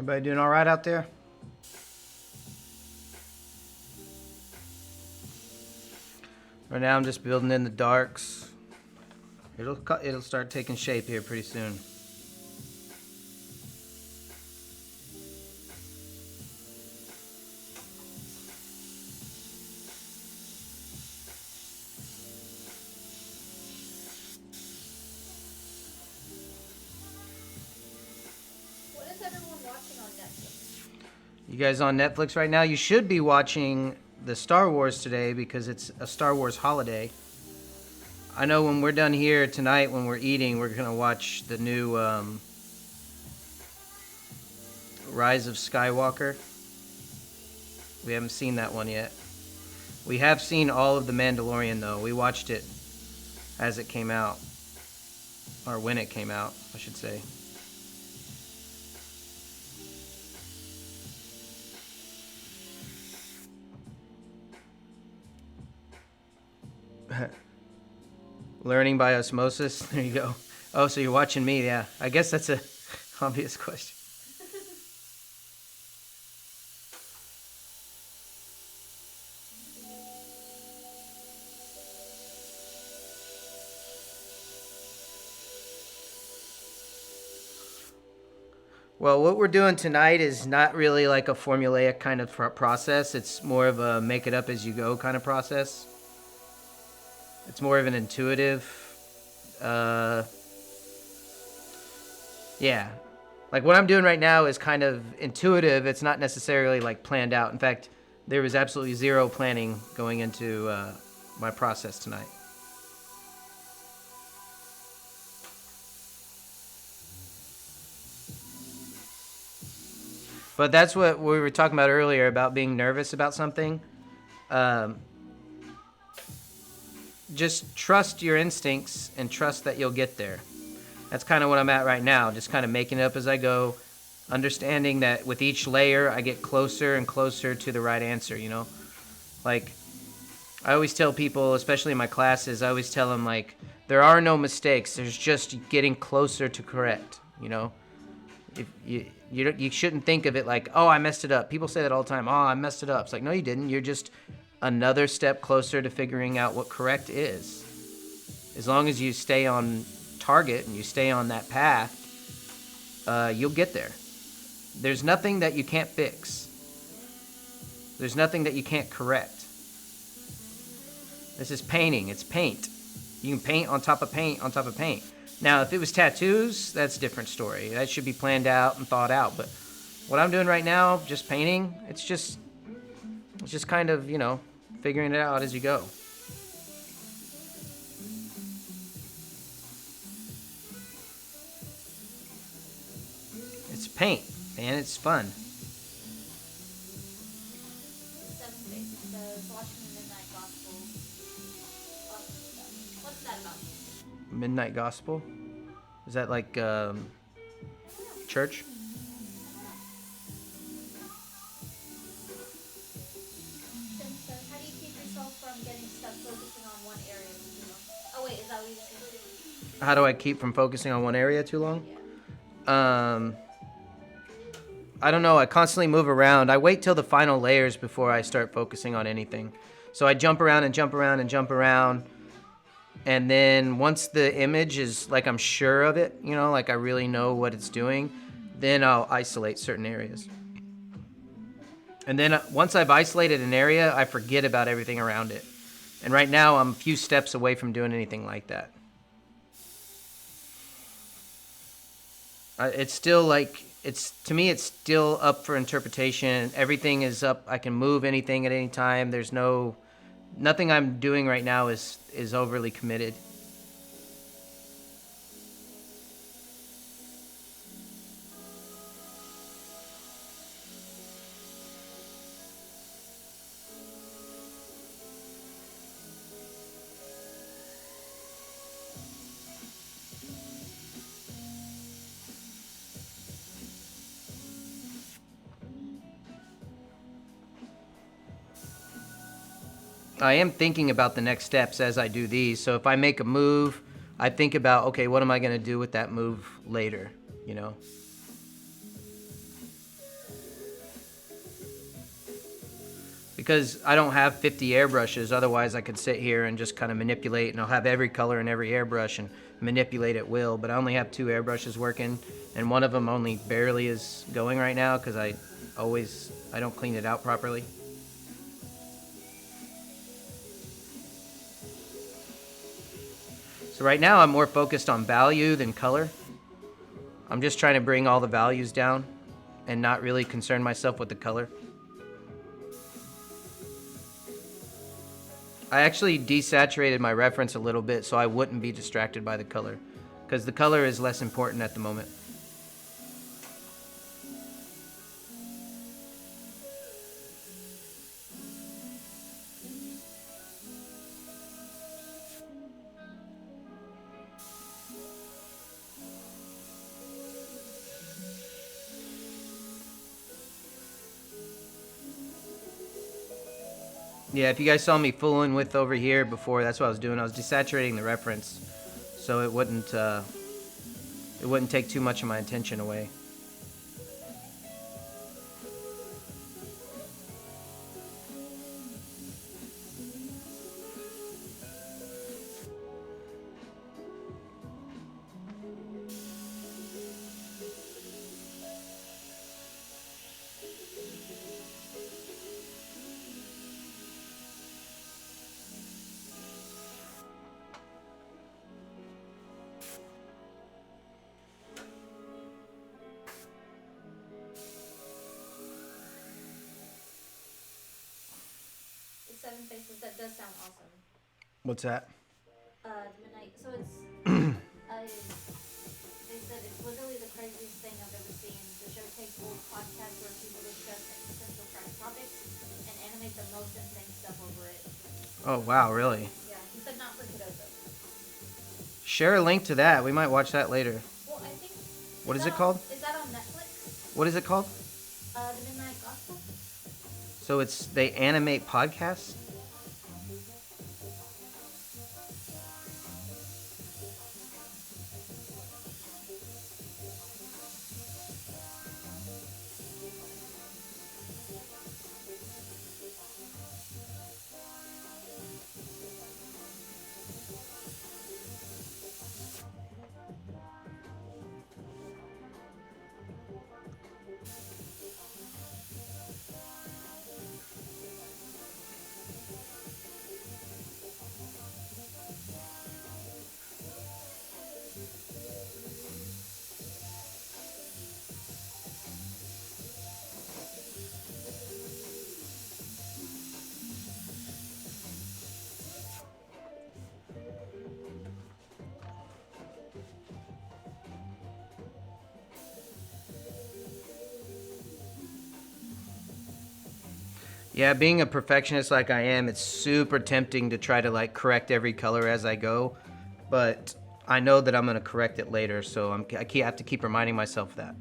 Everybody doing all right out there? Right now I'm just building in the darks. It'll start taking shape here pretty soon. What is everyone watching on Netflix? You guys on Netflix right now? You should be watching the Star Wars today because it's a Star Wars holiday. I know when we're done here tonight, when we're eating, we're gonna watch the new Rise of Skywalker. We haven't seen that one yet. We have seen all of The Mandalorian though. We watched it as it came out, or when it came out, I should say. Learning by osmosis. There you go. Oh, so you're watching me? Yeah. I guess that's a obvious question. Well, what we're doing tonight is not really like a formulaic kind of process. It's more of a make it up as you go kind of process. It's more of an intuitive, yeah. Like what I'm doing right now is kind of intuitive. It's not necessarily like planned out. In fact, there was absolutely zero planning going into my process tonight. But that's what we were talking about earlier about being nervous about something. Just trust your instincts and trust that you'll get there. That's kind of what I'm at right now, just kind of making it up as I go, understanding that with each layer I get closer and closer to the right answer, you know? Like, I always tell people, especially in my classes, I always tell them, like, there are no mistakes, there's just getting closer to correct, you know? If you shouldn't think of it like, oh, I messed it up. People say that all the time, oh, I messed it up. It's like, no, you didn't. You're just another step closer to figuring out what correct is. As long as you stay on target and you stay on that path, you'll get there. There's nothing that you can't fix. There's nothing that you can't correct. This is painting. It's paint. You can paint on top of paint on top of paint. Now, if it was tattoos, that's a different story. That should be planned out and thought out. But what I'm doing right now, just painting, it's just kind of, you know, figuring it out as you go. It's paint, man. It's fun. 7 days. It says watching the Midnight Gospel. What's that about? Midnight Gospel? Is that like church? How do you keep yourself from getting stuck focusing on one area too long? Oh wait, is that what you said? How do I keep from focusing on one area too long? Yeah. I don't know. I constantly move around. I wait till the final layers before I start focusing on anything. So I jump around and jump around and jump around. And then once the image is like I'm sure of it, you know, like I really know what it's doing, then I'll isolate certain areas. And then once I've isolated an area, I forget about everything around it. And right now I'm a few steps away from doing anything like that. It's still like, to me, it's still up for interpretation. Everything is up. I can move anything at any time. There's nothing I'm doing right now is overly committed. I am thinking about the next steps as I do these. So if I make a move, I think about, okay, what am I going to do with that move later, you know? because I don't have 50 airbrushes. Otherwise, I could sit here and just kind of manipulate, and I'll have every color in every airbrush and manipulate at will. But I only have 2 airbrushes working, and one of them only barely is going right now because I don't clean it out properly. So right now, I'm more focused on value than color. I'm just trying to bring all the values down and not really concern myself with the color. I actually desaturated my reference a little bit so I wouldn't be distracted by the color, because the color is less important at the moment. Yeah, if you guys saw me fooling with over here before, that's what I was doing. I was desaturating the reference so it wouldn't take too much of my attention away. Seven Faces, that does sound awesome. What's that? Midnight. So it's, they said it's literally the craziest thing I've ever seen. The show takes old podcasts where people discuss existential topics and animate the most insane stuff over it. Oh, wow, really? Yeah, he said not for kiddos though. Share a link to that. We might watch that later. Well, I think. What is it called? Is that on Netflix? What is it called? The Midnight Gospel. So they animate podcasts? Yeah, being a perfectionist like I am, it's super tempting to try to like correct every color as I go, but I know that I'm going to correct it later, so I have to keep reminding myself that.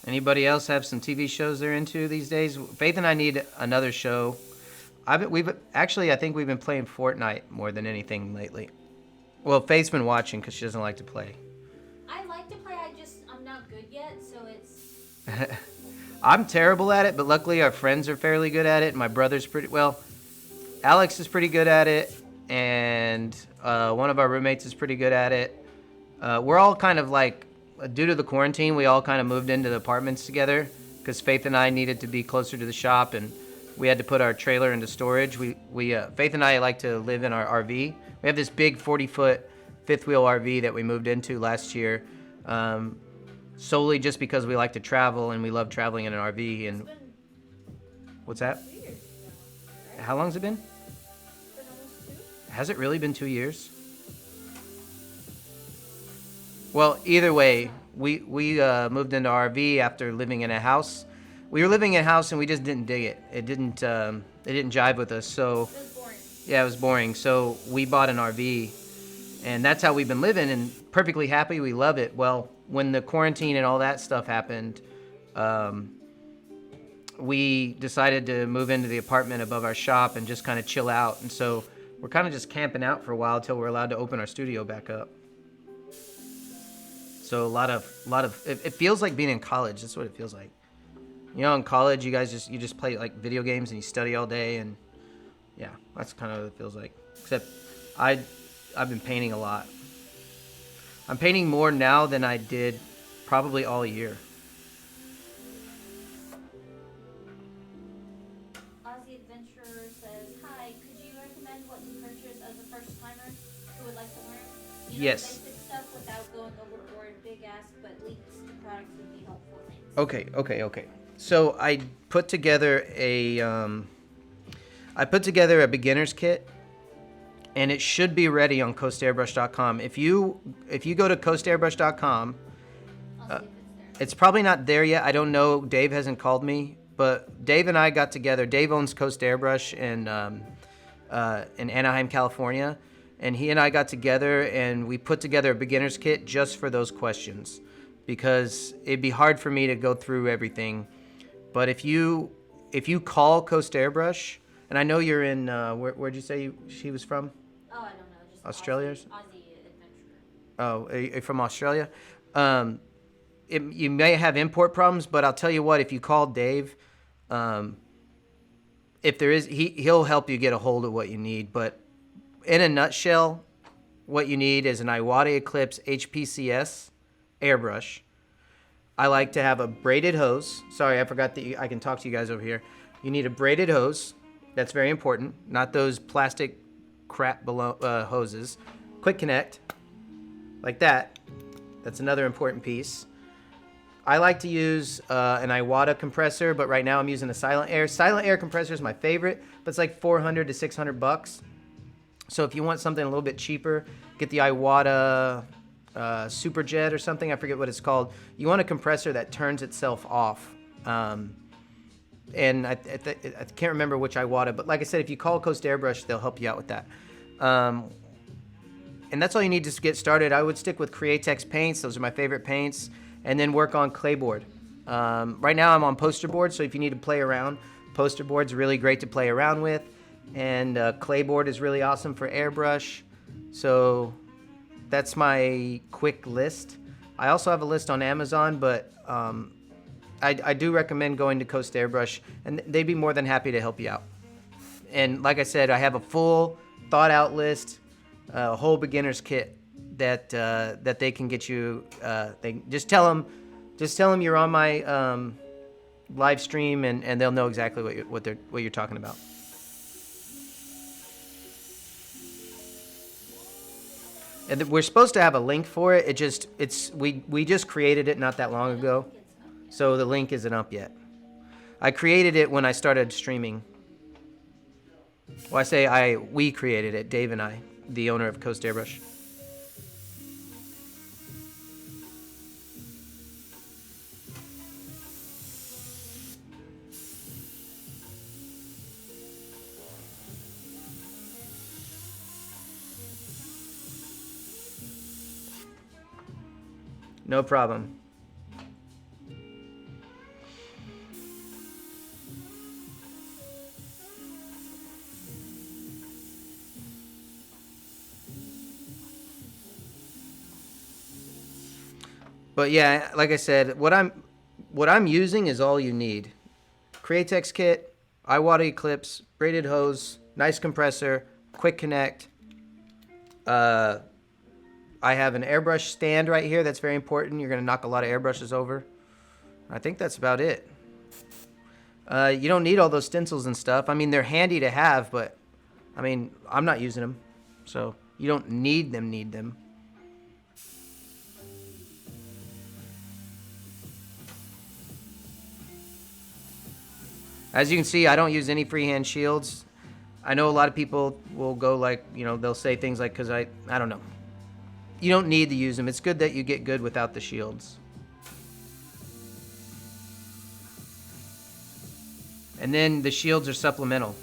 Anybody else have some TV shows they're into these days? Faith and I need another show. I think we've been playing Fortnite more than anything lately. Well, Faith's been watching because she doesn't like to play. I like to play. I'm not good yet, so it's. I'm terrible at it, but luckily our friends are fairly good at it. My brother's Alex is pretty good at it, and one of our roommates is pretty good at it. We're all kind of like, due to the quarantine, we all kind of moved into the apartments together because Faith and I needed to be closer to the shop, and we had to put our trailer into storage. Faith and I like to live in our RV. We have this big 40-foot fifth wheel RV that we moved into last year, solely just because we like to travel and we love traveling in an RV. And It's been what's that? 2 years now, right? How long's it been? It's been almost 2. Has it really been 2 years? Well, either way, we moved into RV after living in a house. We were living in a house and we just didn't dig it. It didn't jive with us. So It was boring. yeah, it was boring. So we bought an RV, and that's how we've been living and perfectly happy. We love it. Well, when the quarantine and all that stuff happened, we decided to move into the apartment above our shop and just kind of chill out. And so we're kind of just camping out for a while until we're allowed to open our studio back up. So a lot of it feels like being in college. That's what it feels like. You know, in college, you guys just play like video games and you study all day, and yeah, that's kind of what it feels like. Except I've been painting a lot. I'm painting more now than I did probably all year. Aussie Adventurer says, "Hi, could you recommend what to purchase as a first timer who would like to learn? You know, Yes. basic stuff without going overboard. Big ask, but links to products would be helpful. Thanks." Okay. So I put together a beginner's kit, and it should be ready on coastairbrush.com. If you go to coastairbrush.com, I'll see if it's there. it's probably not there yet. I don't know. Dave hasn't called me, but Dave and I got together. Dave owns Coast Airbrush in Anaheim, California, and he and I got together and we put together a beginner's kit just for those questions, because it'd be hard for me to go through everything. But if you call Coast Airbrush, and I know you're in where'd you say she was from? Oh, I don't know. Just Australia? Aussie Adventurer. Oh, are you from Australia? You may have import problems, but I'll tell you what, if you call Dave, if there is, he'll help you get a hold of what you need. But in a nutshell, what you need is an Iwata Eclipse HPCS airbrush. I like to have a braided hose. Sorry, I forgot that I can talk to you guys over here. You need a braided hose. That's very important. Not those plastic crap hoses. Quick connect, like that. That's another important piece. I like to use an Iwata compressor, but right now I'm using a Silent Air. Silent Air compressor is my favorite, but it's like $400 to $600. So if you want something a little bit cheaper, get the Iwata Superjet or something. I forget what it's called. You want a compressor that turns itself off. And I can't remember which Iwata, but like I said, if you call Coast Airbrush, they'll help you out with that. And that's all you need to get started. I would stick with Createx paints. Those are my favorite paints. And then work on clayboard. Right now I'm on poster board, so if you need to play around, poster board's really great to play around with. And clayboard is really awesome for airbrush. So that's my quick list. I also have a list on Amazon, but I do recommend going to Coast Airbrush, and they'd be more than happy to help you out. And like I said, I have a full thought out list, a whole beginner's kit that they can get you. They just tell them you're on my live stream, and they'll know exactly what you're talking about. And we're supposed to have a link for it. We just created it not that long ago, so the link isn't up yet. I created it when I started streaming. Well, we created it, Dave and I, the owner of Coast Airbrush. No problem. But yeah, like I said, what I'm using is all you need. Createx kit, Iwata Eclipse, braided hose, nice compressor, quick connect. I have an airbrush stand right here. That's very important. You're going to knock a lot of airbrushes over. I think that's about it. You don't need all those stencils and stuff. I mean, they're handy to have, but I mean, I'm not using them. So you don't need them. As you can see, I don't use any freehand shields. I know a lot of people will go like, they'll say things like, because I don't know. You don't need to use them. It's good that you get good without the shields. And then the shields are supplemental.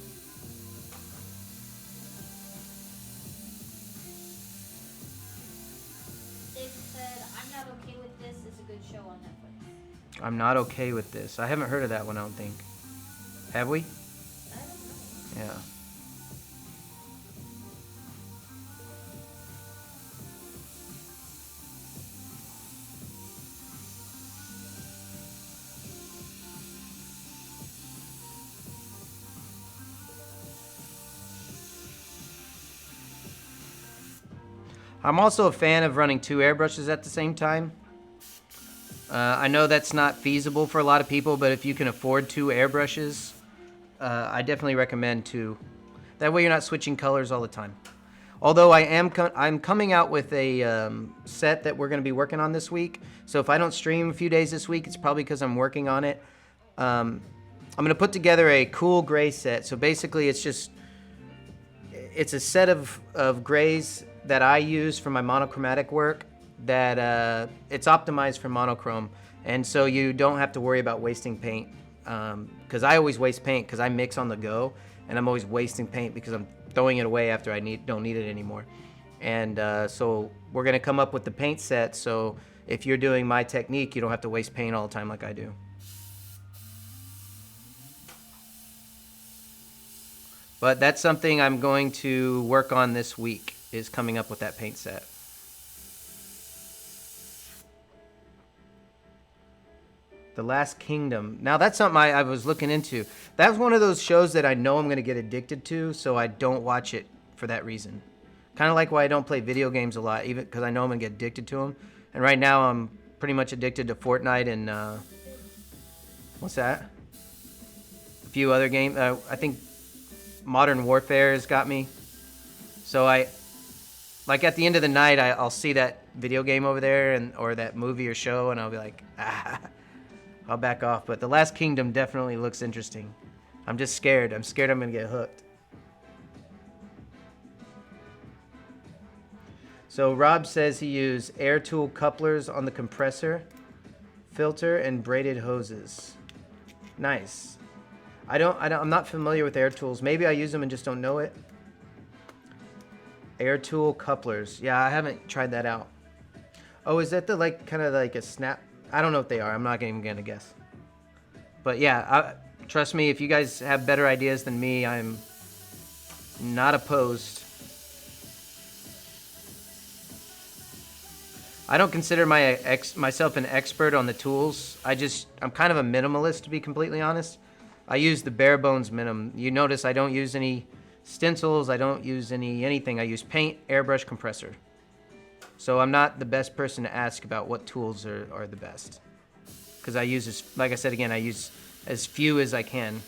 It said, I'm not okay with this. It's a good show on Netflix. I'm not okay with this. I haven't heard of that one, I don't think. Have we? I don't know. Yeah. I'm also a fan of running 2 airbrushes at the same time. I know that's not feasible for a lot of people, but if you can afford 2 airbrushes, I definitely recommend 2. That way you're not switching colors all the time. Although I'm coming out with a set that we're going to be working on this week. So if I don't stream a few days this week, it's probably because I'm working on it. I'm going to put together a cool gray set. So basically it's a set of grays that I use for my monochromatic work that it's optimized for monochrome. And so you don't have to worry about wasting paint. Because I always waste paint because I mix on the go. And I'm always wasting paint because I'm throwing it away after I don't need it anymore. And so we're going to come up with the paint set. So if you're doing my technique, you don't have to waste paint all the time like I do. But that's something I'm going to work on this week, is coming up with that paint set. The Last Kingdom. Now that's something I was looking into. That's one of those shows that I know I'm going to get addicted to, so I don't watch it for that reason. Kind of like why I don't play video games a lot, even because I know I'm going to get addicted to them. And right now I'm pretty much addicted to Fortnite and what's that? A few other games. I think Modern Warfare has got me. So like at the end of the night, I'll see that video game over there or that movie or show, and I'll be like, I'll back off. But The Last Kingdom definitely looks interesting. I'm just scared. I'm scared I'm going to get hooked. So Rob says he used air tool couplers on the compressor, filter, and braided hoses. Nice. I'm not familiar with air tools. Maybe I use them and just don't know it. Air tool couplers. Yeah, I haven't tried that out. Oh, is that the kind of like a snap? I don't know what they are. I'm not even gonna guess. But yeah, trust me, if you guys have better ideas than me, I'm not opposed. I don't consider myself an expert on the tools. I'm kind of a minimalist, to be completely honest. I use the bare bones minimum. You notice I don't use any stencils. I don't use anything. I use paint, airbrush, compressor. So I'm not the best person to ask about what tools are the best. Because like I said again, I use as few as I can.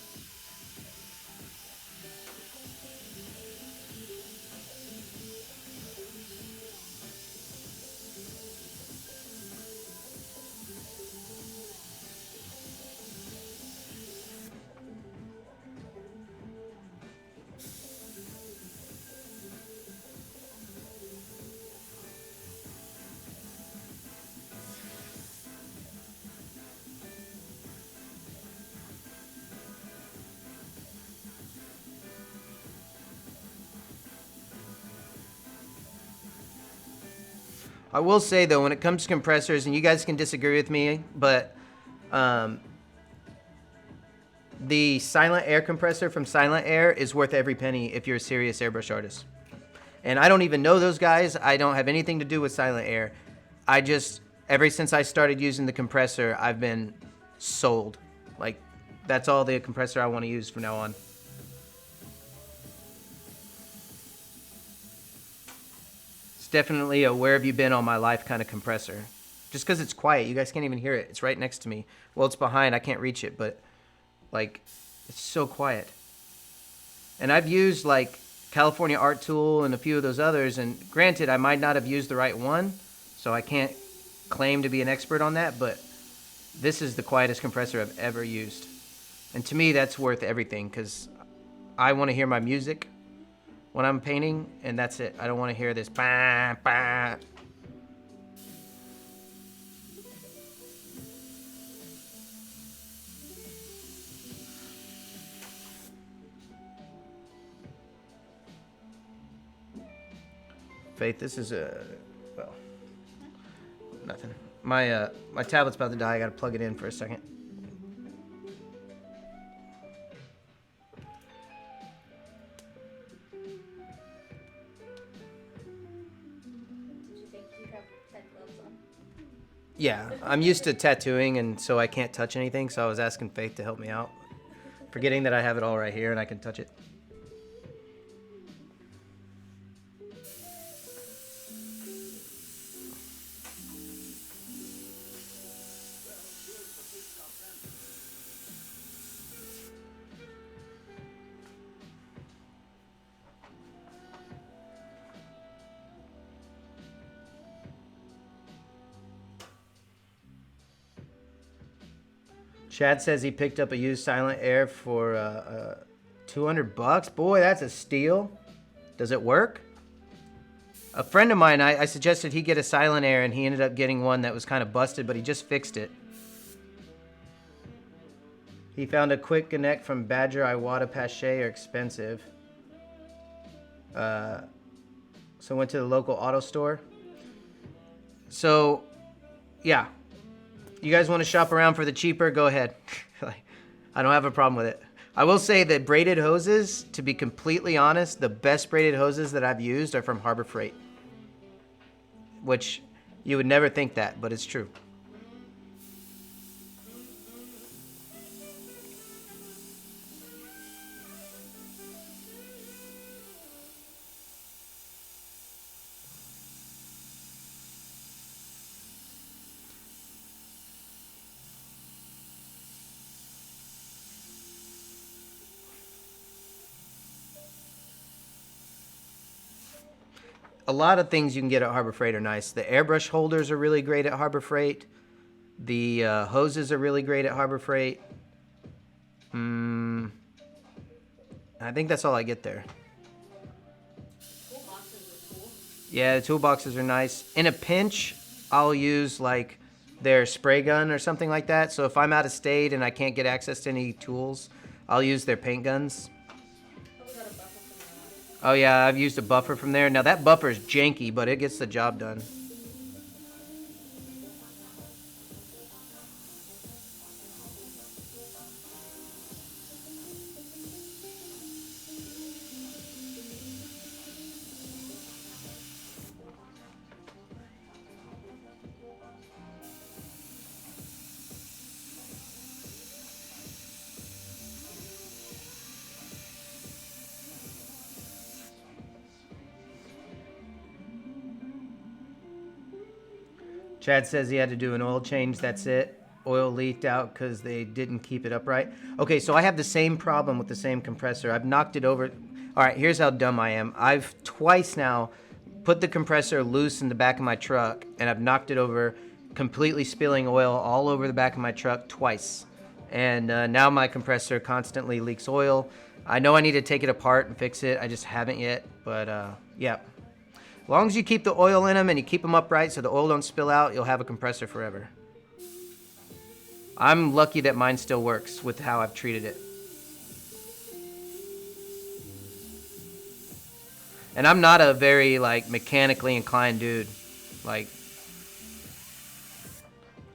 I will say though, when it comes to compressors, and you guys can disagree with me, but the Silent Air compressor from Silent Air is worth every penny if you're a serious airbrush artist. And I don't even know those guys. I don't have anything to do with Silent Air. Ever since I started using the compressor, I've been sold. Like, that's all the compressor I want to use from now on. It's definitely a where have you been all my life kind of compressor. Just because it's quiet. You guys can't even hear it. It's right next to me. Well, it's behind. I can't reach it, but like, it's so quiet. And I've used like California Art Tool and a few of those others, and granted, I might not have used the right one, so I can't claim to be an expert on that, but this is the quietest compressor I've ever used. And to me, that's worth everything, because I want to hear my music when I'm painting, and that's it. I don't want to hear this bah, bah. Faith, this is well, nothing. My tablet's about to die. I gotta plug it in for a second. Yeah, I'm used to tattooing, and so I can't touch anything, so I was asking Faith to help me out, forgetting that I have it all right here and I can touch it. Chad says he picked up a used Silent Air for $200. Boy, that's a steal. Does it work? A friend of mine, I suggested he get a Silent Air, and he ended up getting one that was kind of busted, but he just fixed it. He found a quick connect from Badger. Iwata Pache are expensive. So went to the local auto store. So, yeah. You guys want to shop around for the cheaper? Go ahead. I don't have a problem with it. I will say that braided hoses, to be completely honest, the best braided hoses that I've used are from Harbor Freight. Which you would never think that, but it's true. A lot of things you can get at Harbor Freight are nice. The airbrush holders are really great at Harbor Freight. The hoses are really great at Harbor Freight. I think that's all I get there. Toolboxes are cool. Yeah, the toolboxes are nice. In a pinch, I'll use like their spray gun or something like that. So if I'm out of state and I can't get access to any tools, I'll use their paint guns. Oh yeah, I've used a buffer from there. Now that buffer is janky, but it gets the job done. Chad says he had to do an oil change. That's it. Oil leaked out because they didn't keep it upright. Okay, so I have the same problem with the same compressor. I've knocked it over. All right, here's how dumb I am. I've twice now put the compressor loose in the back of my truck, and I've knocked it over, completely spilling oil all over the back of my truck twice. And now my compressor constantly leaks oil. I know I need to take it apart and fix it. I just haven't yet, but yeah. As long as you keep the oil in them and you keep them upright so the oil don't spill out, you'll have a compressor forever. I'm lucky that mine still works with how I've treated it. And I'm not a very like mechanically inclined dude. Like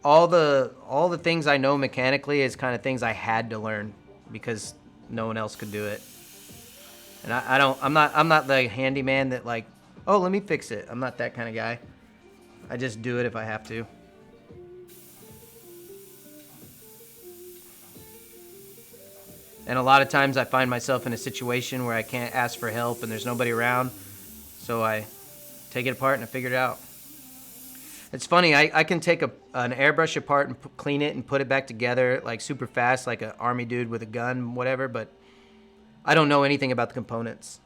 all the things I know mechanically is kind of things I had to learn because no one else could do it. And I'm not the handyman that like, oh, let me fix it. I'm not that kind of guy. I just do it if I have to. And a lot of times I find myself in a situation where I can't ask for help and there's nobody around. So I take it apart and I figure it out. It's funny, I can take an airbrush apart and clean it and put it back together like super fast, like an army dude with a gun, whatever, but I don't know anything about the components.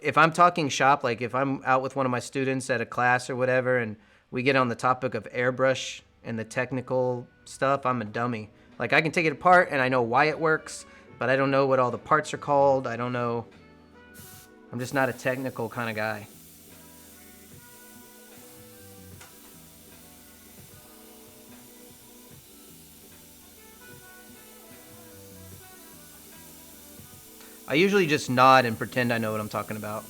If I'm talking shop, like if I'm out with one of my students at a class or whatever, and we get on the topic of airbrush and the technical stuff, I'm a dummy. Like I can take it apart and I know why it works, but I don't know what all the parts are called. I don't know. I'm just not a technical kind of guy. I usually just nod and pretend I know what I'm talking about.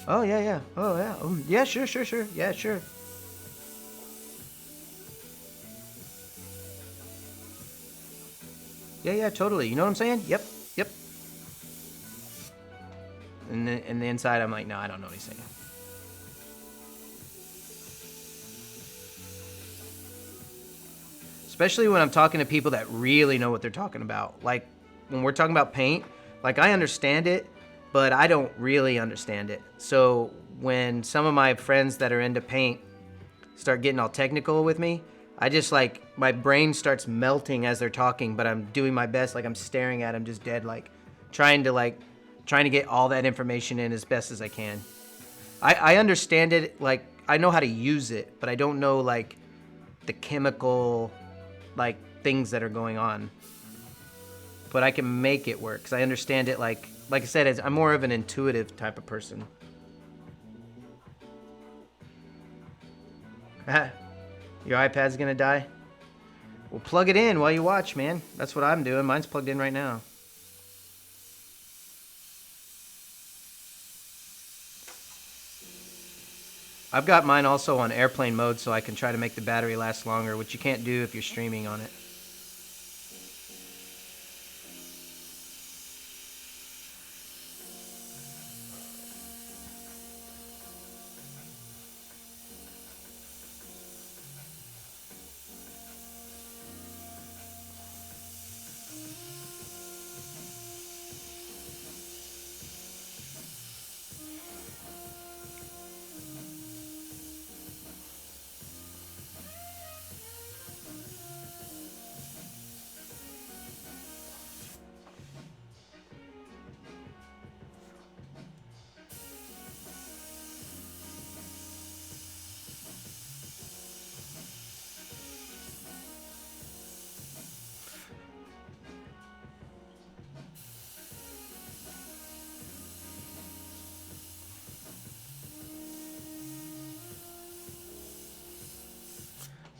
Oh, yeah, yeah. Oh, yeah. Yeah, sure, sure, sure. Yeah, sure. Yeah, yeah, totally. You know what I'm saying? Yep, yep. And the inside, I'm like, no, I don't know what he's saying. Especially when I'm talking to people that really know what they're talking about. Like, when we're talking about paint, like, I understand it, but I don't really understand it. So when some of my friends that are into paint start getting all technical with me, I just, like, my brain starts melting as they're talking, but I'm doing my best. Like, I'm staring at them just dead, like, trying to get all that information in as best as I can. I understand it, like, I know how to use it, but I don't know, like, the chemical, like, things that are going on. But I can make it work because I understand it. Like I said, I'm more of an intuitive type of person. Your iPad's gonna die? Well, plug it in while you watch, man. That's what I'm doing. Mine's plugged in right now. I've got mine also on airplane mode so I can try to make the battery last longer, which you can't do if you're streaming on it.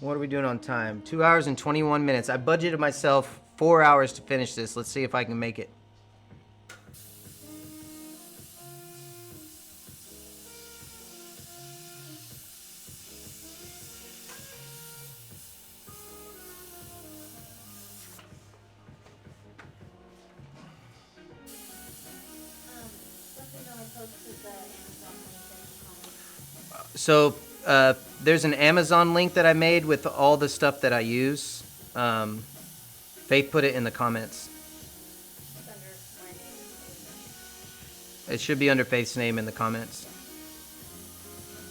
What are we doing on time? 2 hours and 21 minutes. I budgeted myself 4 hours to finish this. Let's see if I can make it. So there's an Amazon link that I made with all the stuff that I use. Faith put it in the comments. It should be under Faith's name in the comments.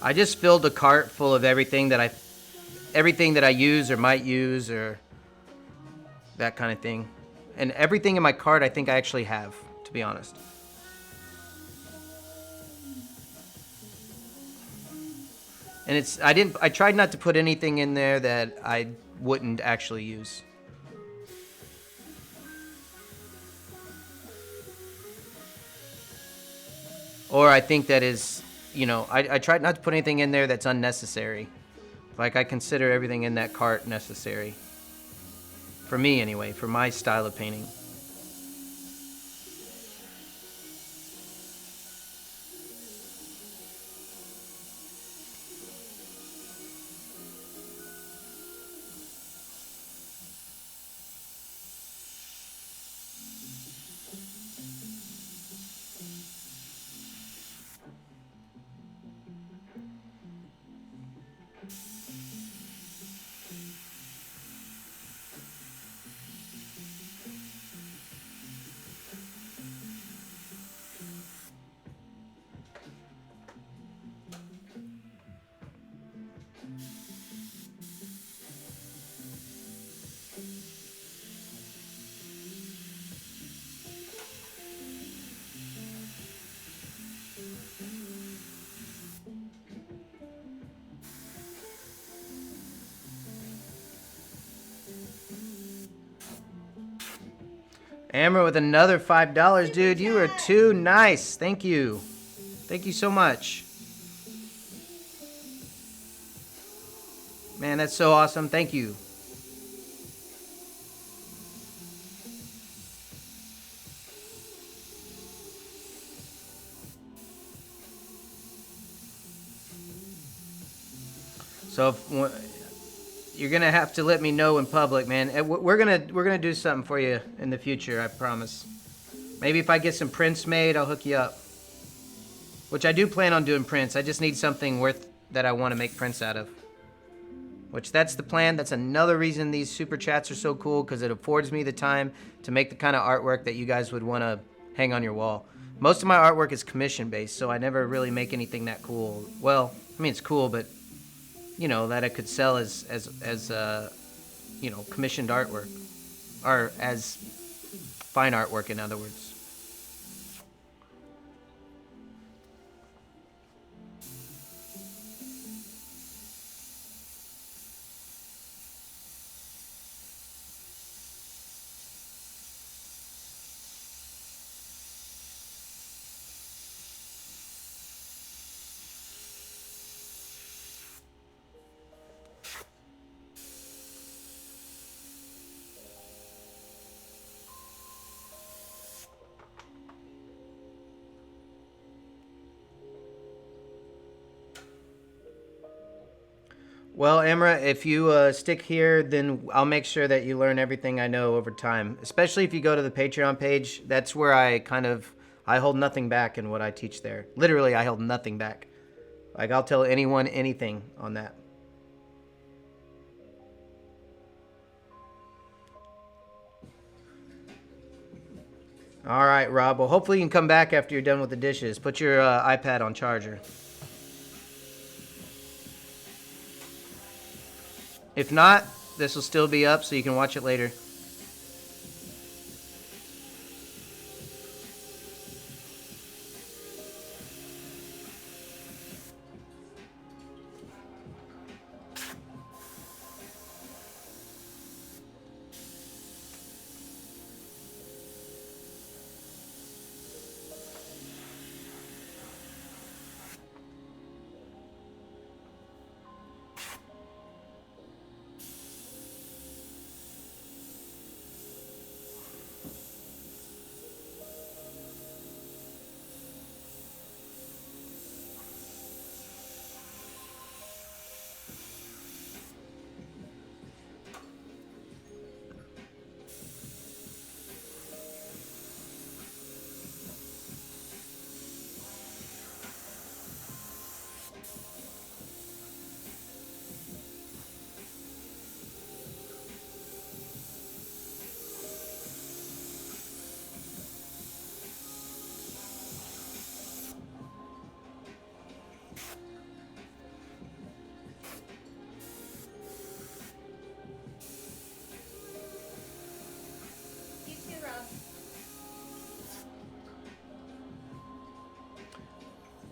I just filled a cart full of everything that I use or might use or that kind of thing. And everything in my cart I think I actually have, to be honest. And I tried not to put anything in there that I wouldn't actually use. Or I think that is, I tried not to put anything in there that's unnecessary. Like, I consider everything in that cart necessary. For me, anyway, for my style of painting. Amber with another $5. Dude, you are too nice. Thank you. Thank you so much. Man, that's so awesome. Thank you. So you're gonna have to let me know in public, man. We're gonna do something for you in the future. I promise. Maybe if I get some prints made, I'll hook you up. Which I do plan on doing prints. I just need something worth that I want to make prints out of. Which that's the plan. That's another reason these super chats are so cool, because it affords me the time to make the kind of artwork that you guys would want to hang on your wall. Most of my artwork is commission based, so I never really make anything that cool. Well, I mean it's cool, but you know that I could sell as you know, commissioned artwork, or as fine artwork, in other words. Well, Amra, if you stick here, then I'll make sure that you learn everything I know over time. Especially if you go to the Patreon page, that's where I hold nothing back in what I teach there. Literally, I hold nothing back. Like, I'll tell anyone anything on that. All right, Rob. Well, hopefully you can come back after you're done with the dishes. Put your iPad on charger. If not, this will still be up so you can watch it later.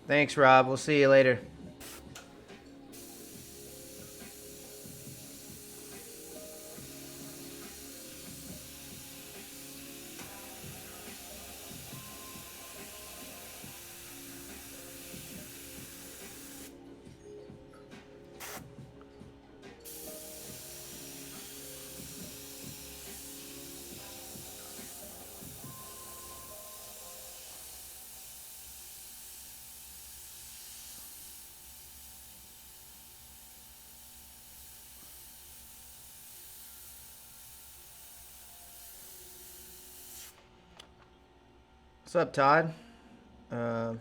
Thanks, Rob. We'll see you later. What's up, Todd? Have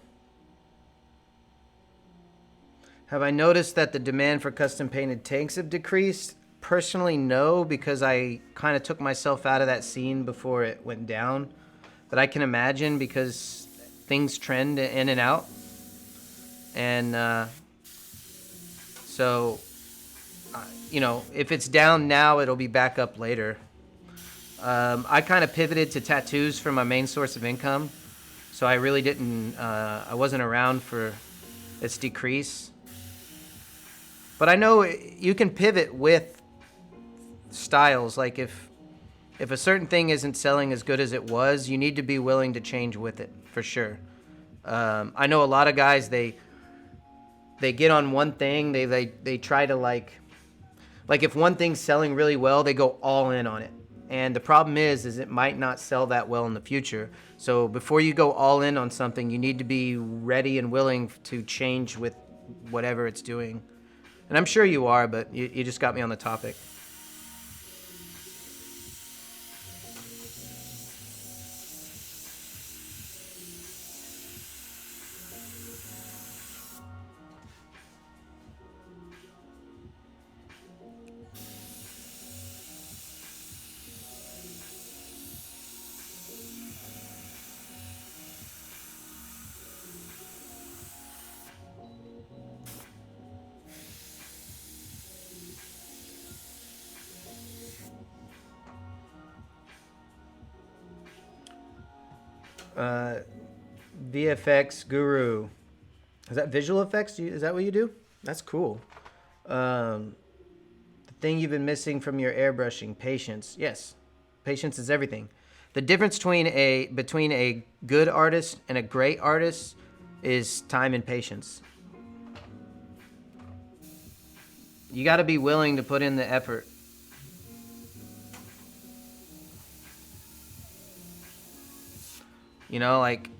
I noticed that the demand for custom painted tanks have decreased? Personally, no, because I kind of took myself out of that scene before it went down. But I can imagine, because things trend in and out. And so, you know, if it's down now, it'll be back up later. I kind of pivoted to tattoos for my main source of income, so I really didn't, I wasn't around for its decrease. But I know you can pivot with styles. Like if If a certain thing isn't selling as good as it was, you need to be willing to change with it, for sure. I know a lot of guys, they get on one thing, they try to like if one thing's selling really well, they go all in on it. And the problem is it might not sell that well in the future. So before you go all in on something, you need to be ready and willing to change with whatever it's doing. And I'm sure you are, but you just got me on the topic. Uh, VFX Guru. Is that visual effects? Is that what you do? That's cool. The thing you've been missing from your airbrushing, patience. Yes, patience is everything. The difference between a good artist and a great artist is time and patience. You got to be willing to put in the effort. You know, like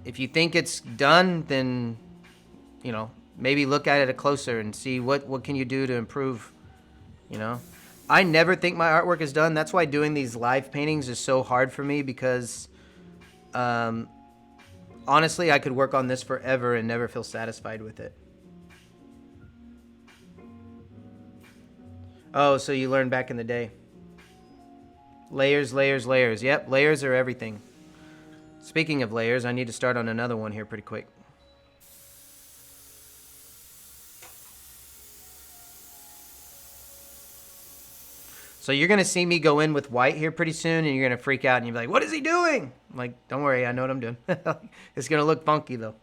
if you think it's done, then maybe look at it closer and see what can you do to improve. I never think my artwork is done. That's why doing these live paintings is so hard for me, because honestly, I could work on this forever and never feel satisfied with it. Oh, so you learned back in the day. Layers, layers, layers. Yep, layers are everything. Speaking of layers, I need to start on another one here pretty quick. So you're going to see me go in with white here pretty soon, and you're going to freak out, and you'll be like, what is he doing? I'm like, don't worry, I know what I'm doing. It's going to look funky, though.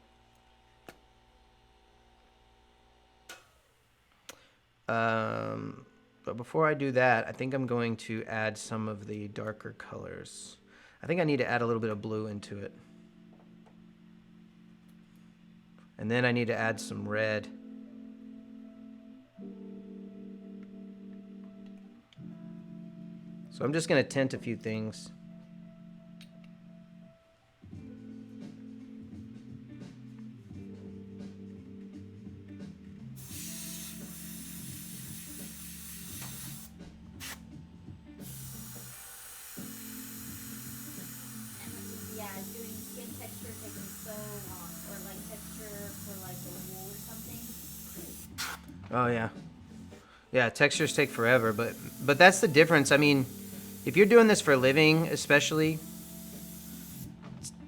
But before I do that, I think I'm going to add some of the darker colors. I think I need to add a little bit of blue into it. And then I need to add some red. So I'm just going to tint a few things. Yeah, doing skin texture takes me so long. Or like texture for like a wool or something. Oh yeah. Yeah, textures take forever, but that's the difference. I mean, if you're doing this for a living, especially,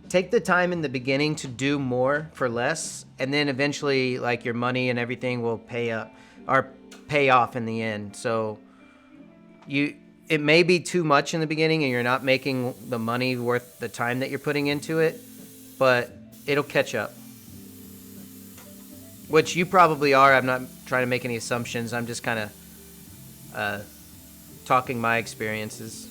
take the time in the beginning to do more for less, and then eventually like your money and everything will pay up or pay off in the end. So it may be too much in the beginning and you're not making the money worth the time that you're putting into it, but it'll catch up. Which you probably are. I'm not trying to make any assumptions. I'm just kind of talking my experiences.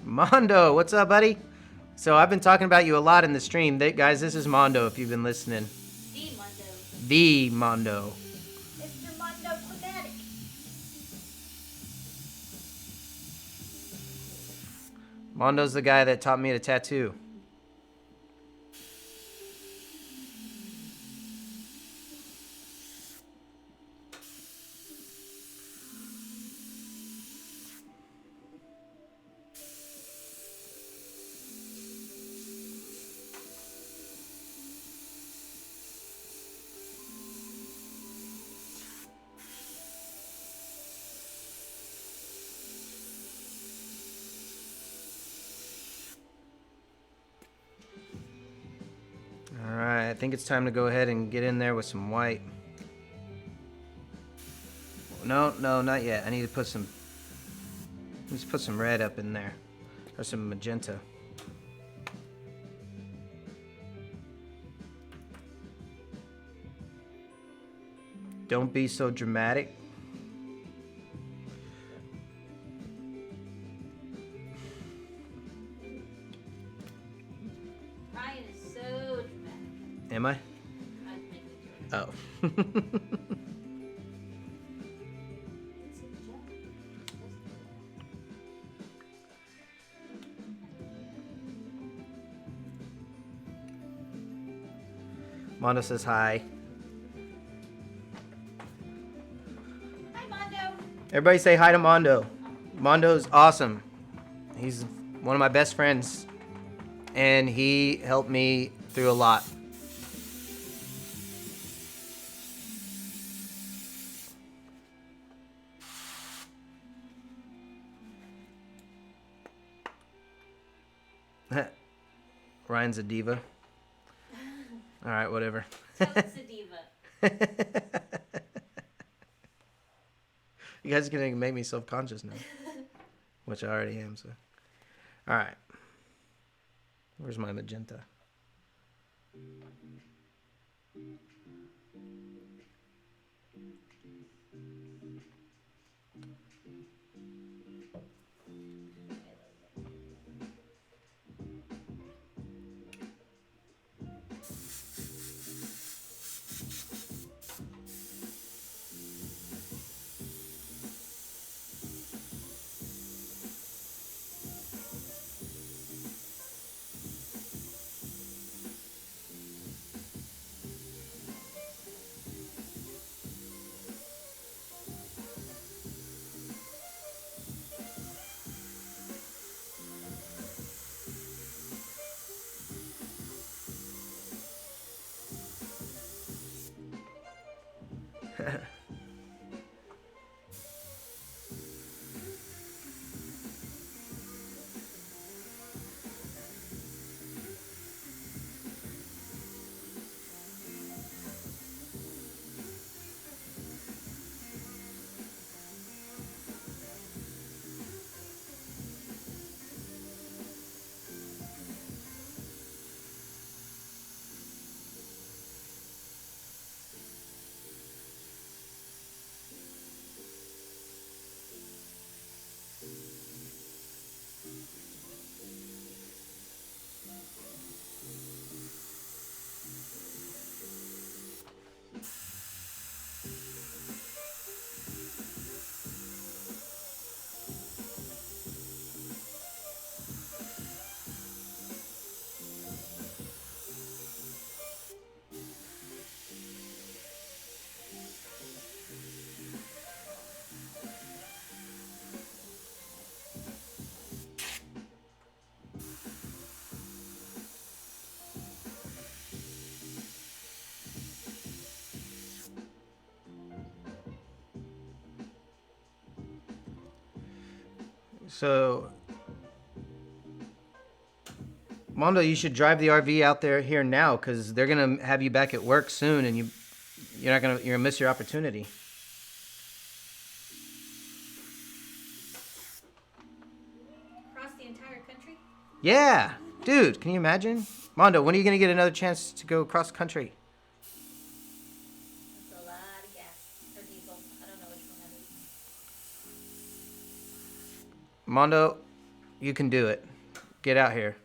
Mondo, what's up, buddy? So I've been talking about you a lot in the stream. Guys, this is Mondo, if you've been listening. The Mondo. The Mondo. Mr. Mondo Climatic. Mondo's the guy that taught me to tattoo. think it's time to go ahead and get in there with some white. No, not yet. I need to put some. Let's put some red up in there, or some magenta. Don't be so dramatic. Ryan is so dramatic. Am I? I'd make it Oh. Mondo says hi. Hi, Mondo. Everybody say hi to Mondo. Mondo's awesome. He's one of my best friends. And he helped me through a lot. Ryan's a diva. All right, whatever. Toad's a diva. You guys are gonna make me self-conscious now, which I already am. So, all right. Where's my magenta? So, Mondo, you should drive the RV out there here now, because they're gonna have you back at work soon, and you're gonna miss your opportunity. Across the entire country? Yeah, dude, can you imagine? Mondo, when are you gonna get another chance to go cross country? That's a lot of gas. Or diesel. I don't know which one that is. Mondo, you can do it. Get out here.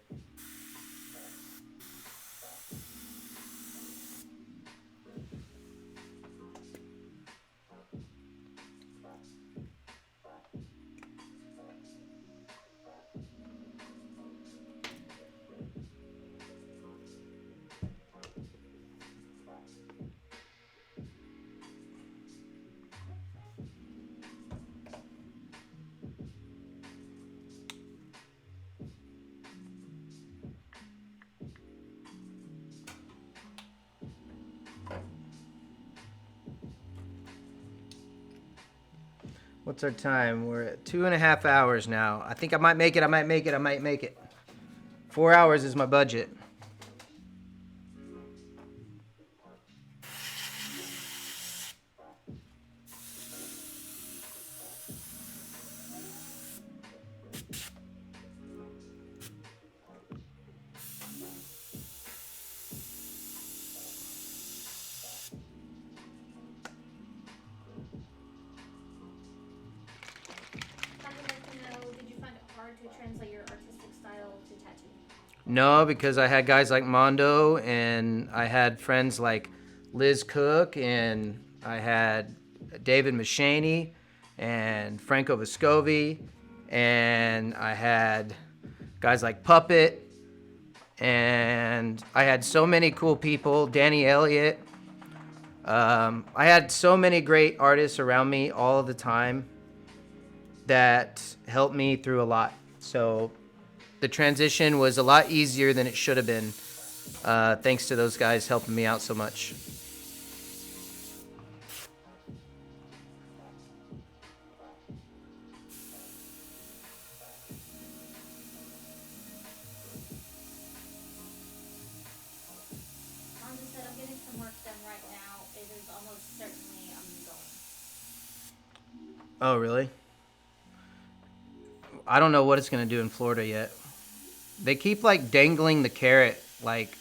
What's our time? We're at 2.5 hours now. I think I might make it. 4 hours is my budget. to translate your artistic style to tattoo? No, because I had guys like Mondo, and I had friends like Liz Cook, and I had David Machany, and Franco Vescovi, and I had guys like Puppet, and I had so many cool people, Danny Elliott. I had so many great artists around me all the time that helped me through a lot. So the transition was a lot easier than it should have been, thanks to those guys helping me out so much. Mom just said I'm getting some work done right now. It is almost certainly I'm going. Oh, really? I don't know what it's going to do in Florida yet. They keep like dangling the carrot, like,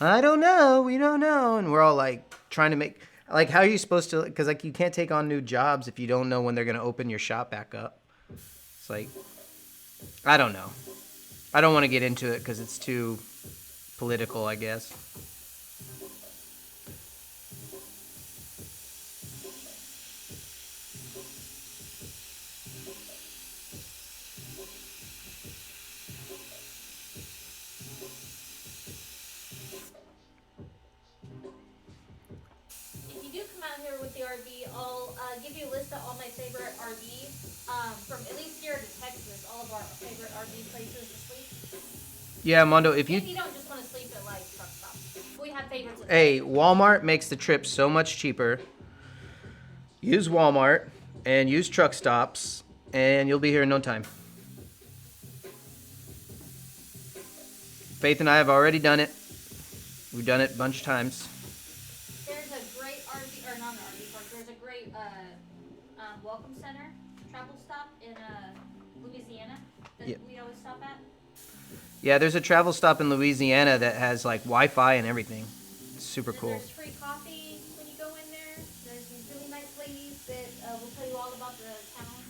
I don't know, we don't know. And we're all like trying to make, like, how are you supposed to, because like you can't take on new jobs if you don't know when they're going to open your shop back up. It's like, I don't know. I don't want to get into it because it's too political, I guess. If you do come out here with the RV, I'll give you a list of all my favorite RVs from at least here to Texas. All of our favorite RV places to sleep. Yeah, Mondo, if If you don't just want to sleep at like truck stops, we have favorites. Hey, Walmart makes the trip so much cheaper. Use Walmart and use truck stops, and you'll be here in no time. Faith and I have already done it. We've done it a bunch of times. There's a great RV, or not an RV park. There's a great welcome center, travel stop in Louisiana that we always stop at. Yeah, there's a travel stop in Louisiana that has like Wi-Fi and everything. It's super cool. There's free coffee when you go in there. There's these really nice ladies that will tell you all about the town.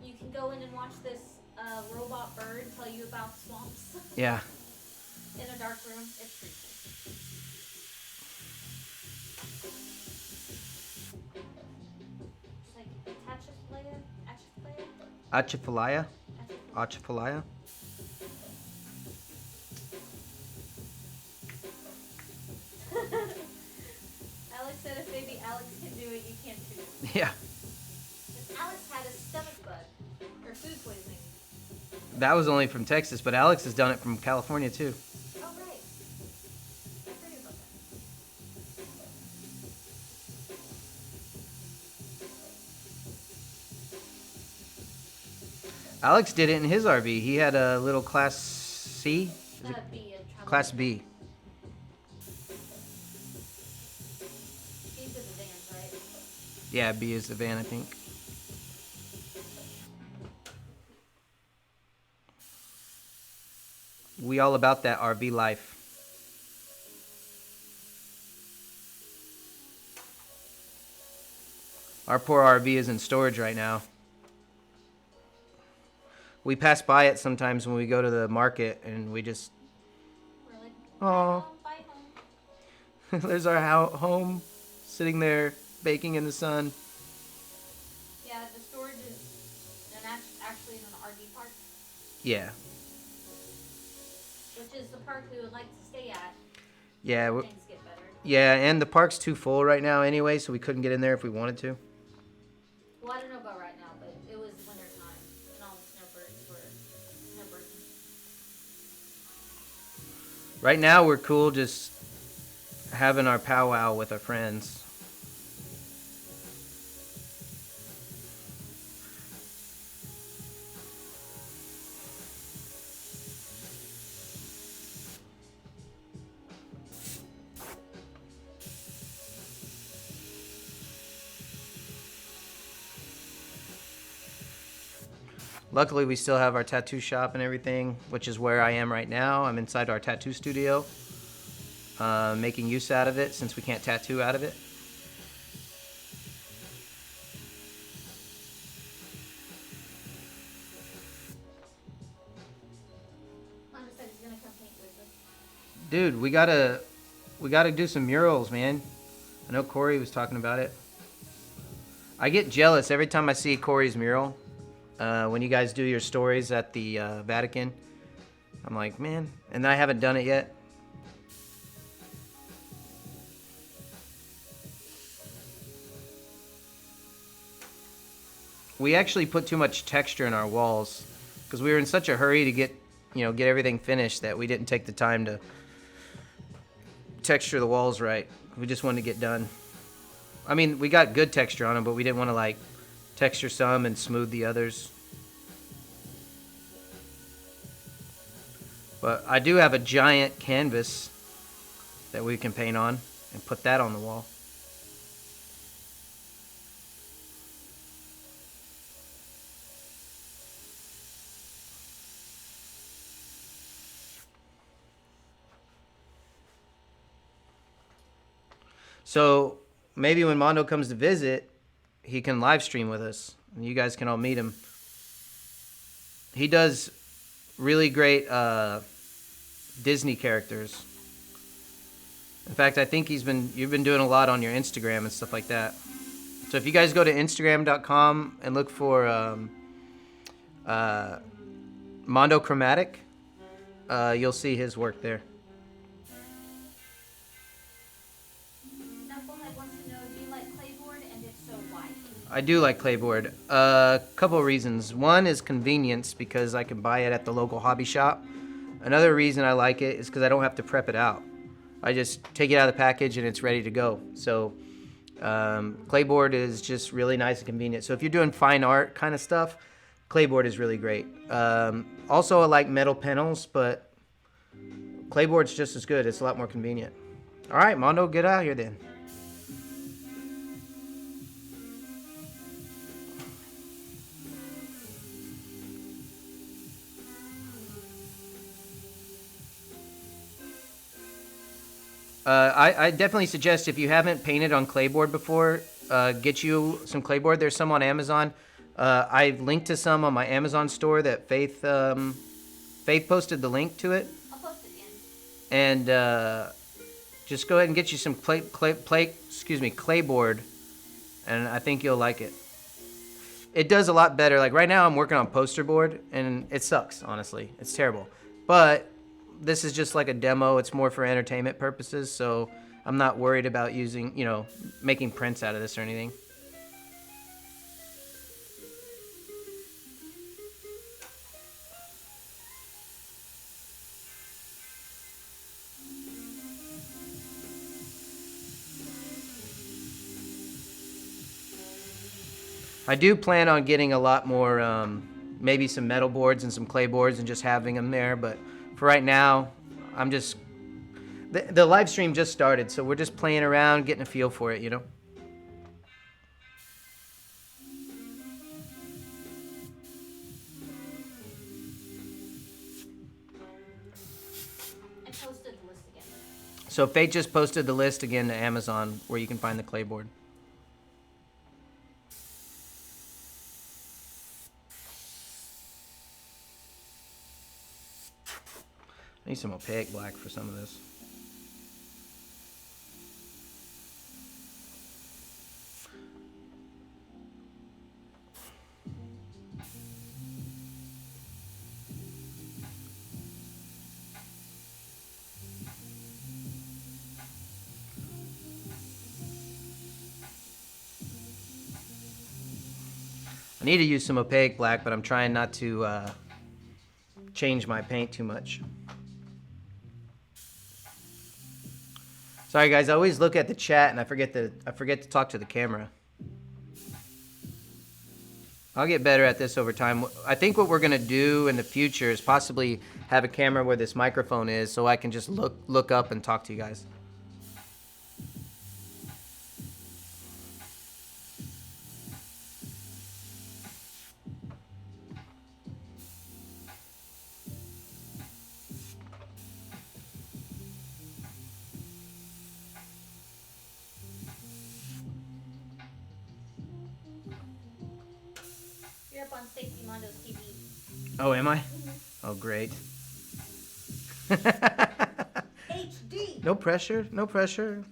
You can go in and watch this robot bird tell you about swamps. Yeah. In a dark room. It's pretty cool. It's like Atchafalaya? Atchafalaya? Alex said if maybe Alex can do it, you can too. Yeah. If Alex had a stomach bug or food poisoning. That was only from Texas, but Alex has done it from California too. Oh, right. I forgot about that. Alex did it in his RV. He had a little Class C? B, Class B. These are the vans, right? Yeah, B is the van, I think. We all about that RV life. Our poor RV is in storage right now. We pass by it sometimes when we go to the market, and we just, We're like, oh, bye home. there's our home sitting there baking in the sun. Yeah, the storage is actually in an RV park, Yeah. which is the park we would like to stay at. Yeah. Things get better. Yeah, and the park's too full right now anyway, so we couldn't get in there if we wanted to. Well, I don't know about right now, but it was winter time, and all the snowbirds were snowbirding. Right now, we're cool just having our powwow with our friends. Luckily, we still have our tattoo shop and everything, which is where I am right now. I'm inside our tattoo studio, making use out of it since we can't tattoo out of it. dude, we gotta do some murals, man. I know Corey was talking about it. I get jealous every time I see Corey's mural. When you guys do your stories at the Vatican, I'm like, man, and I haven't done it yet. We actually put too much texture in our walls because we were in such a hurry to get everything finished that we didn't take the time to texture the walls right. We just wanted to get done. I mean, we got good texture on them, but we didn't want to like texture some and smooth the others. But I do have a giant canvas that we can paint on and put that on the wall. So maybe when Mondo comes to visit, he can live stream with us and you guys can all meet him. He does really great Disney characters. In fact, I think you've been doing a lot on your Instagram and stuff like that. So if you guys go to Instagram.com and look for Mondo Chromatic, you'll see his work there. I do like clayboard. A couple of reasons. One is convenience because I can buy it at the local hobby shop. Another reason I like it is because I don't have to prep it out. I just take it out of the package and it's ready to go. So clayboard is just really nice and convenient. So if you're doing fine art kind of stuff, clayboard is really great. Also, I like metal panels, but clayboard's just as good. It's a lot more convenient. All right, Mondo, get out here then. I definitely suggest if you haven't painted on clayboard before, get you some clayboard. There's some on Amazon. I've linked to some on my Amazon store that Faith posted the link to it. I'll post it again. And just go ahead and get you some clayboard, and I think you'll like it. It does a lot better. Like right now, I'm working on poster board, and it sucks. Honestly, it's terrible. But this is just like a demo. It's more for entertainment purposes, so I'm not worried about using, making prints out of this or anything. I do plan on getting a lot more, maybe some metal boards and some clay boards and just having them there, but for right now, I'm just... The live stream just started, so we're just playing around, getting a feel for it, I posted the list again. So Fate just posted the list again to Amazon where you can find the clayboard. I need some opaque black for some of this. I need to use some opaque black, but I'm trying not to change my paint too much. Sorry guys, I always look at the chat and I forget to talk to the camera. I'll get better at this over time. I think what we're gonna do in the future is possibly have a camera where this microphone is, so I can just look up and talk to you guys. You're up on Stacey Mondo's TV. Oh, am I? Oh, great. Hey No pressure. No pressure.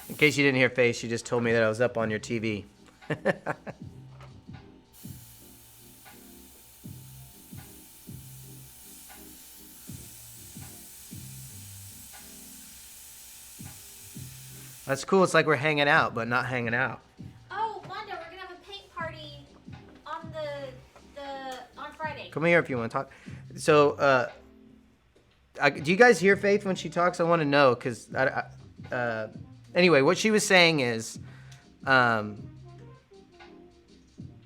In case you didn't hear Faith, she just told me that I was up on your TV. That's cool. It's like we're hanging out, but not hanging out. Oh, Wanda, we're gonna have a paint party on on Friday. Come here if you want to talk. So, do you guys hear Faith when she talks? I want to know because anyway, what she was saying is, we're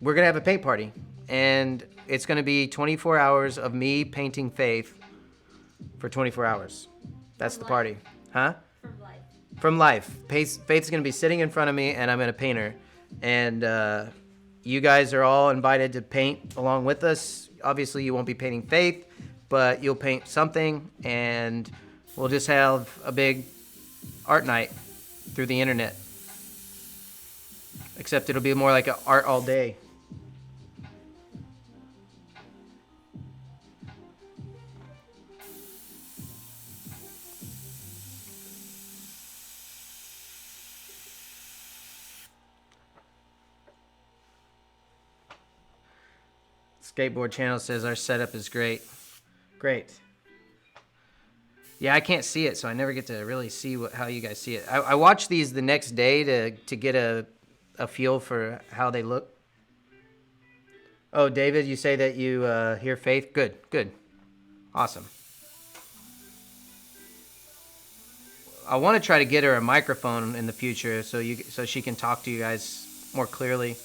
gonna have a paint party, and it's gonna be 24 hours of me painting Faith for 24 hours. That's the party, huh? From life. From life. Faith's gonna be sitting in front of me, and I'm gonna paint her, and you guys are all invited to paint along with us. Obviously, you won't be painting Faith, but you'll paint something, and we'll just have a big art night through the internet. Except it'll be more like an art all day. Skateboard channel says our setup is great. Great. Yeah, I can't see it, so I never get to really see how you guys see it. I watch these the next day to get a feel for how they look. Oh, David, you say that you hear Faith? Good, good. Awesome. I want to try to get her a microphone in the future so she can talk to you guys more clearly.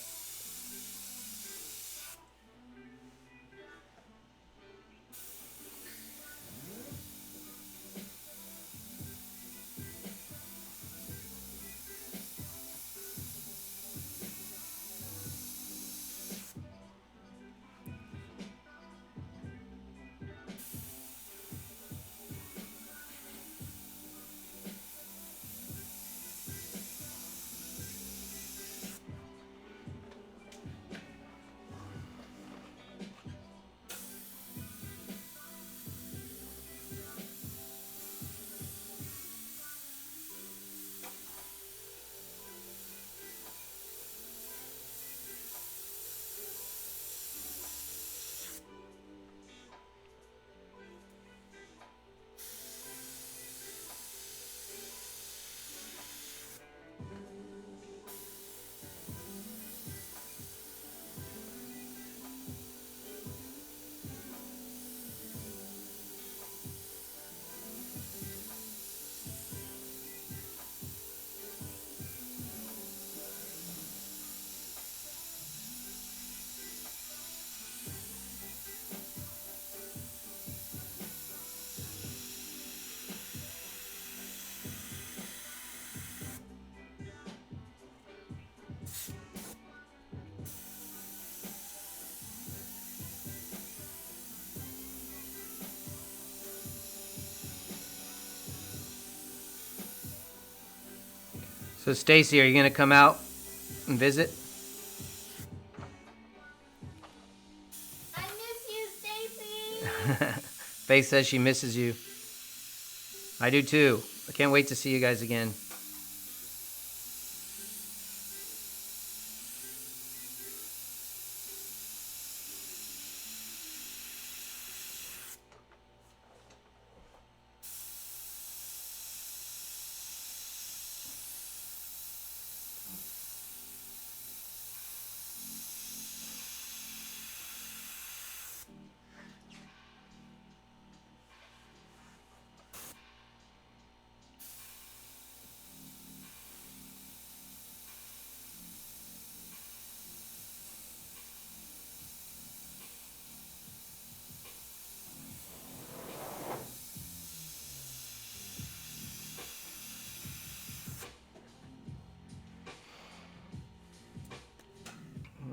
So, Stacy, are you going to come out and visit? I miss you, Stacy. Faith says she misses you. I do too. I can't wait to see you guys again.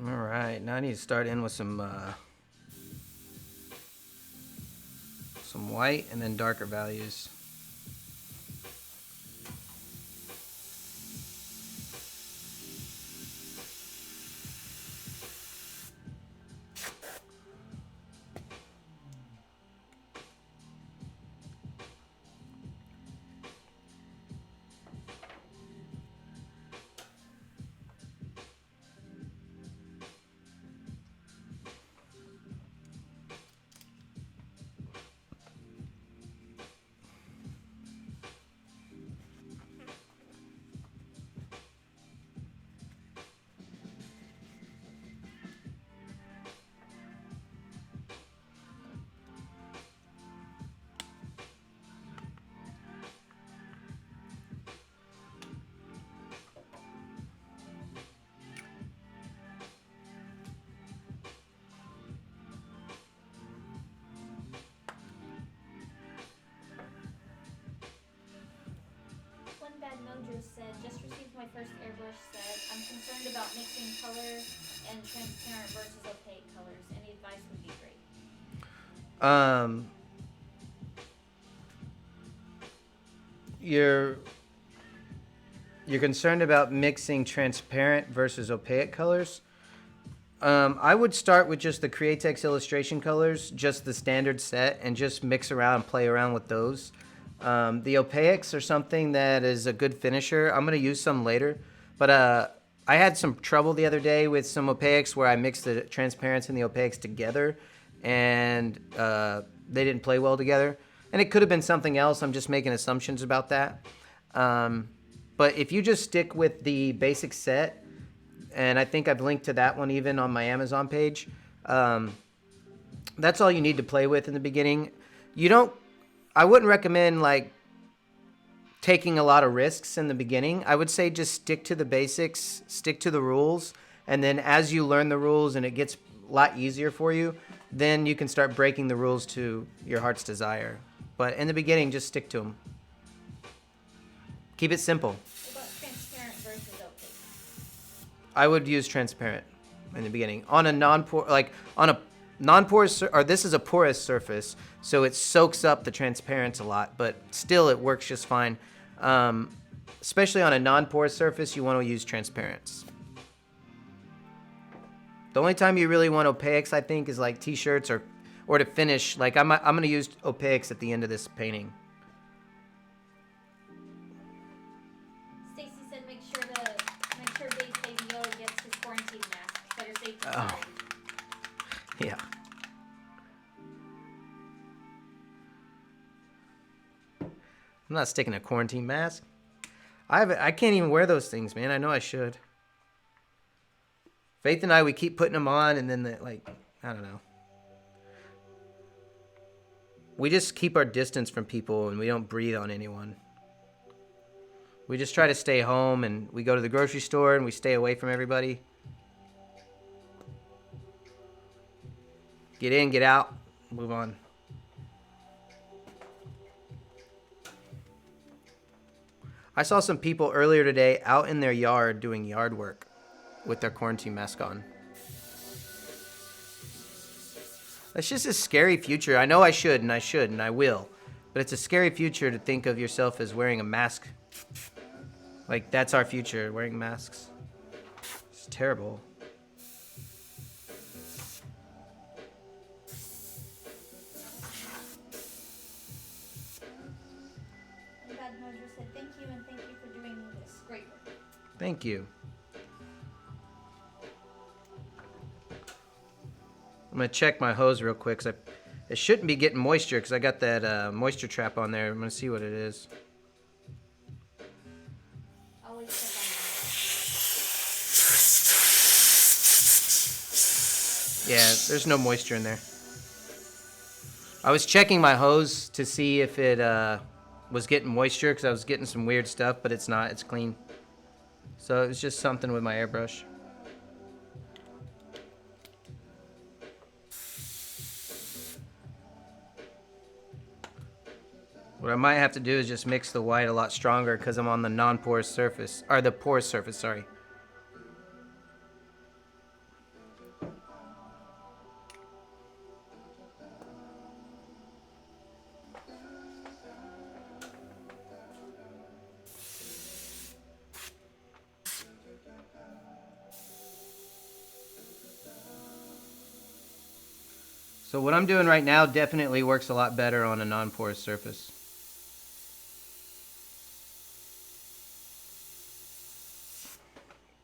All right, now I need to start in with some white and then darker values. first airbrush set. I'm concerned about mixing color and transparent versus opaque colors. Any advice would be great. You're concerned about mixing transparent versus opaque colors. I would start with just the Createx Illustration colors, just the standard set, and just mix around and play around with those. The opaques are something that is a good finisher. I'm going to use some later, but I had some trouble the other day with some opaques where I mixed the transparents and the opaques together, and they didn't play well together. And it could have been something else. I'm just making assumptions about that. But if you just stick with the basic set, and I think I've linked to that one even on my Amazon page, that's all you need to play with in the beginning. I wouldn't recommend like taking a lot of risks in the beginning. I would say just stick to the basics, stick to the rules, and then as you learn the rules and it gets a lot easier for you, then you can start breaking the rules to your heart's desire. But in the beginning, just stick to them. Keep it simple. What about transparent versus opaque? I would use transparent in the beginning on a non-porous, or this is a porous surface, so it soaks up the transparents a lot, but still it works just fine. Especially on a non-porous surface, you want to use transparents. The only time you really want opaques, I think, is like t-shirts or to finish. Like I'm going to use opaques at the end of this painting. Stacy said make sure Big Baby Yoda gets his quarantine mask. Better safe than Oh. sorry. Yeah. I'm not sticking a quarantine mask. I can't even wear those things, man. I know I should. Faith and I, we keep putting them on, and then I don't know. We just keep our distance from people, and we don't breathe on anyone. We just try to stay home, and we go to the grocery store, and we stay away from everybody. Get in, get out, move on. I saw some people earlier today out in their yard doing yard work with their quarantine mask on. That's just a scary future. I know I should, and I will. But it's a scary future to think of yourself as wearing a mask. Like, that's our future, wearing masks. It's terrible. Bad Mojo said thank you and thank you for doing this. Great work. Thank you. I'm going to check my hose real quick, because it shouldn't be getting moisture, because I got that moisture trap on there. I'm going to see what it is. Always check on Yeah, there's no moisture in there. I was checking my hose to see if it was getting moisture, because I was getting some weird stuff, but it's not. It's clean. So it's just something with my airbrush. What I might have to do is just mix the white a lot stronger, because I'm on the non-porous surface, or the porous surface, sorry. So what I'm doing right now definitely works a lot better on a non-porous surface.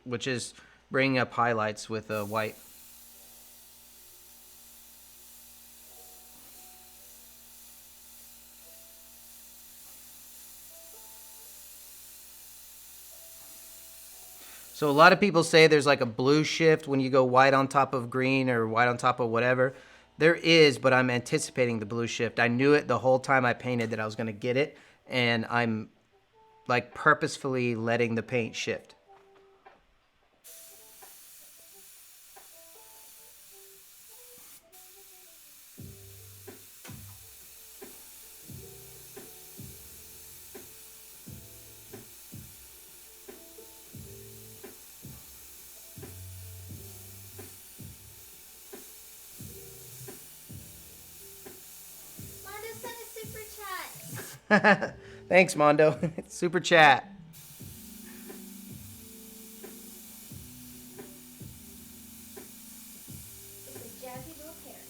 Which is bringing up highlights with white. So a lot of people say there's like a blue shift when you go white on top of green or white on top of whatever. There is, but I'm anticipating the blue shift. I knew it the whole time I painted that I was going to get it, and I'm like purposefully letting the paint shift. Thanks, Mondo. Super chat. It's a jazzy little parrot.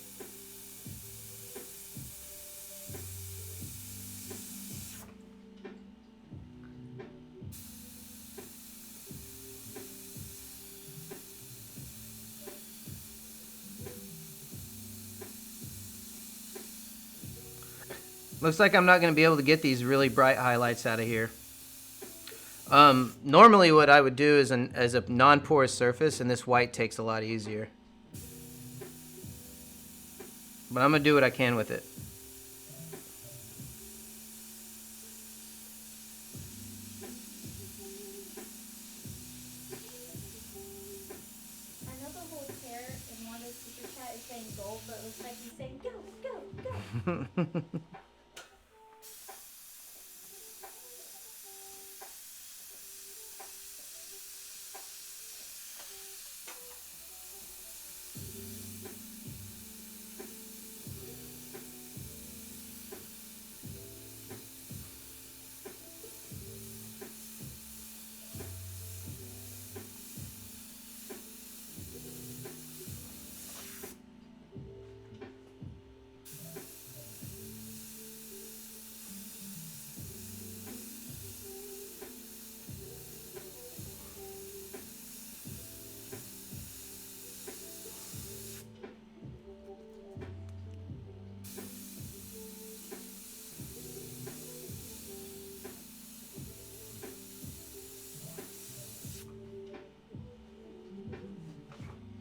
Looks like I'm not going to be able to get these really bright highlights out of here. Normally what I would do is as a non-porous surface, and this white takes a lot easier. But I'm going to do what I can with it. I know the whole parrot in one of the super chat is saying gold, but it looks like he's saying go, go, go.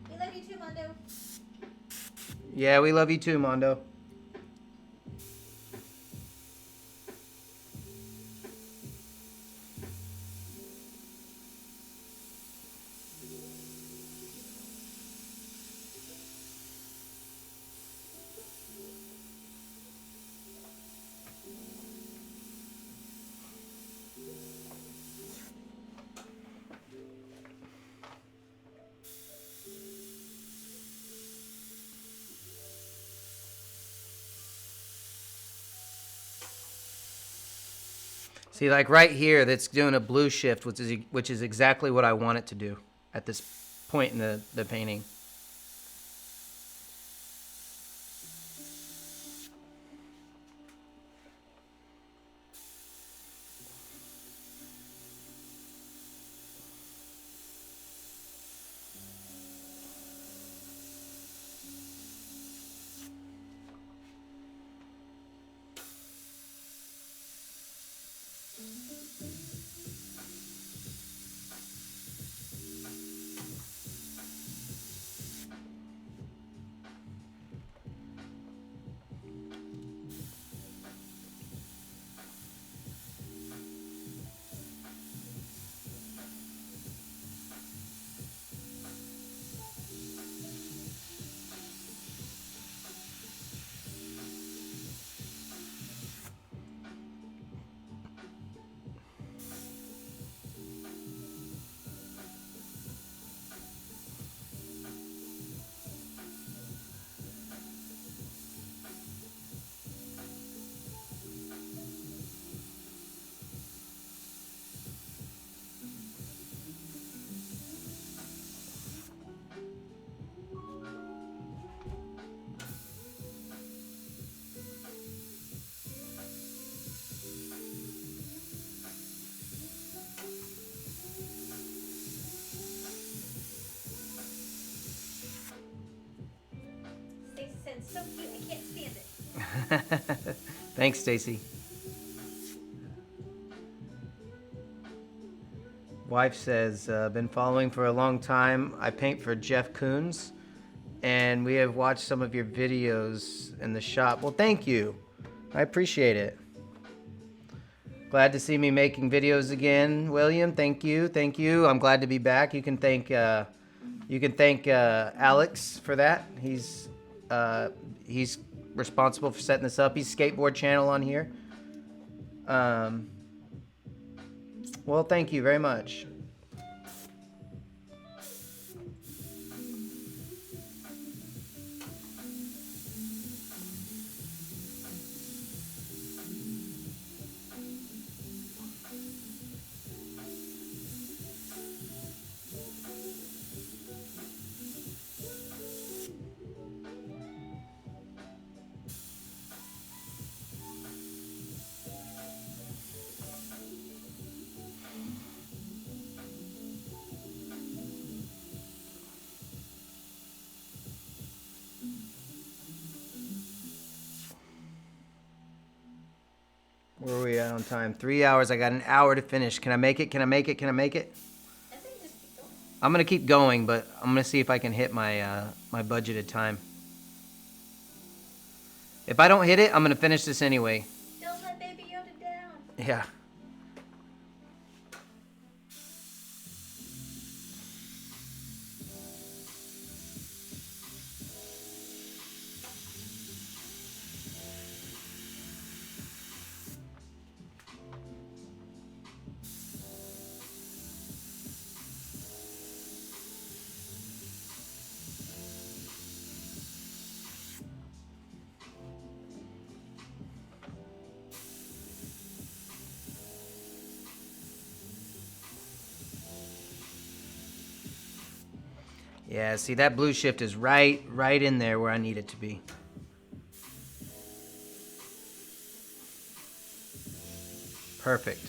We love you too, Mondo. Yeah, we love you too, Mondo. See, like right here, that's doing a blue shift, which is exactly what I want it to do at this point in the painting. Stacy said, so cute, I can't stand it. Thanks, Stacy. Wife says, been following for a long time. I paint for Jeff Koons, and we have watched some of your videos in the shop. Well, thank you. I appreciate it. Glad to see me making videos again, William. Thank you, thank you. I'm glad to be back. You can thank Alex for that. He's responsible for setting this up. He's skateboard channel on here. Well, thank you very much. Where are we at on time? 3 hours. I got an hour to finish. Can I make it? Can I make it? Can I make it? I think just keep going. I'm gonna keep going, but I'm gonna see if I can hit my my budgeted time. If I don't hit it, I'm gonna finish this anyway. Don't let Baby Yoda down. Yeah. Yeah, see that blue shift is right in there where I need it to be. Perfect.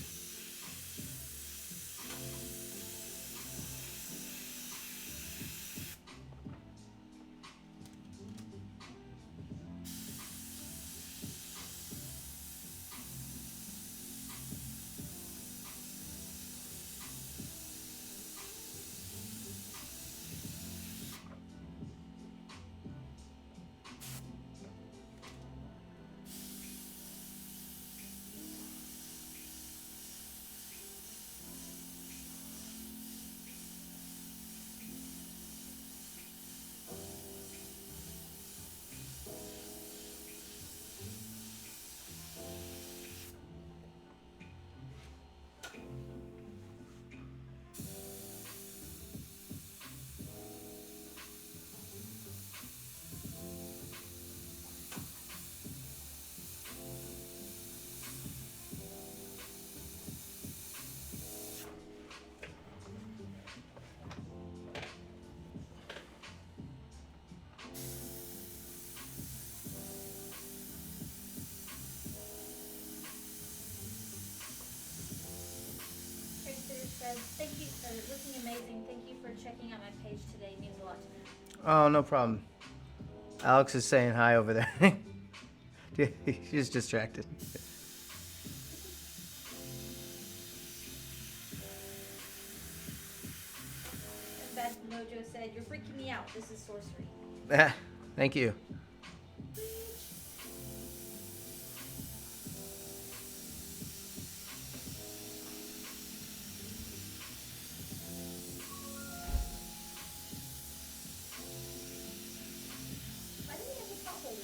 Thank you, looking amazing. Thank you for checking out my page today. It means a lot to me. Oh, no problem. Alex is saying hi over there. She's distracted. And Bad Mojo said, "You're freaking me out. This is sorcery." Thank you. Why do we have a pot holder?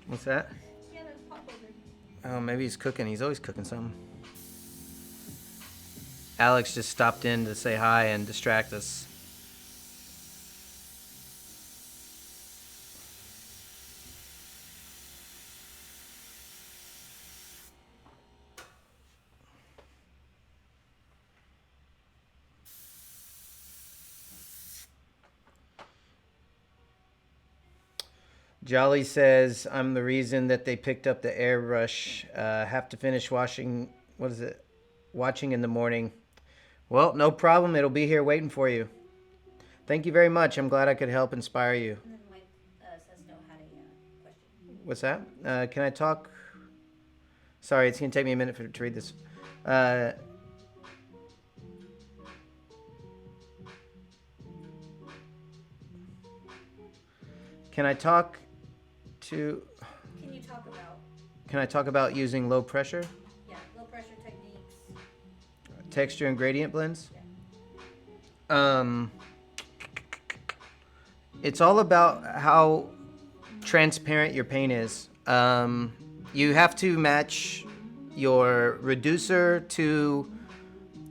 What's that? Yeah, there's a pot holder. Oh, maybe he's cooking. He's always cooking something. Alex just stopped in to say hi and distract us. Jolly says, I'm the reason that they picked up the airbrush. Have to finish washing, what is it? Watching in the morning. Well, no problem. It'll be here waiting for you. Thank you very much. I'm glad I could help inspire you. And then Mike says no had a question. What's that? Can I talk? Sorry, it's going to take me a minute to read this. Can I talk to... Can I talk about using low pressure? Yeah, low pressure techniques. Texture and gradient blends? Yeah. It's all about how transparent your paint is. You have to match your reducer to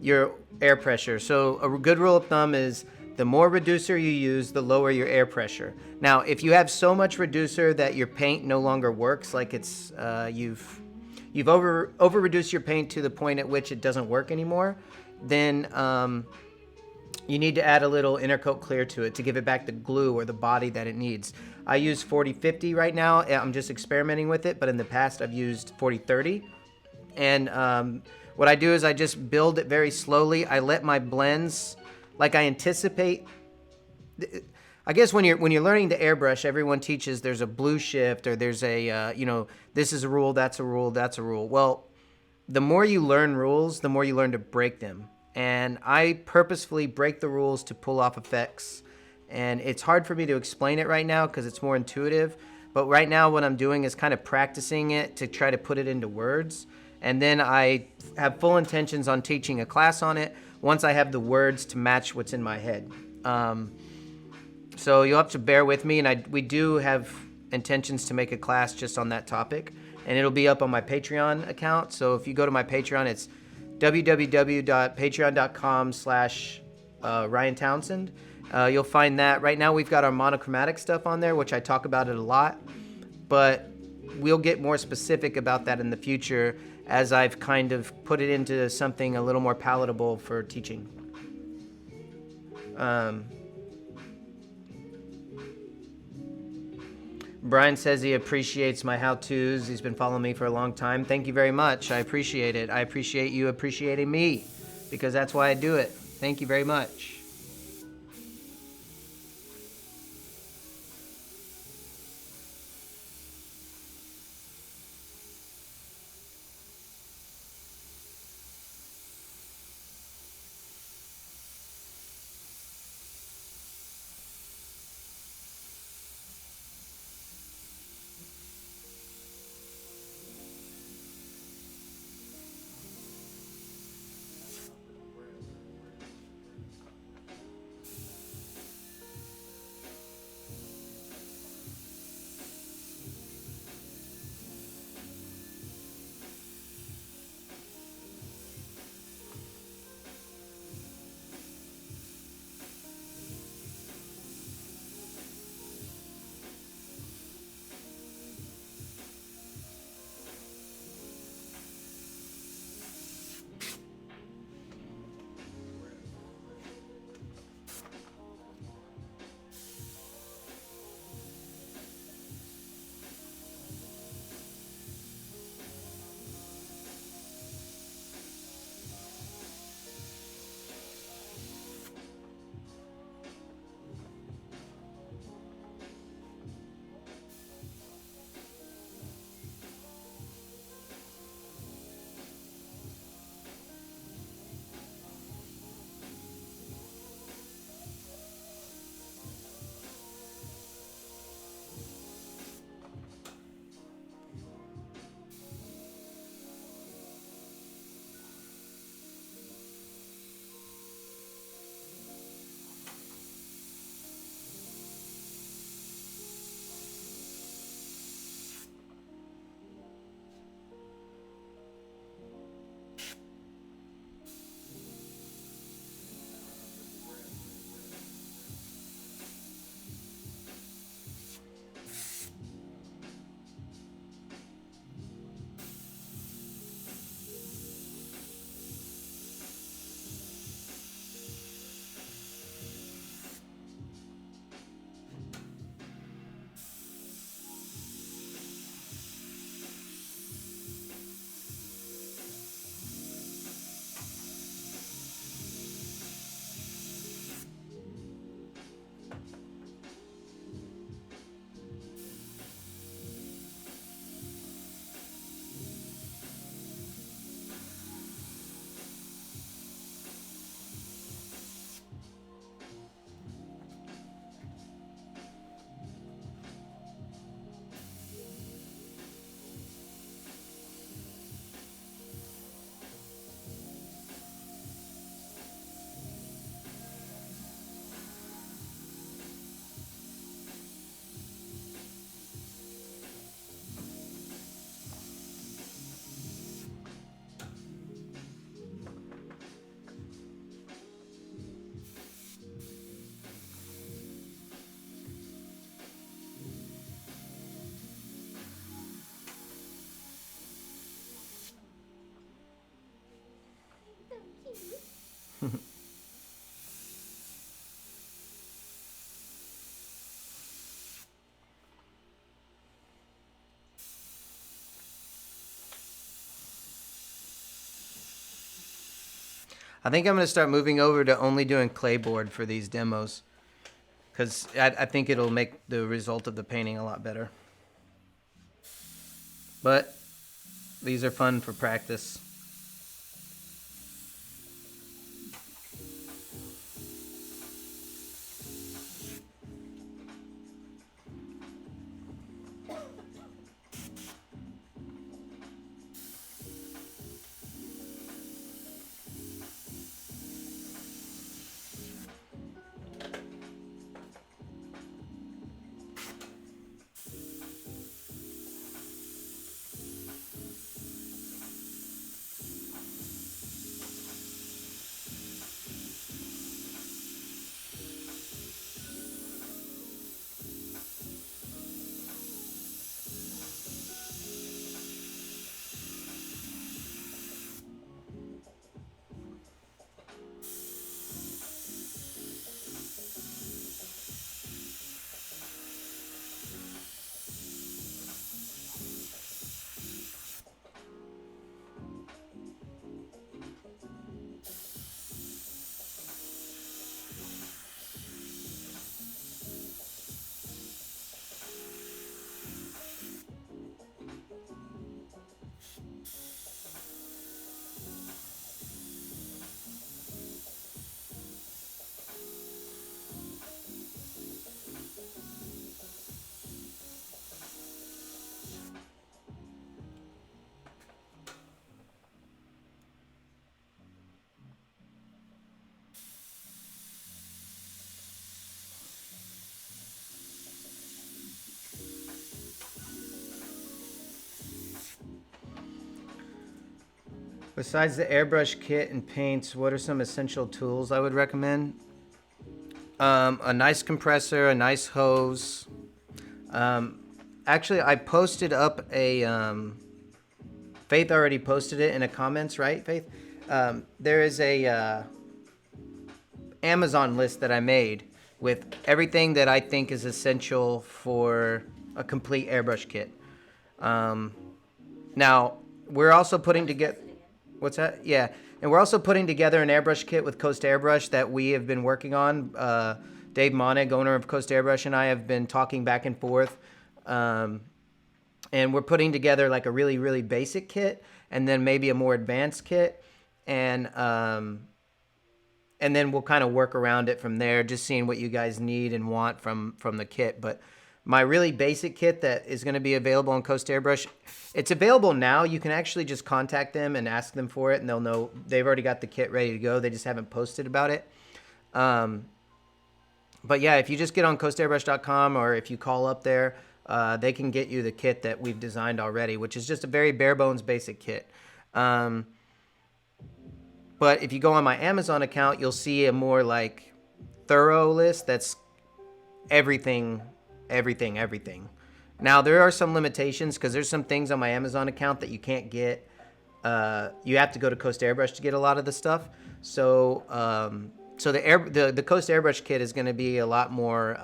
your air pressure. So a good rule of thumb is the more reducer you use, the lower your air pressure. Now, if you have so much reducer that your paint no longer works, like it's you've over reduced your paint to the point at which it doesn't work anymore, then you need to add a little intercoat clear to it to give it back the glue or the body that it needs. I use 40-50 right now. I'm just experimenting with it, but in the past I've used 40-30. And what I do is I just build it very slowly. I let my blends, like I anticipate. I guess when you're learning to airbrush, everyone teaches there's a blue shift or there's a this is a rule, that's a rule, that's a rule. Well, the more you learn rules, the more you learn to break them. And I purposefully break the rules to pull off effects. And it's hard for me to explain it right now because it's more intuitive. But right now, what I'm doing is kind of practicing it to try to put it into words. And then I have full intentions on teaching a class on it once I have the words to match what's in my head. So you'll have to bear with me. And we do have intentions to make a class just on that topic. And it'll be up on my Patreon account. So if you go to my Patreon, it's www.patreon.com/Ryan Townsend. You'll find that. Right now we've got our monochromatic stuff on there, which I talk about it a lot. But we'll get more specific about that in the future as I've kind of put it into something a little more palatable for teaching. Brian says he appreciates my how-tos. He's been following me for a long time. Thank you very much. I appreciate it. I appreciate you appreciating me because that's why I do it. Thank you very much. I think I'm going to start moving over to only doing clayboard for these demos because I think it'll make the result of the painting a lot better. But these are fun for practice. Besides the airbrush kit and paints, what are some essential tools I would recommend? A nice compressor, a nice hose. Actually, I posted up a. Faith already posted it in the comments, right, Faith? There is a Amazon list that I made with everything that I think is essential for a complete airbrush kit. Now, we're also putting together. What's that? Yeah. And we're also putting together an airbrush kit with Coast Airbrush that we have been working on. Dave Monig, owner of Coast Airbrush, and I have been talking back and forth. And we're putting together like a really, really basic kit and then maybe a more advanced kit. And then we'll kind of work around it from there, just seeing what you guys need and want from the kit. But my really basic kit that is going to be available on Coast Airbrush, it's available now. You can actually just contact them and ask them for it, and they'll know. They've already got the kit ready to go. They just haven't posted about it. But yeah, if you just get on coastairbrush.com or if you call up there, they can get you the kit that we've designed already, which is just a very bare bones basic kit. But if you go on my Amazon account, you'll see a more like thorough list that's everything. Now, there are some limitations because there's some things on my Amazon account that you can't get. You have to go to Coast Airbrush to get a lot of the stuff. So the Coast Airbrush kit is going to be a lot more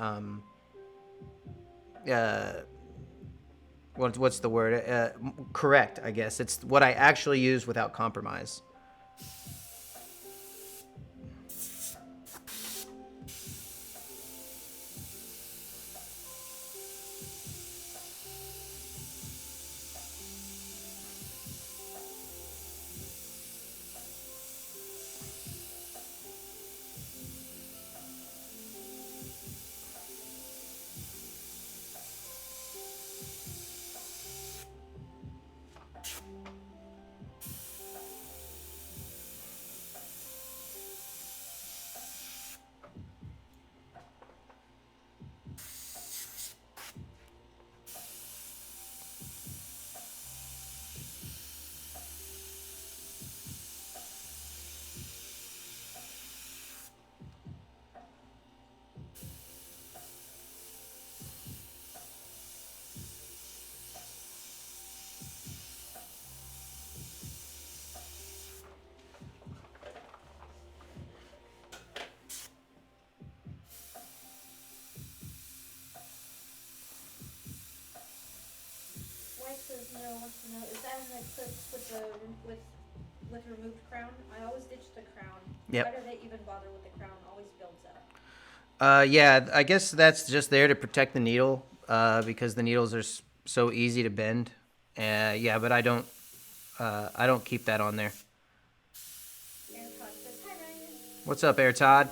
what's the word? Correct, I guess. It's what I actually use without compromise. Wants to know, is that in the clips with removed crown? I always ditch the crown. Yep. Why do they even bother with the crown? Always builds up. Yeah, I guess that's just there to protect the needle because the needles are so easy to bend. Yeah, but I don't keep that on there. Air Todd says, hi, Ryan. What's up, Air Todd?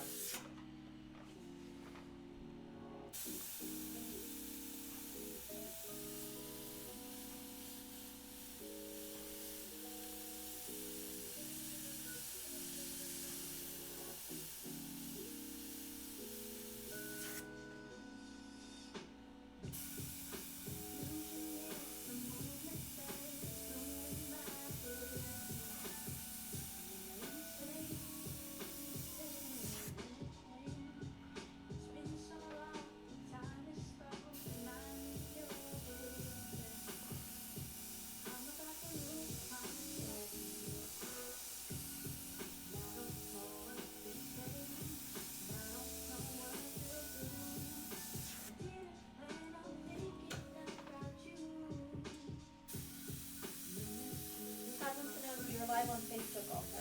Live on Facebook also.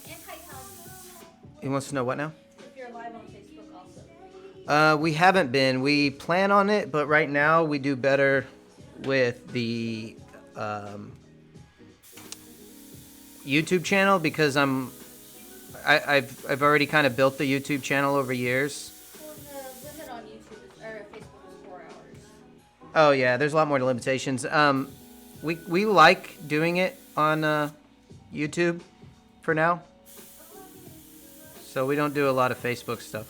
And hi, Tom. He wants to know what now? If you're live on Facebook also. We haven't been. We plan on it, but right now we do better with the YouTube channel because I've already kind of built the YouTube channel over years. Well, the limit on YouTube or Facebook is 4 hours. Oh yeah, there's a lot more limitations. We like doing it on YouTube for now, so we don't do a lot of Facebook stuff.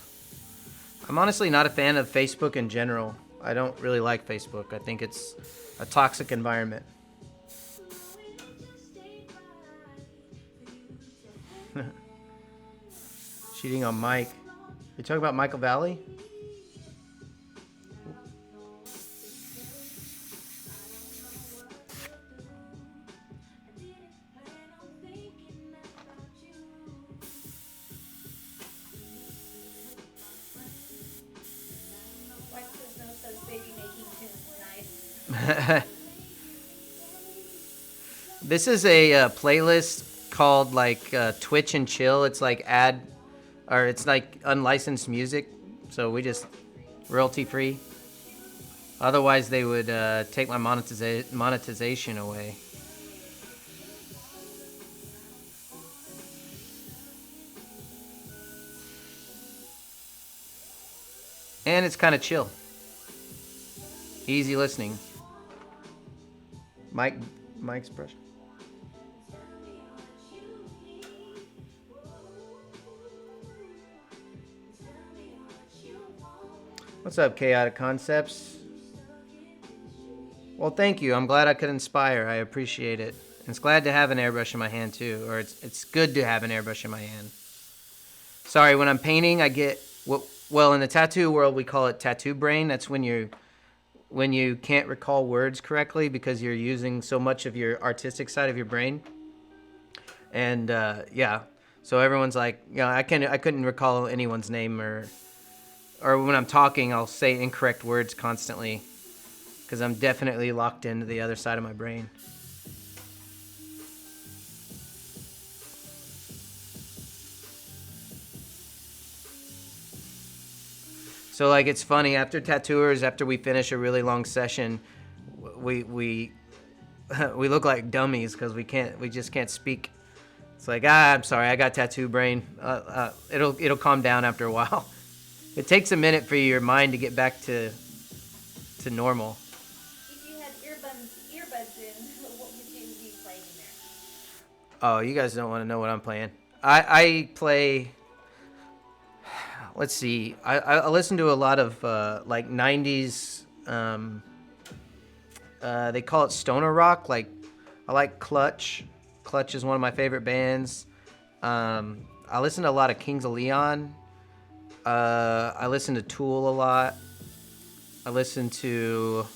I'm honestly not a fan of Facebook in general. I don't really like Facebook. I think it's a toxic environment. Cheating on Mike. You talking about Michael Valley? Wax's nose says baby making tunes. Nice. This is a playlist called like Twitch and Chill. It's like it's like unlicensed music, so we just royalty free. Otherwise, they would take my monetization away. And it's kind of chill, easy listening. Mike's brush. What's up, Chaotic Concepts? Well, thank you. I'm glad I could inspire. I appreciate it. And it's glad to have an airbrush in my hand too, or it's good to have an airbrush in my hand. Sorry, when I'm painting, I get well in the tattoo world we call it tattoo brain. That's when you can't recall words correctly because you're using so much of your artistic side of your brain. And yeah, so everyone's like, I couldn't recall anyone's name, or when I'm talking, I'll say incorrect words constantly because I'm definitely locked into the other side of my brain. So like it's funny, after tattooers, after we finish a really long session, we we look like dummies because we just can't speak. It's like, I'm sorry, I got tattoo brain. It'll calm down after a while. It takes a minute for your mind to get back to normal. If you had earbuds in, what would you be playing in there? Oh, you guys don't want to know what I'm playing. I play. Let's see. I listen to a lot of like 90s. They call it stoner rock. Like I like Clutch. Clutch is one of my favorite bands. I listen to a lot of Kings of Leon. I listen to Tool a lot. I listen to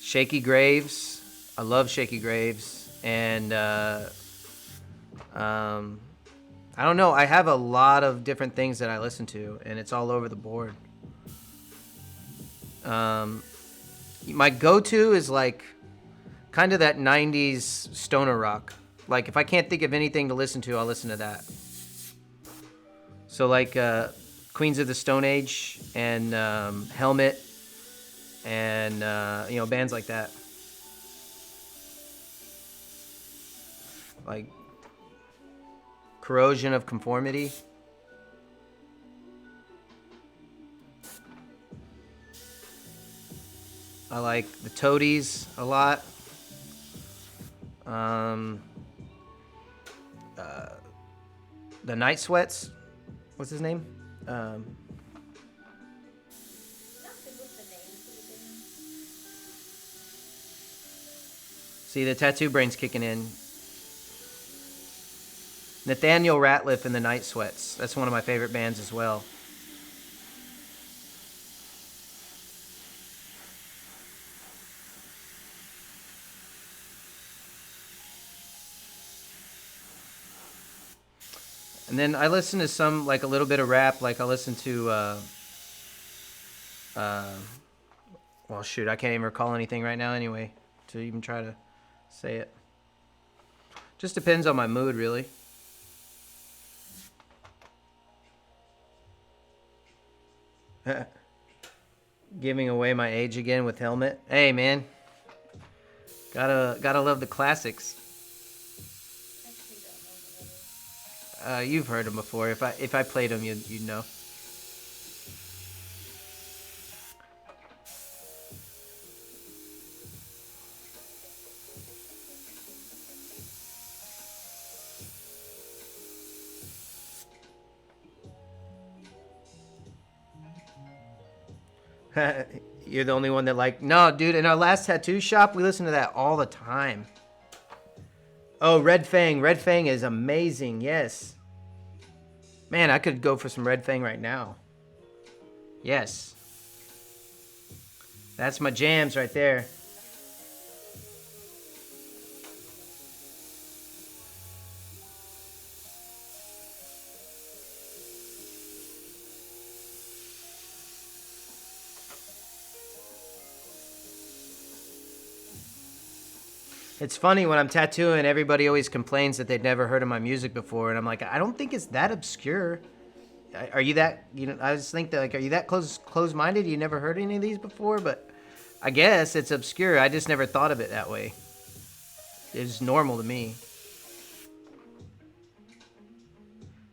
Shaky Graves. I love Shaky Graves. And I don't know. I have a lot of different things that I listen to, and it's all over the board. My go-to is like kind of that 90s stoner rock. Like if I can't think of anything to listen to, I'll listen to that. So like Queens of the Stone Age and Helmet and bands like that. Like Corrosion of Conformity. I like the Toadies a lot. The Night Sweats. What's his name? Not good with the names of the bands. See, the tattoo brain's kicking in. Nathaniel Ratliff and the Night Sweats. That's one of my favorite bands as well. And then I listen to some, like a little bit of rap. Like I listen to, well, shoot, I can't even recall anything right now anyway to even try to say it. Just depends on my mood, really. Giving away my age again with Helmet. Hey, man. Gotta love the classics. You've heard them before. If I played them, you'd know. You're the only one that no, dude, in our last tattoo shop, we listen to that all the time. Oh, Red Fang. Red Fang is amazing. Yes. Man, I could go for some Red Fang right now. Yes. That's my jams right there. It's funny when I'm tattooing, everybody always complains that they'd never heard of my music before, and I'm like, I don't think it's that obscure. Are you that, you know, I just think that, like, are you that close-minded? You never heard any of these before? But I guess it's obscure. I just never thought of it that way. It's normal to me.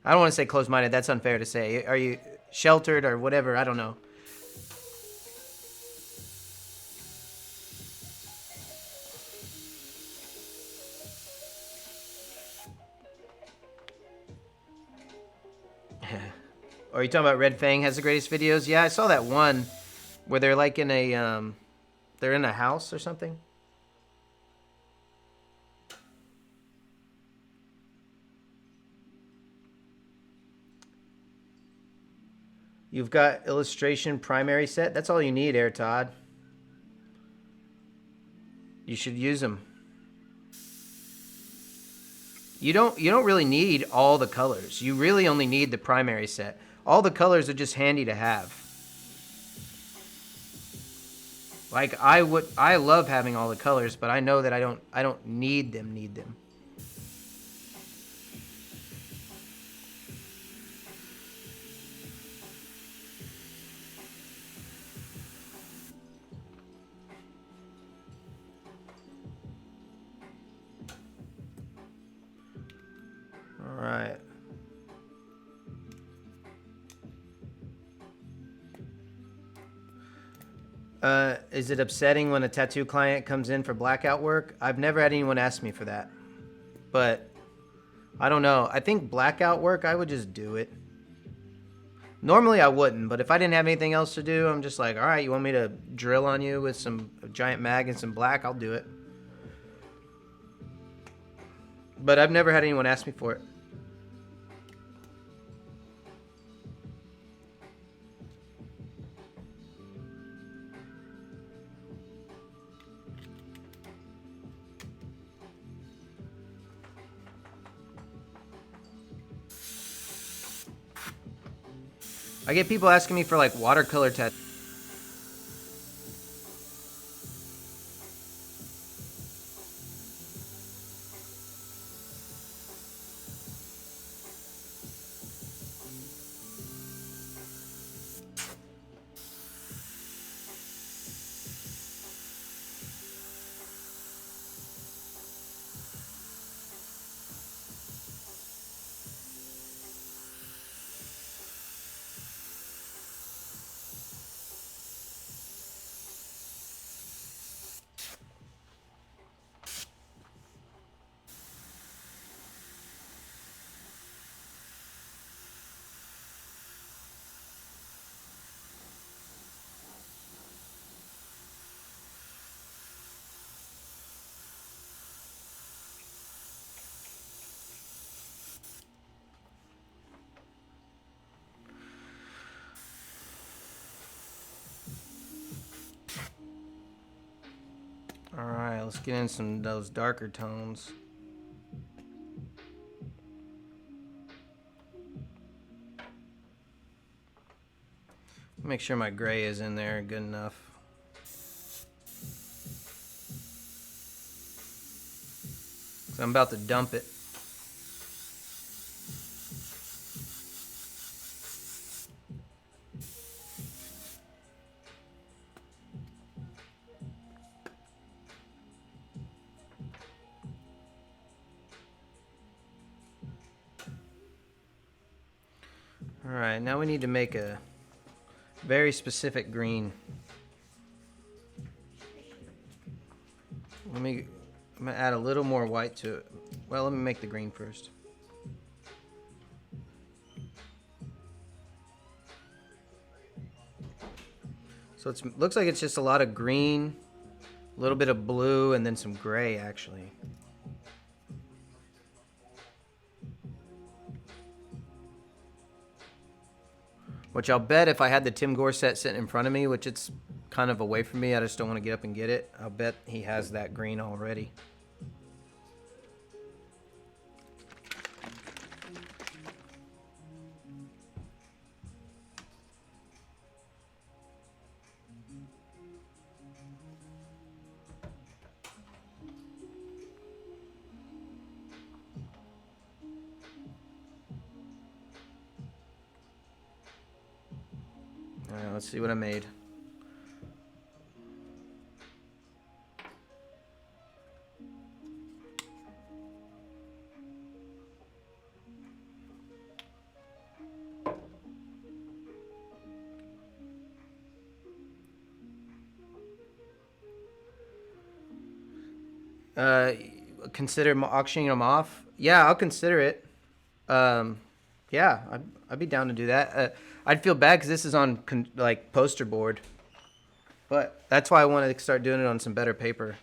I don't want to say close-minded. That's unfair to say. Are you sheltered or whatever? I don't know. Are you talking about Red Fang has the greatest videos? Yeah, I saw that one where they're like in a they're in a house or something. You've got illustration primary set. That's all you need, Air Todd. You should use them. You don't really need all the colors. You really only need the primary set. All the colors are just handy to have. Like I love having all the colors, but I know that I don't need them. All right. Is it upsetting when a tattoo client comes in for blackout work? I've never had anyone ask me for that. But I don't know. I think blackout work, I would just do it. Normally I wouldn't, but if I didn't have anything else to do, I'm just like, all right, you want me to drill on you with some giant mag and some black? I'll do it. But I've never had anyone ask me for it. I get people asking me for like watercolor tattoos. All right, let's get in some of those darker tones. Make sure my gray is in there good enough. So I'm about to dump it. All right, now we need to make a very specific green. I'm gonna add a little more white to it. Well, let me make the green first. So it looks like it's just a lot of green, a little bit of blue, and then some gray actually. Which I'll bet if I had the Tim Gore set sitting in front of me, which it's kind of away from me, I just don't want to get up and get it. I'll bet he has that green already. All right, let's see what I made. Consider auctioning them off? Yeah, I'll consider it. Yeah, I'd be down to do that. I'd feel bad because this is on like poster board, but that's why I want to start doing it on some better paper.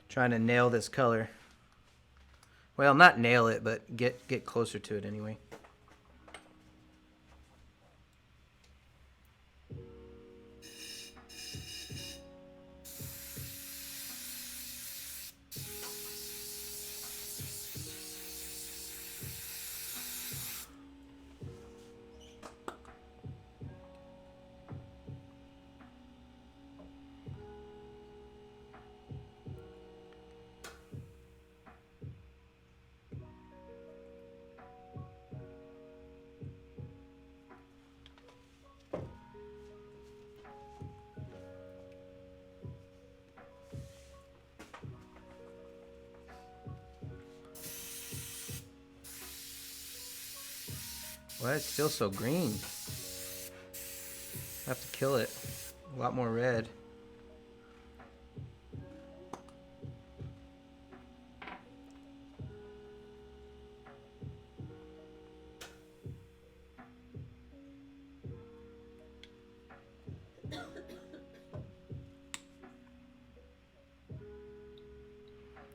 Trying to nail this color. Well, not nail it, but get closer to it anyway. Why is it still so green? I have to kill it. A lot more red.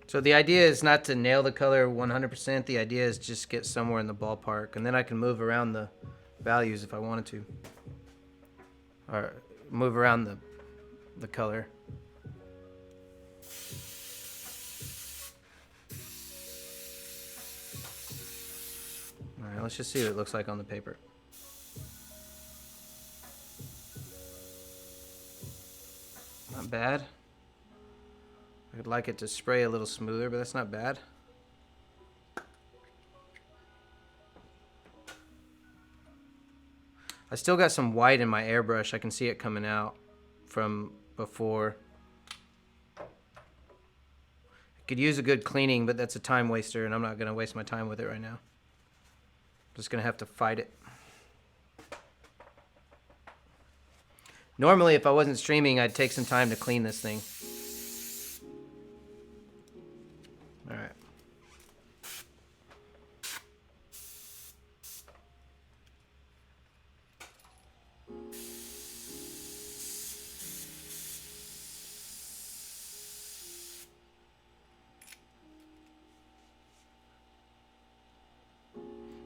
So the idea is not to nail the color 100%. The idea is just get somewhere in the ballpark, and then I can move around the values if I wanted to, or move around the color. All right, let's just see what it looks like on the paper. Not bad. I'd like it to spray a little smoother, but that's not bad. I still got some white in my airbrush. I can see it coming out from before. I could use a good cleaning, but that's a time waster, and I'm not going to waste my time with it right now. I'm just going to have to fight it. Normally, if I wasn't streaming, I'd take some time to clean this thing. All right.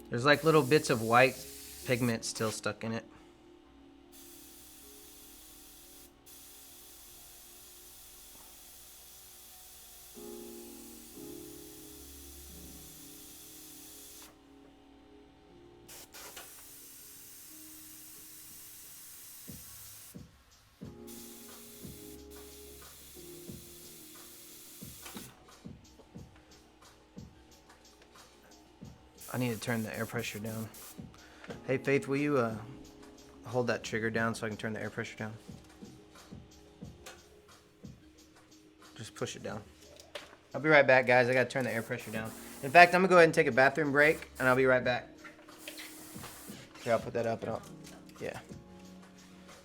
There's like little bits of white pigment still stuck in it. I need to turn the air pressure down. Hey Faith, will you hold that trigger down so I can turn the air pressure down? Just push it down. I'll be right back, guys. I gotta turn the air pressure down. In fact, I'm gonna go ahead and take a bathroom break, and I'll be right back. Here, I'll put that up, and yeah.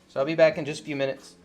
So I'll be back in just a few minutes.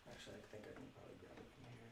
Actually, I think I can probably grab it from here.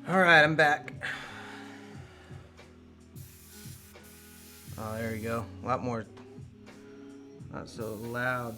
All right, I'm back. Oh, there you go. A lot more. Not so loud.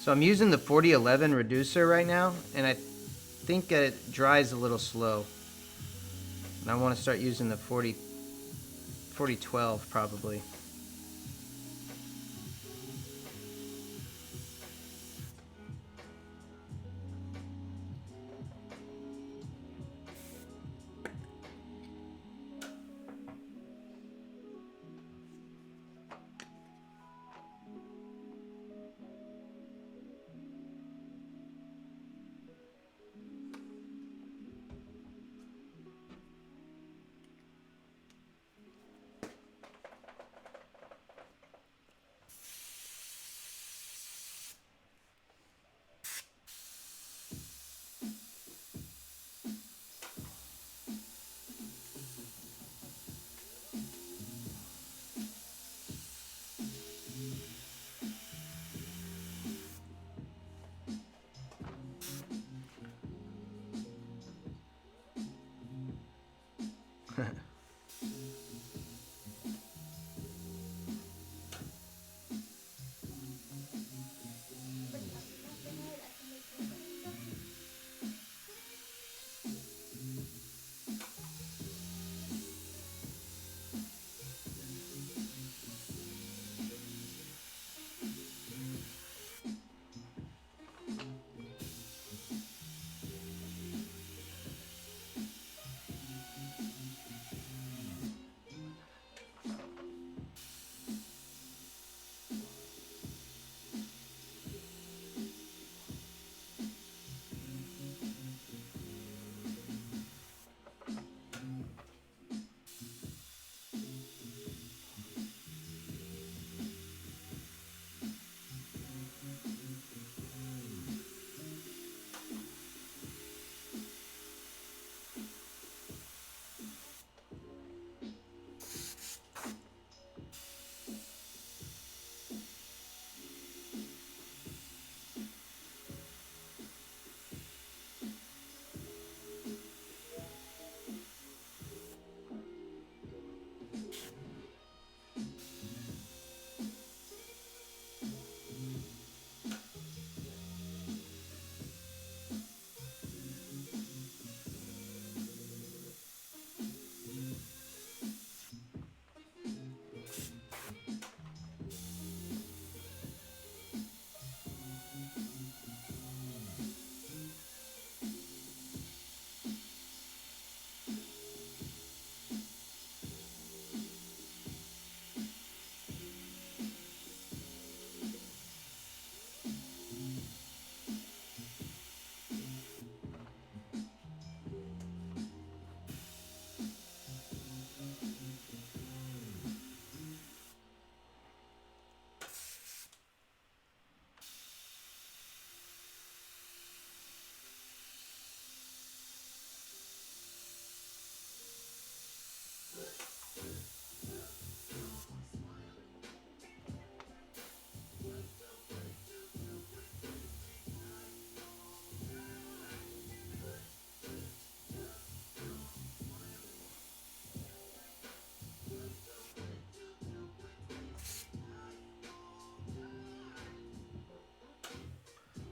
So I'm using the 4011 reducer right now, and I think it dries a little slow. And I want to start using the 4012 probably.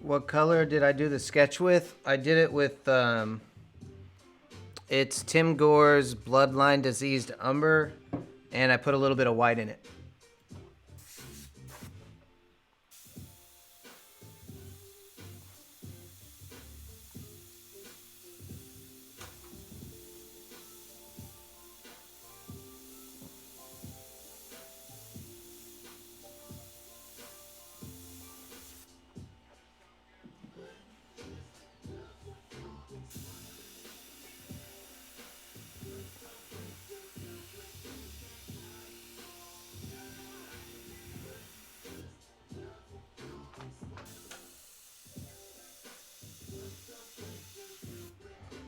What color did I do the sketch with? I did it with, it's Tim Gore's Bloodline Diseased Umber, and I put a little bit of white in it.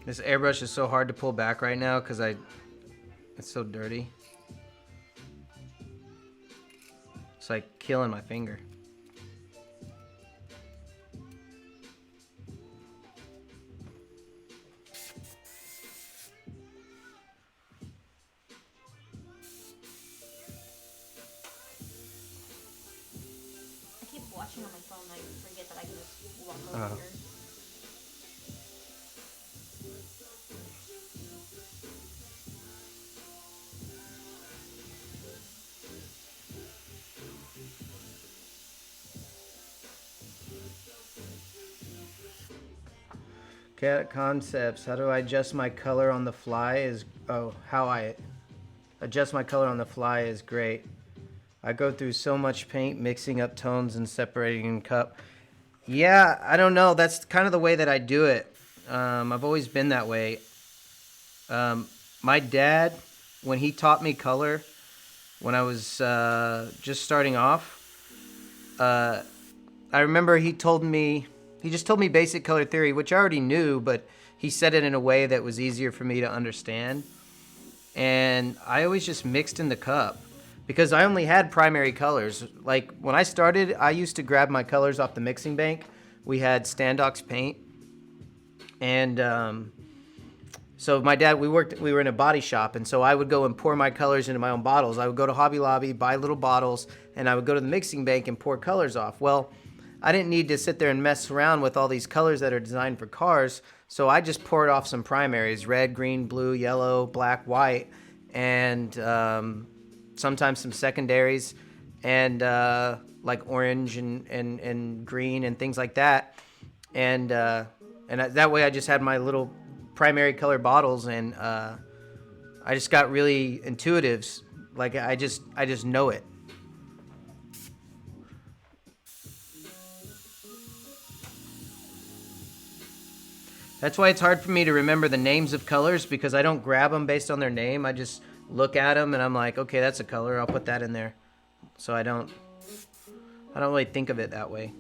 This airbrush is so hard to pull back right now because it's so dirty. It's like killing my finger. I keep watching on my phone and I forget that I can just walk over here. Cat Concepts. How do I adjust my color on the fly is how I adjust my color on the fly is great. I go through so much paint mixing up tones and separating in cup. Yeah, I don't know. That's kind of the way that I do it. I've always been that way. My dad, when he taught me color, when I was just starting off, I remember he just told me basic color theory, which I already knew, but he said it in a way that was easier for me to understand. And I always just mixed in the cup because I only had primary colors. Like when I started, I used to grab my colors off the mixing bank. We had Standox paint. And so my dad, we were in a body shop, and so I would go and pour my colors into my own bottles. I would go to Hobby Lobby, buy little bottles, and I would go to the mixing bank and pour colors off. Well, I didn't need to sit there and mess around with all these colors that are designed for cars, so I just poured off some primaries: red, green, blue, yellow, black, white, and sometimes some secondaries, and like orange and green and things like that. And that way I just had my little primary color bottles, and I just got really intuitive. Like I just know it. That's why it's hard for me to remember the names of colors, because I don't grab them based on their name. I just look at them and I'm like, okay, that's a color. I'll put that in there. So I don't really think of it that way.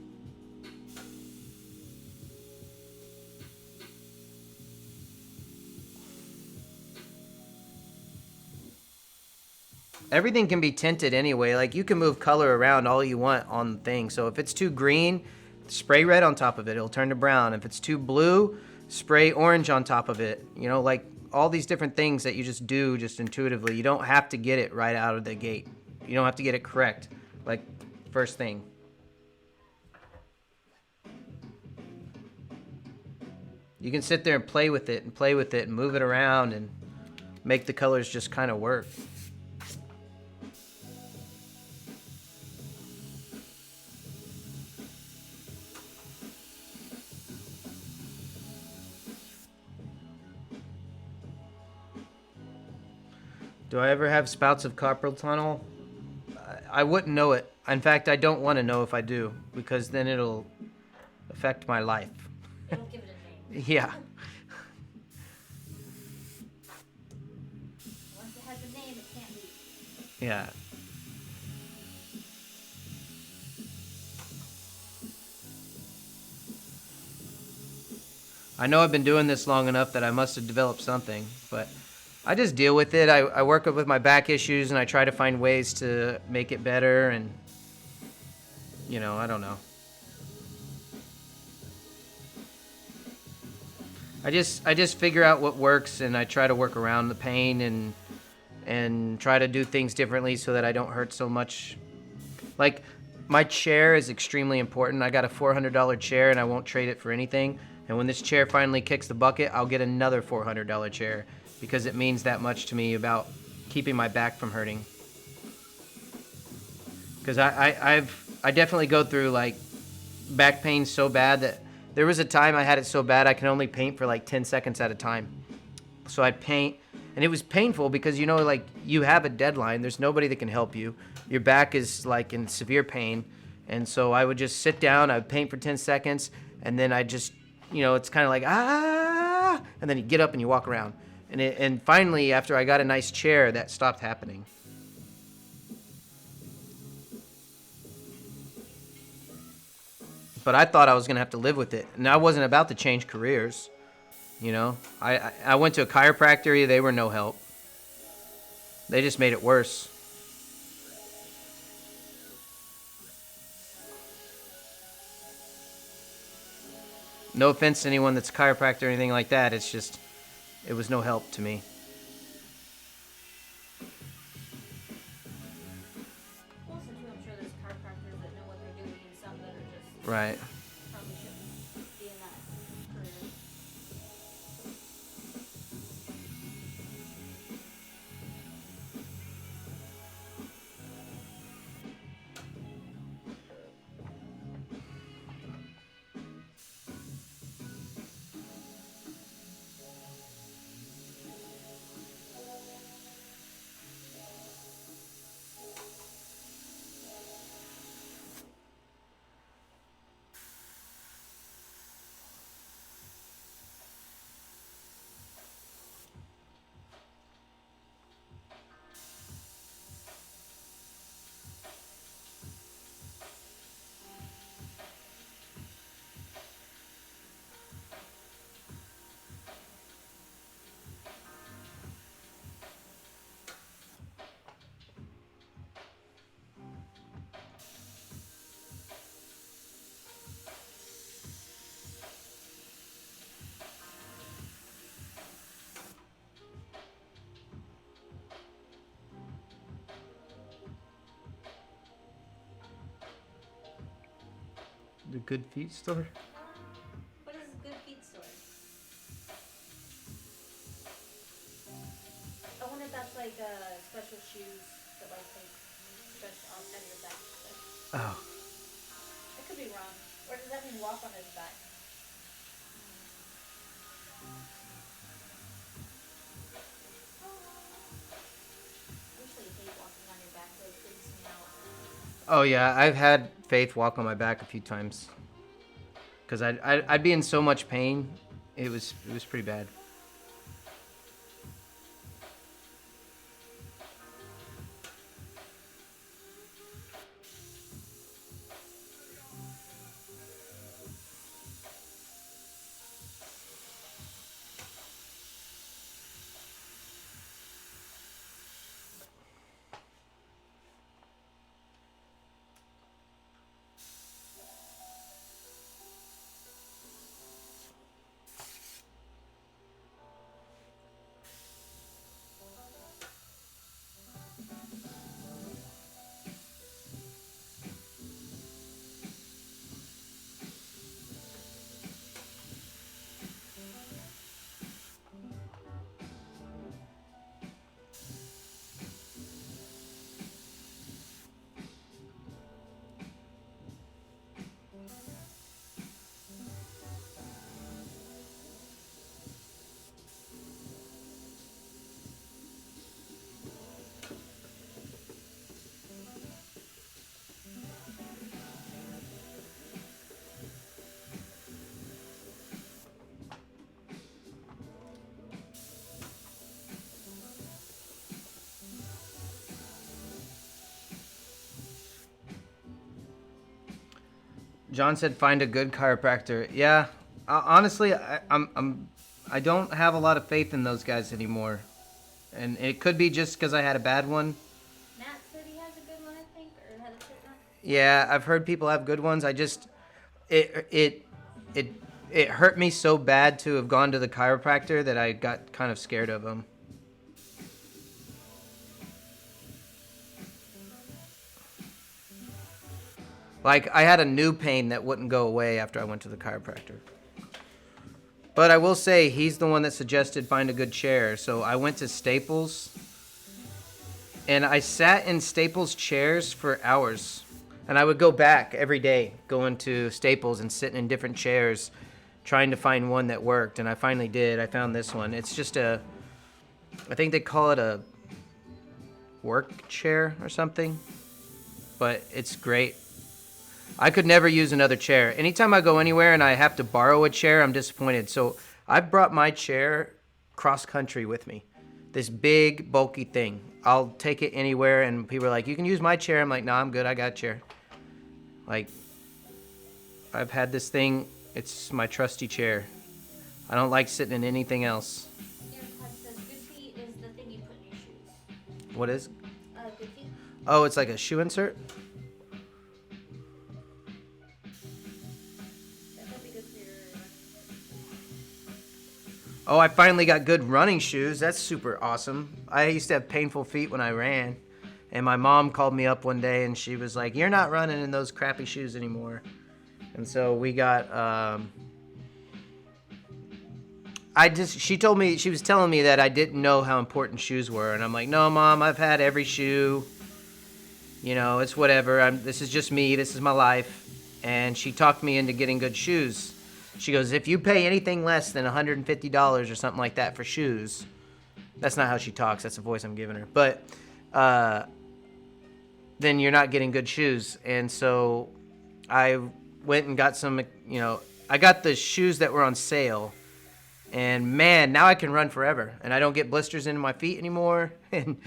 Everything can be tinted anyway. Like you can move color around all you want on the thing. So if it's too green, spray red on top of it. It'll turn to brown. If it's too blue, spray orange on top of it. You know, like all these different things that you just do just intuitively. You don't have to get it right out of the gate. You don't have to get it correct, like first thing. You can sit there and play with it and move it around and make the colors just kind of work. Do I ever have spouts of carpal tunnel? I wouldn't know it. In fact, I don't want to know if I do, because then it'll affect my life. It'll give it a name. Yeah. Once it has a name, it can't leave. Yeah. I know I've been doing this long enough that I must have developed something, but I just deal with it. I work with my back issues, and I try to find ways to make it better, and, you know, I don't know. I just figure out what works, and I try to work around the pain and try to do things differently so that I don't hurt so much. Like, My chair is extremely important. I got a $400 chair and I won't trade it for anything. And when this chair finally kicks the bucket, I'll get another $400 chair because it means that much to me about keeping my back from hurting. Because I definitely go through like back pain so bad that there was a time I had it so bad I could only paint for like 10 seconds at a time. So I'd paint, and it was painful because, you know, like you have a deadline. There's nobody that can help you. Your back is like in severe pain. And so I would just sit down, I would paint for 10 seconds, and then I just, you know, it's kind of like, ah, and then you get up and you walk around. And finally, after I got a nice chair, that stopped happening. But I thought I was going to have to live with it. And I wasn't about to change careers. You know, I went to a chiropractor. They were no help. They just made it worse. No offense to anyone that's a chiropractor or anything like that. It's just, it was no help to me. Also, too, I'm sure there's chiropractors that know what they're doing and some that are just Right. probably shouldn't be in that career. The Good Feet store? What is a good feet store? I wonder if that's like special shoes that like take special out of your back. Oh. I could be wrong. Or does that mean walk on his back? I usually hate walking on your back, though. It freaks me out. Oh yeah, I've had Faith walk on my back a few times. Cause I'd be in so much pain. It was pretty bad. John said find a good chiropractor. Yeah, honestly, I don't have a lot of faith in those guys anymore, and it could be just because I had a bad one. Matt said he has a good one, I think, or had a good one. Yeah, I've heard people have good ones. I just it it it hurt me so bad to have gone to the chiropractor that I got kind of scared of him. Like, I had a new pain that wouldn't go away after I went to the chiropractor. But I will say, he's the one that suggested find a good chair. So I went to Staples, and I sat in Staples chairs for hours. And I would go back every day, going to Staples and sitting in different chairs, trying to find one that worked. And I finally did. I found this one. It's just I think they call it a work chair or something. But it's great. I could never use another chair. Anytime I go anywhere and I have to borrow a chair, I'm disappointed. So I've brought my chair cross country with me. This big, bulky thing. I'll take it anywhere, and people are like, you can use my chair. I'm like, no, I'm good. I got a chair. Like, I've had this thing. It's my trusty chair. I don't like sitting in anything else. Todd says good feet is the thing you put in your shoes. What is? Good feet. Oh, it's like a shoe insert? Oh, I finally got good running shoes. That's super awesome. I used to have painful feet when I ran. And my mom called me up one day and she was like, you're not running in those crappy shoes anymore. And so we got, she told me, she was telling me that I didn't know how important shoes were. And I'm like, no, Mom, I've had every shoe. You know, it's whatever. This is just me. This is my life. And she talked me into getting good shoes. She goes, if you pay anything less than $150 or something like that for shoes, that's not how she talks. That's the voice I'm giving her. But then you're not getting good shoes. And so I went and got some, you know, I got the shoes that were on sale. And man, now I can run forever. And I don't get blisters into my feet anymore. And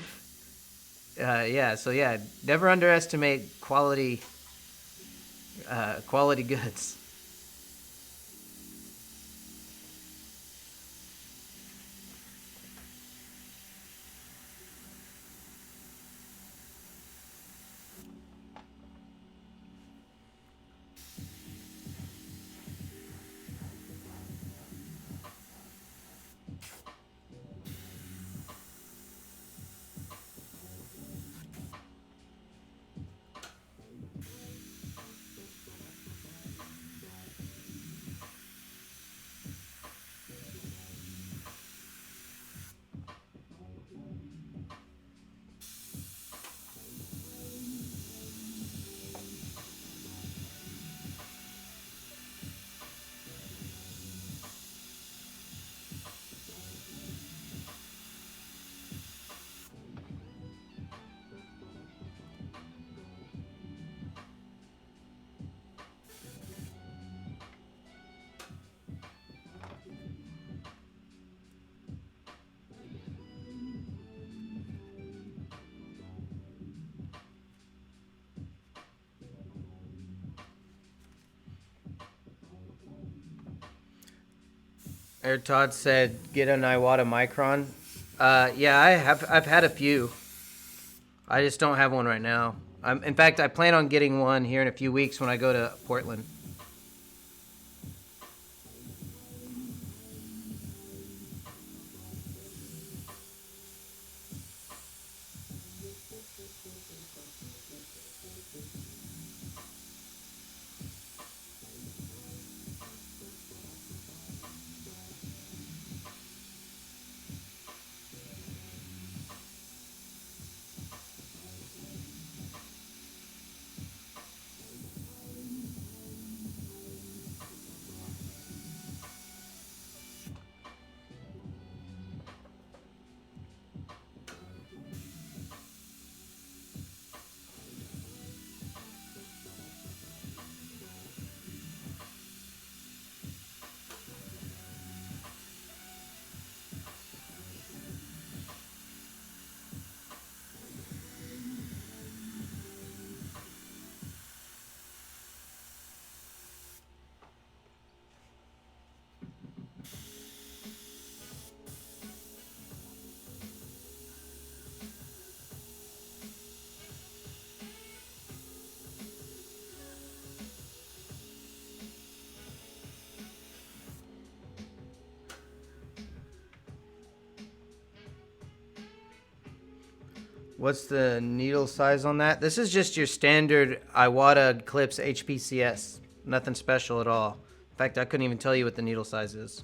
yeah, never underestimate quality goods. Air Todd said, get an Iwata Micron. Yeah, I've had a few. I just don't have one right now. In fact, I plan on getting one here in a few weeks when I go to Portland. What's the needle size on that? This is just your standard Iwata Clips HPCS. Nothing special at all. In fact, I couldn't even tell you what the needle size is.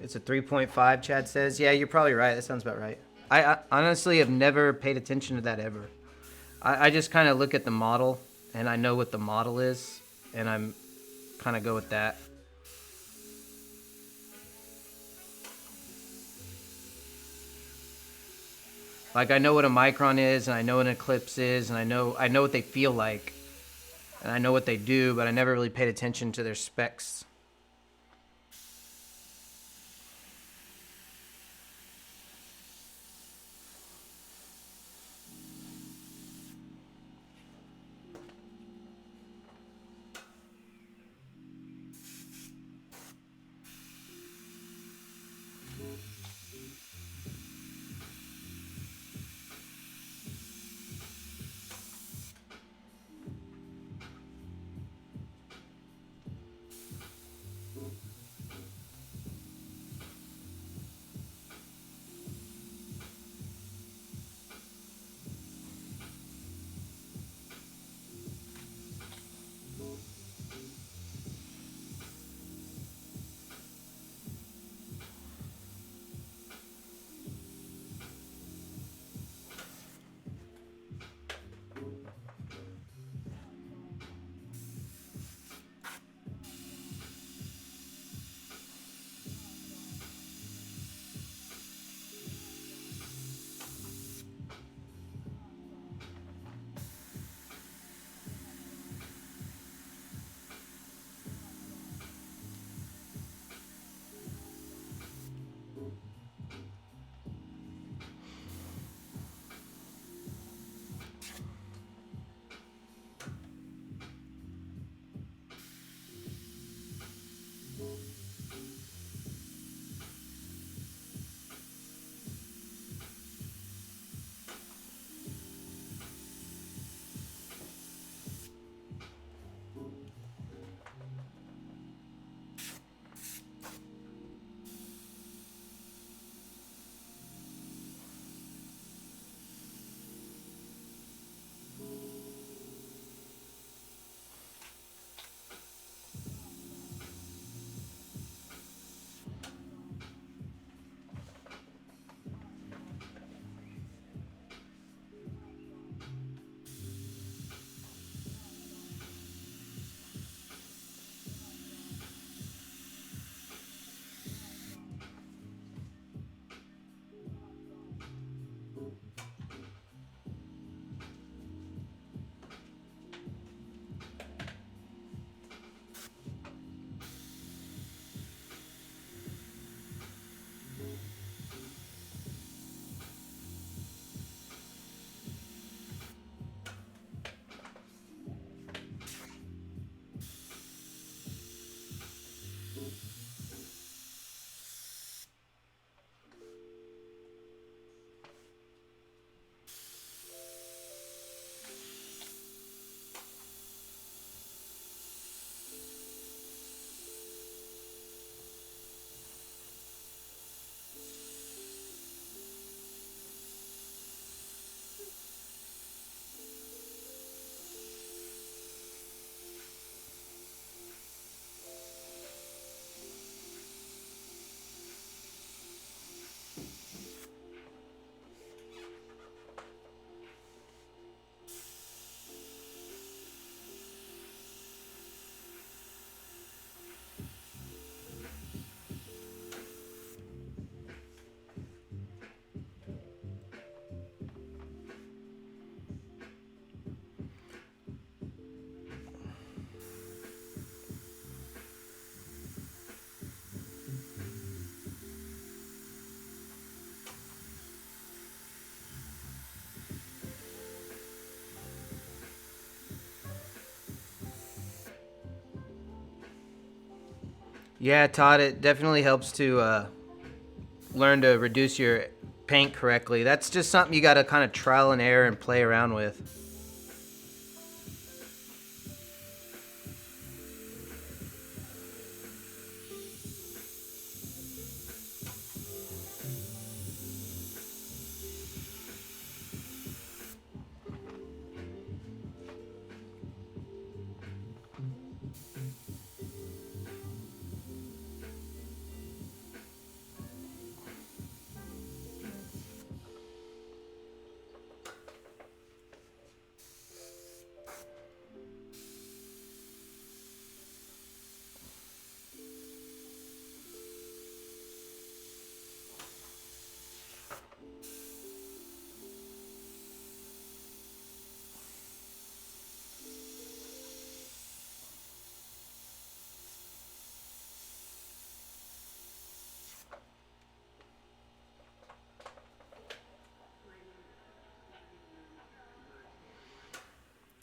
It's a 3.5, Chad says. Yeah, you're probably right. That sounds about right. I honestly have never paid attention to that ever. I just kind of look at the model, and I know what the model is, and I'm kind of go with that. Like, I know what a micron is, and I know what an eclipse is, and I know what they feel like, and I know what they do, but I never really paid attention to their specs. Yeah, Todd, it definitely helps to learn to reduce your paint correctly. That's just something you got to kind of trial and error and play around with.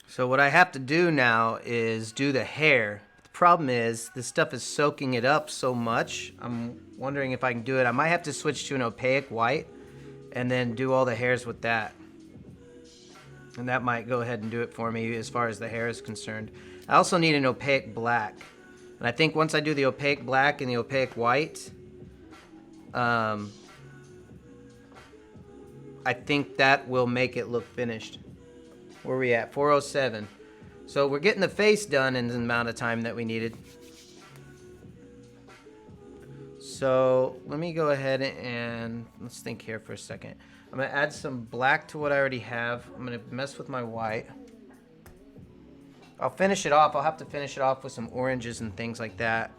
So what I have to do now is do the hair. The problem is this stuff is soaking it up so much. I'm wondering if I can do it. I might have to switch to an opaque white and then do all the hairs with that. And that might go ahead and do it for me as far as the hair is concerned. I also need an opaque black. And I think once I do the opaque black and the opaque white, I think that will make it look finished. Where are we at? 407. So we're getting the face done in the amount of time that we needed. So let me go ahead and let's think here for a second. I'm going to add some black to what I already have. I'm going to mess with my white. I'll finish it off. I'll have to finish it off with some oranges and things like that.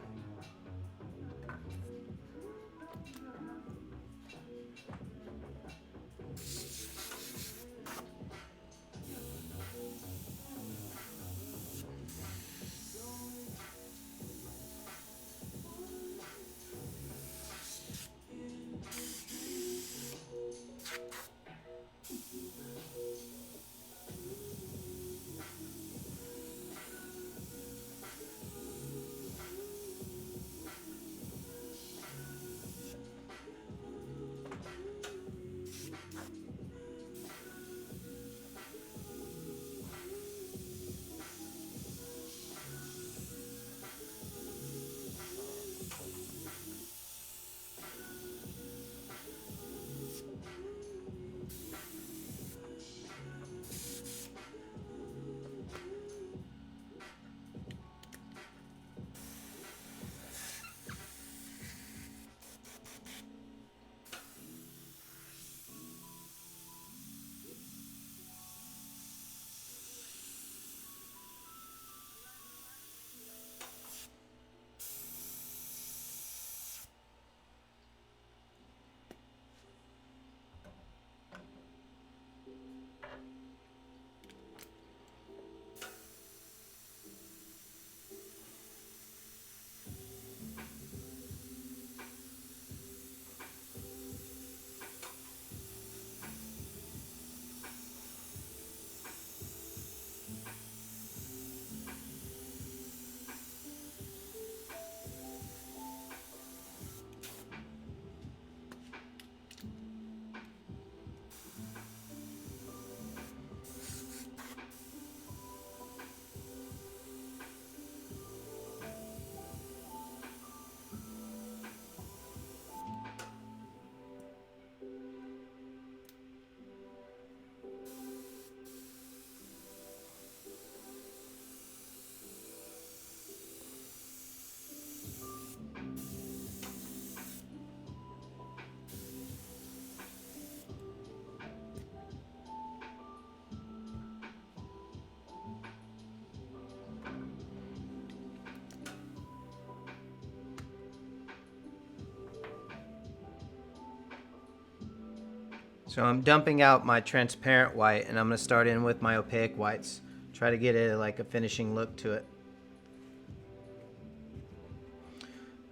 So I'm dumping out my transparent white and I'm going to start in with my opaque whites. Try to get it like a finishing look to it.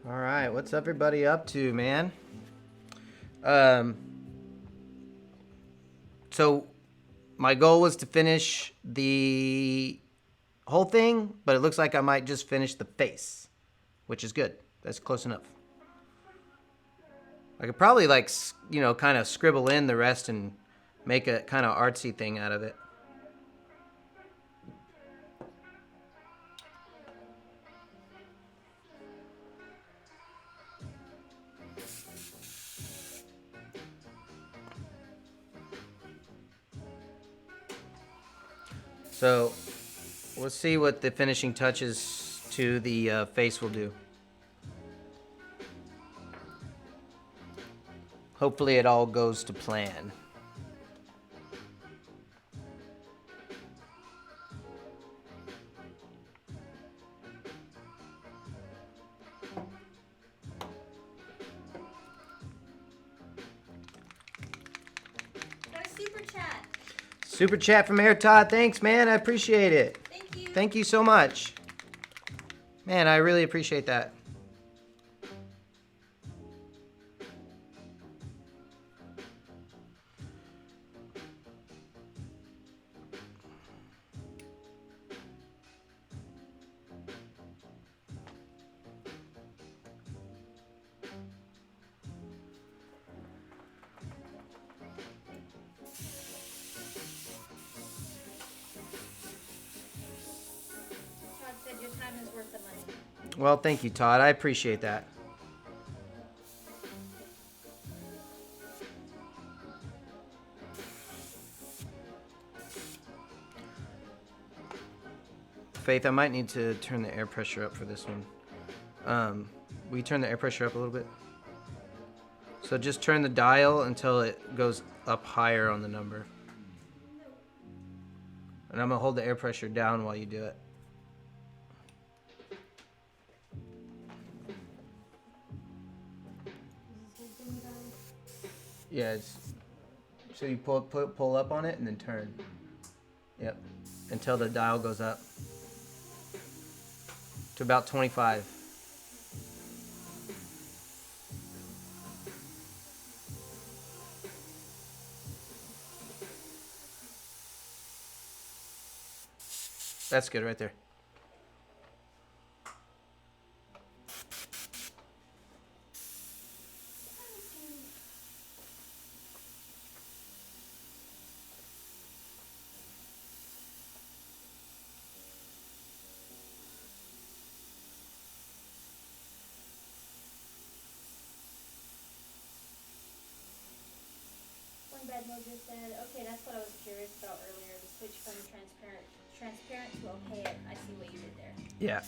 All right, what's everybody up to, man? So my goal was to finish the whole thing, but it looks like I might just finish the face, which is good. That's close enough. I could probably like, you know, kind of scribble in the rest and make a kind of artsy thing out of it. So we'll see what the finishing touches to the face will do. Hopefully it all goes to plan. Got a super chat. Super chat from Air Todd. Thanks, man. I appreciate it. Thank you. Thank you so much. Man, I really appreciate that. Todd said your time is worth the money. Well, thank you, Todd. I appreciate that. Faith, I might need to turn the air pressure up for this one. Will you turn the air pressure up a little bit? So just turn the dial until it goes up higher on the number. And I'm going to hold the air pressure down while you do it. Yeah, so you pull up on it and then turn. Yep. Until the dial goes up to about 25. That's good right there. Bad Mojo said, okay, that's what I was curious about earlier. The switch from transparent to opaque. I see what you did there. Yeah.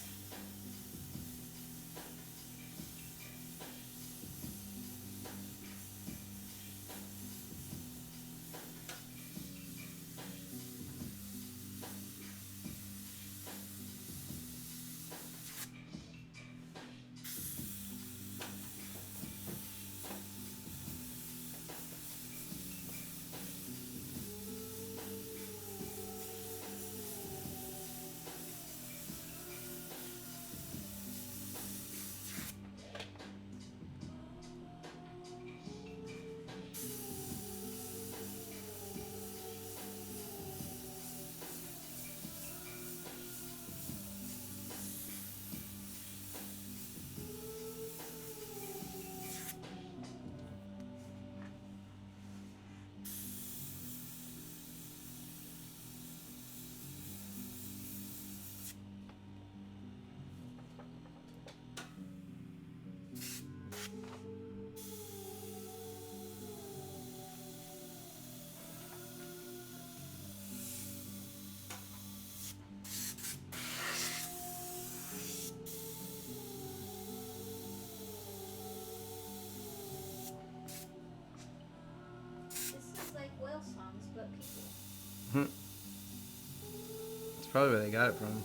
That's probably where they got it from.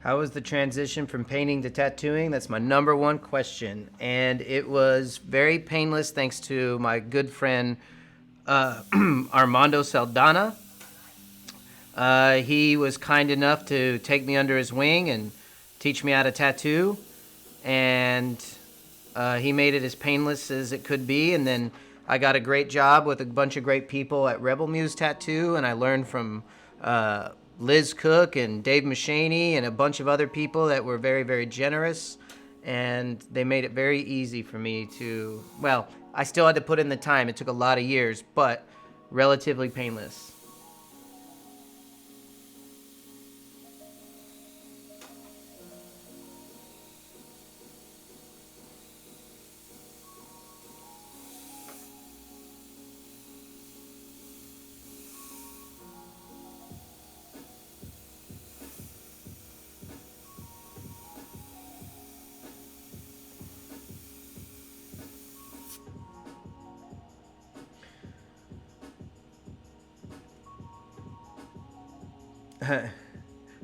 How was the transition from painting to tattooing? That's my number one question. And it was very painless thanks to my good friend Armando Saldana. He was kind enough to take me under his wing and teach me how to tattoo. And he made it as painless as it could be. And then I got a great job with a bunch of great people at Rebel Muse Tattoo. And I learned from Liz Cook and Dave Machaney and a bunch of other people that were very, very generous. And they made it very easy for me to, well, I still had to put in the time. It took a lot of years, but relatively painless.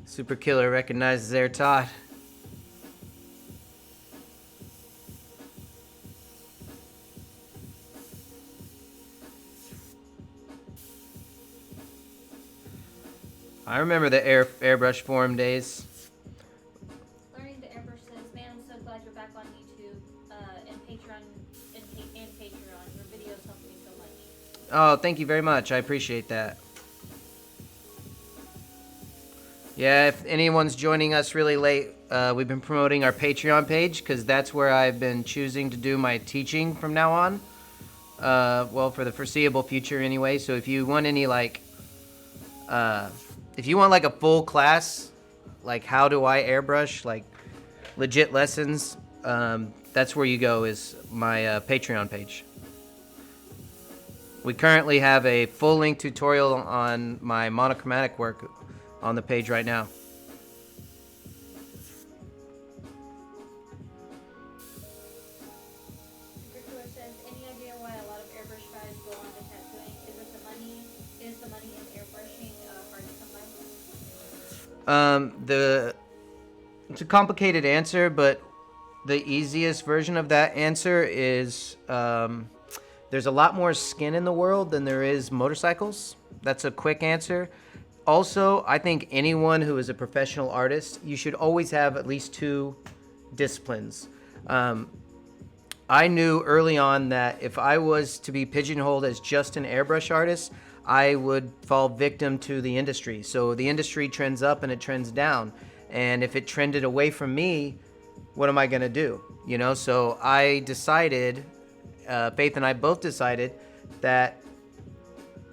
Super Killer recognizes their Todd. I remember the airbrush forum days. Learning to airbrush says, man, I'm so glad you're back on YouTube and Patreon and Patreon. Your videos help me so much. Oh, thank you very much. I appreciate that. Yeah, if anyone's joining us really late, we've been promoting our Patreon page because that's where I've been choosing to do my teaching from now on. Well, for the foreseeable future anyway. So if you want any if you want like a full class, like how do I airbrush, like legit lessons, that's where you go, is my Patreon page. We currently have a full length tutorial on my monochromatic work on the page right now. Superkiller says, any idea why a lot of airbrush guys go on to tattooing? Is it the money? Is the money in airbrushing hard to come by? It's a complicated answer, but the easiest version of that answer is there's a lot more skin in the world than there is motorcycles. That's a quick answer. Also, I think anyone who is a professional artist, you should always have at least two disciplines. I knew early on that if I was to be pigeonholed as just an airbrush artist, I would fall victim to the industry. So the industry trends up and it trends down. And if it trended away from me, what am I going to do? You know, so I decided, Faith and I both decided that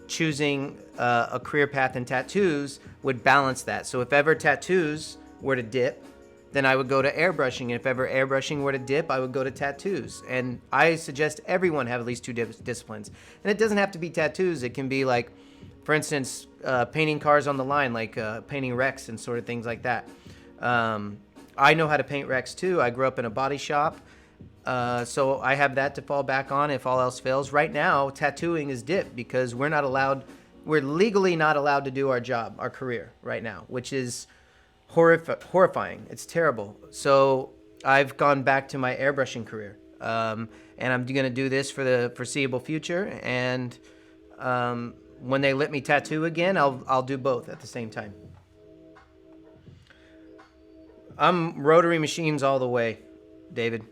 choosing a career path in tattoos would balance that. So if ever tattoos were to dip, then I would go to airbrushing. And if ever airbrushing were to dip, I would go to tattoos. And I suggest everyone have at least two disciplines. And it doesn't have to be tattoos. It can be like, for instance, painting cars on the line, like painting wrecks and sort of things like that. I know how to paint wrecks too. I grew up in a body shop. So I have that to fall back on if all else fails. Right now, tattooing is dipped because we're legally not allowed to do our job, our career right now, which is horrifying. It's terrible. So I've gone back to my airbrushing career. And I'm going to do this for the foreseeable future. And when they let me tattoo again, I'll do both at the same time. I'm rotary machines all the way, David.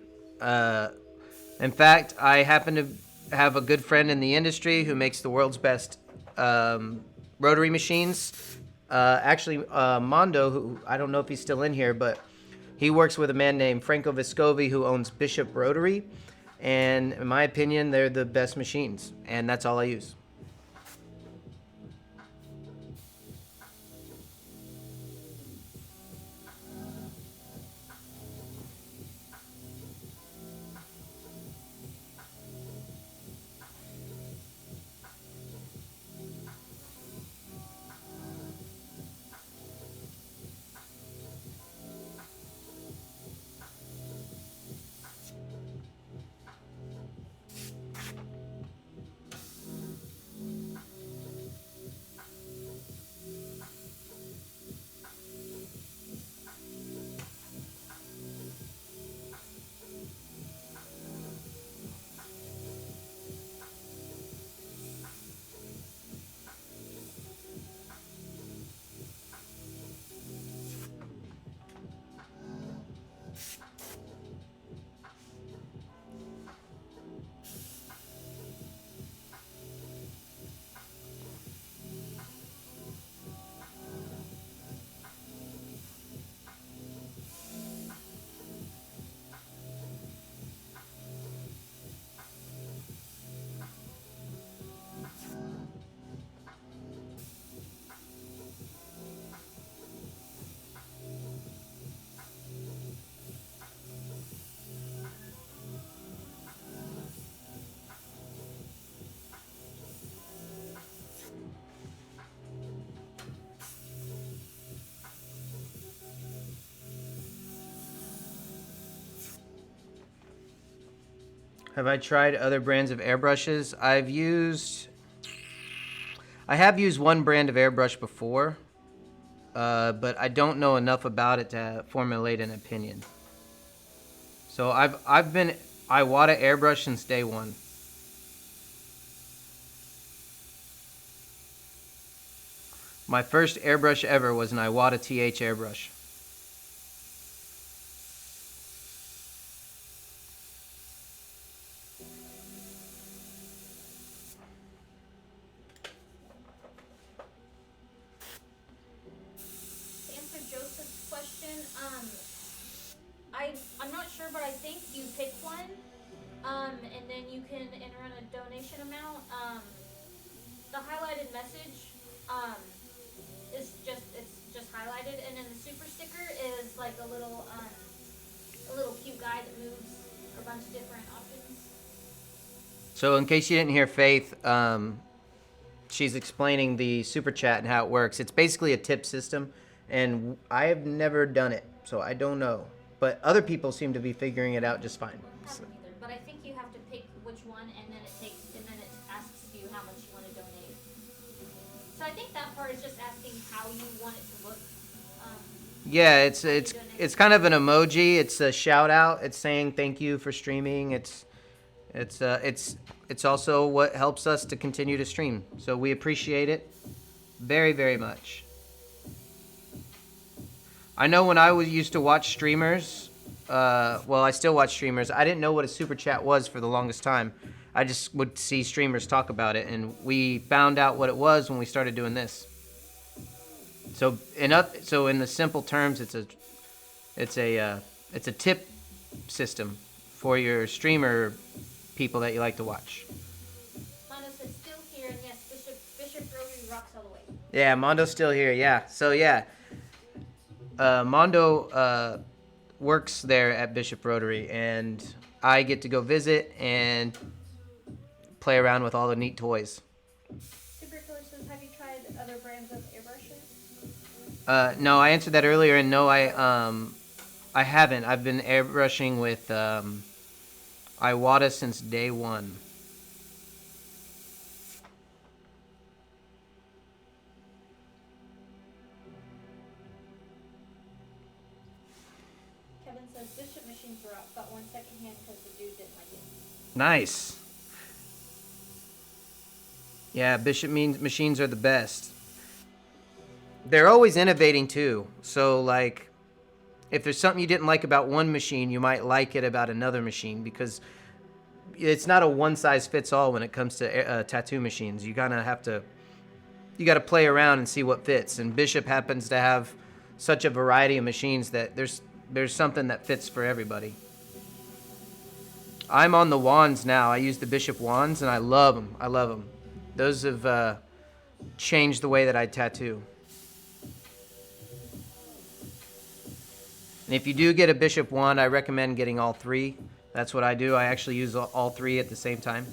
In fact, I happen to have a good friend in the industry who makes the world's best rotary machines. Actually, Mondo, who I don't know if he's still in here, but he works with a man named Franco Vescovi who owns Bishop Rotary. And in my opinion, they're the best machines. And that's all I use. Have I tried other brands of airbrushes? I have used one brand of airbrush before, but I don't know enough about it to formulate an opinion. So I've been Iwata airbrush since day one. My first airbrush ever was an Iwata TH airbrush. To answer Joseph's question, I'm not sure, but I think you pick one, and then you can enter in a donation amount. The highlighted message, is just highlighted, and then the super sticker is like a little cute guy that moves a bunch of different options. So in case you didn't hear Faith, she's explaining the super chat and how it works. It's basically a tip system, and I have never done it, so I don't know. But other people seem to be figuring it out just fine. Haven't either, but I think you have to pick which one, and then it asks you how much you want to donate. So I think that part is just asking how you want it to look. Yeah, it's kind of an emoji. It's a shout out. It's saying thank you for streaming. It's also what helps us to continue to stream. So we appreciate it very, very much. I know when I used to watch streamers, well, I still watch streamers. I didn't know what a super chat was for the longest time. I just would see streamers talk about it, and we found out what it was when we started doing this. So in the simple terms, it's a tip system for your streamer people that you like to watch. Mondo said still here, and yes, Bishop Rotary rocks all the way. Yeah, Mondo's still here. Yeah, so yeah, Mondo works there at Bishop Rotary, and I get to go visit and play around with all the neat toys. Super Killer says, have you tried other brands of airbrushes? No, I answered that earlier, and no, I haven't. I've been airbrushing with Iwata since day one. Kevin says, Bishop machines were up, got one second hand because the dude didn't like it. Nice. Yeah, Bishop machines are the best. They're always innovating too. So like, if there's something you didn't like about one machine, you might like it about another machine, because it's not a one size fits all when it comes to tattoo machines. You got to play around and see what fits. And Bishop happens to have such a variety of machines that there's something that fits for everybody. I'm on the wands now. I use the Bishop wands, and I love them. I love them. Those have changed the way that I tattoo. And if you do get a Bishop wand, I recommend getting all three. That's what I do. I actually use all three at the same time.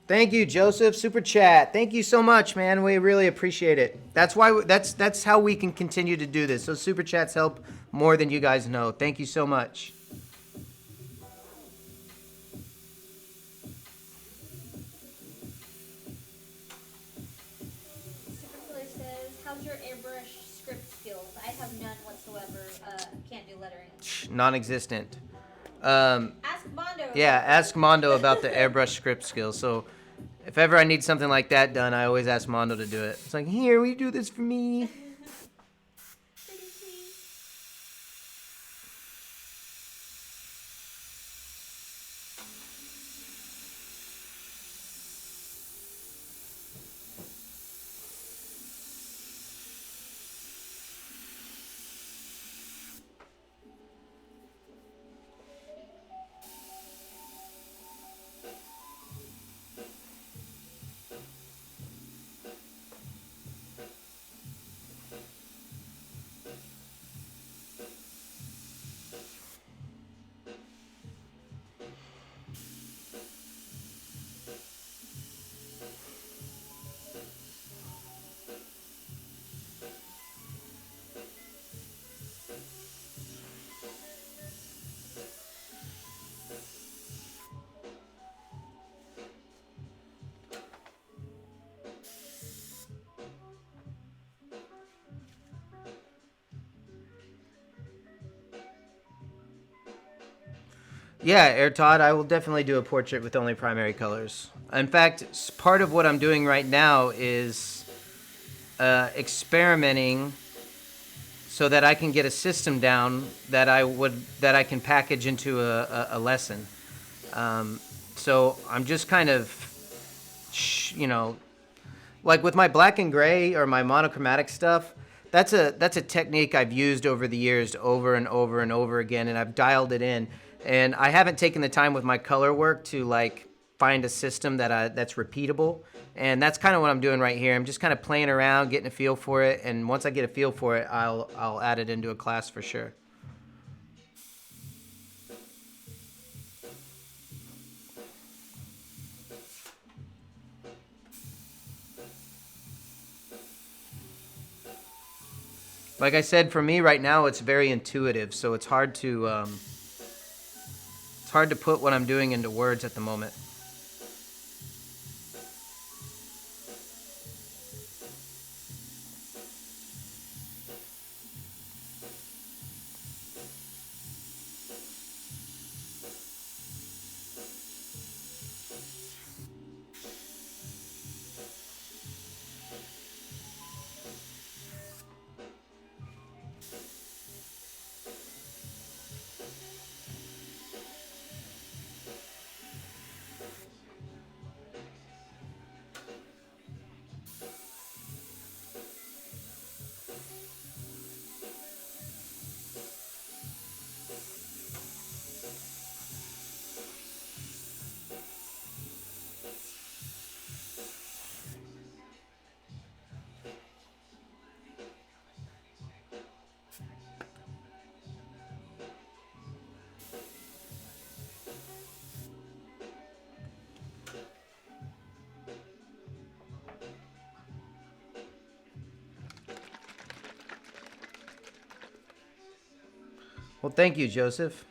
Thank you, Joseph. Super chat. Thank you so much, man. We really appreciate it. That's why that's how we can continue to do this. Those super chats help more than you guys know. Thank you so much. Superkiller says, how's your airbrush script skills? I have none whatsoever. Can't do lettering. Non-existent. Ask Mondo. Yeah, ask Mondo about the airbrush script skills. So if ever I need something like that done, I always ask Mondo to do it. It's like, here, will you do this for me? Yeah, Air Todd, I will definitely do a portrait with only primary colors. In fact, part of what I'm doing right now is experimenting so that I can get a system down that I can package into a lesson. So I'm just kind of, like with my black and gray or my monochromatic stuff. That's a technique I've used over the years, over and over and over again, and I've dialed it in. And I haven't taken the time with my color work to like find a system that's repeatable. And that's kind of what I'm doing right here. I'm just kind of playing around, getting a feel for it, and once I get a feel for it, I'll add it into a class for sure. Like I said, for me right now, it's very intuitive, so it's hard to put what I'm doing into words at the moment. Well, thank you, Joseph.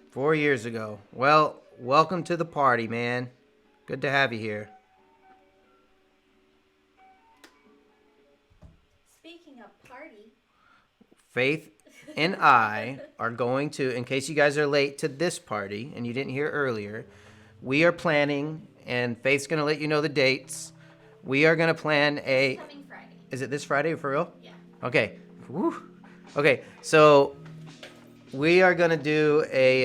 Four years ago. Well, welcome to the party, man. Good to have you here. Speaking of party, Faith and I are going to, in case you guys are late to this party and you didn't hear earlier, we are planning, and Faith's going to let you know the dates. We are going to plan a. coming Friday. Is it this Friday for real? Yeah. Okay. Woo. Okay, so we are going to do a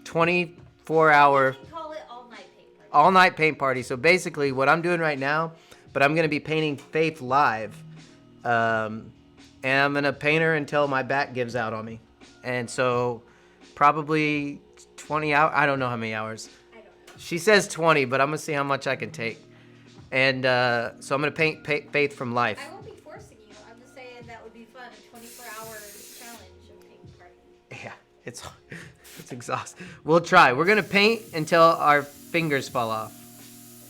24-hour You can call it all night paint party. all-night paint party. So basically what I'm doing right now, but I'm going to be painting Faith live. And I'm going to paint her until my back gives out on me. And so probably 20 hours. I don't know how many hours. I don't know. She says 20, but I'm going to see how much I can take. And so I'm going to paint Faith from life. I won't be forcing you. I'm just saying that would be fun. A 24-hour challenge of paint party. Yeah, it's exhausting. We'll try. We're going to paint until our fingers fall off.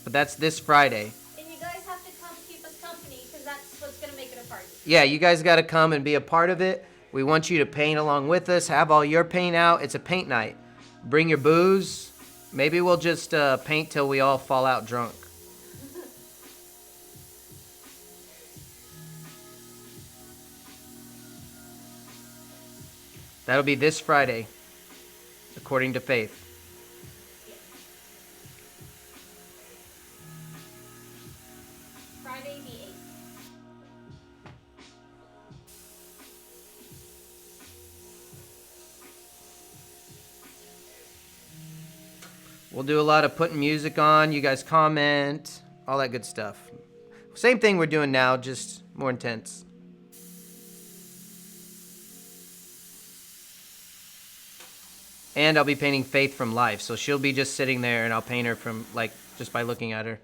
But that's this Friday. And you guys have to come keep us company because that's what's going to make it a party. Yeah, you guys got to come and be a part of it. We want you to paint along with us. Have all your paint out. It's a paint night. Bring your booze. Maybe we'll just paint till we all fall out drunk. That'll be this Friday, according to Faith. Friday the 8th. We'll do a lot of putting music on. You guys comment, all that good stuff. Same thing we're doing now, just more intense. And I'll be painting Faith from life, so she'll be just sitting there and I'll paint her from, like, just by looking at her.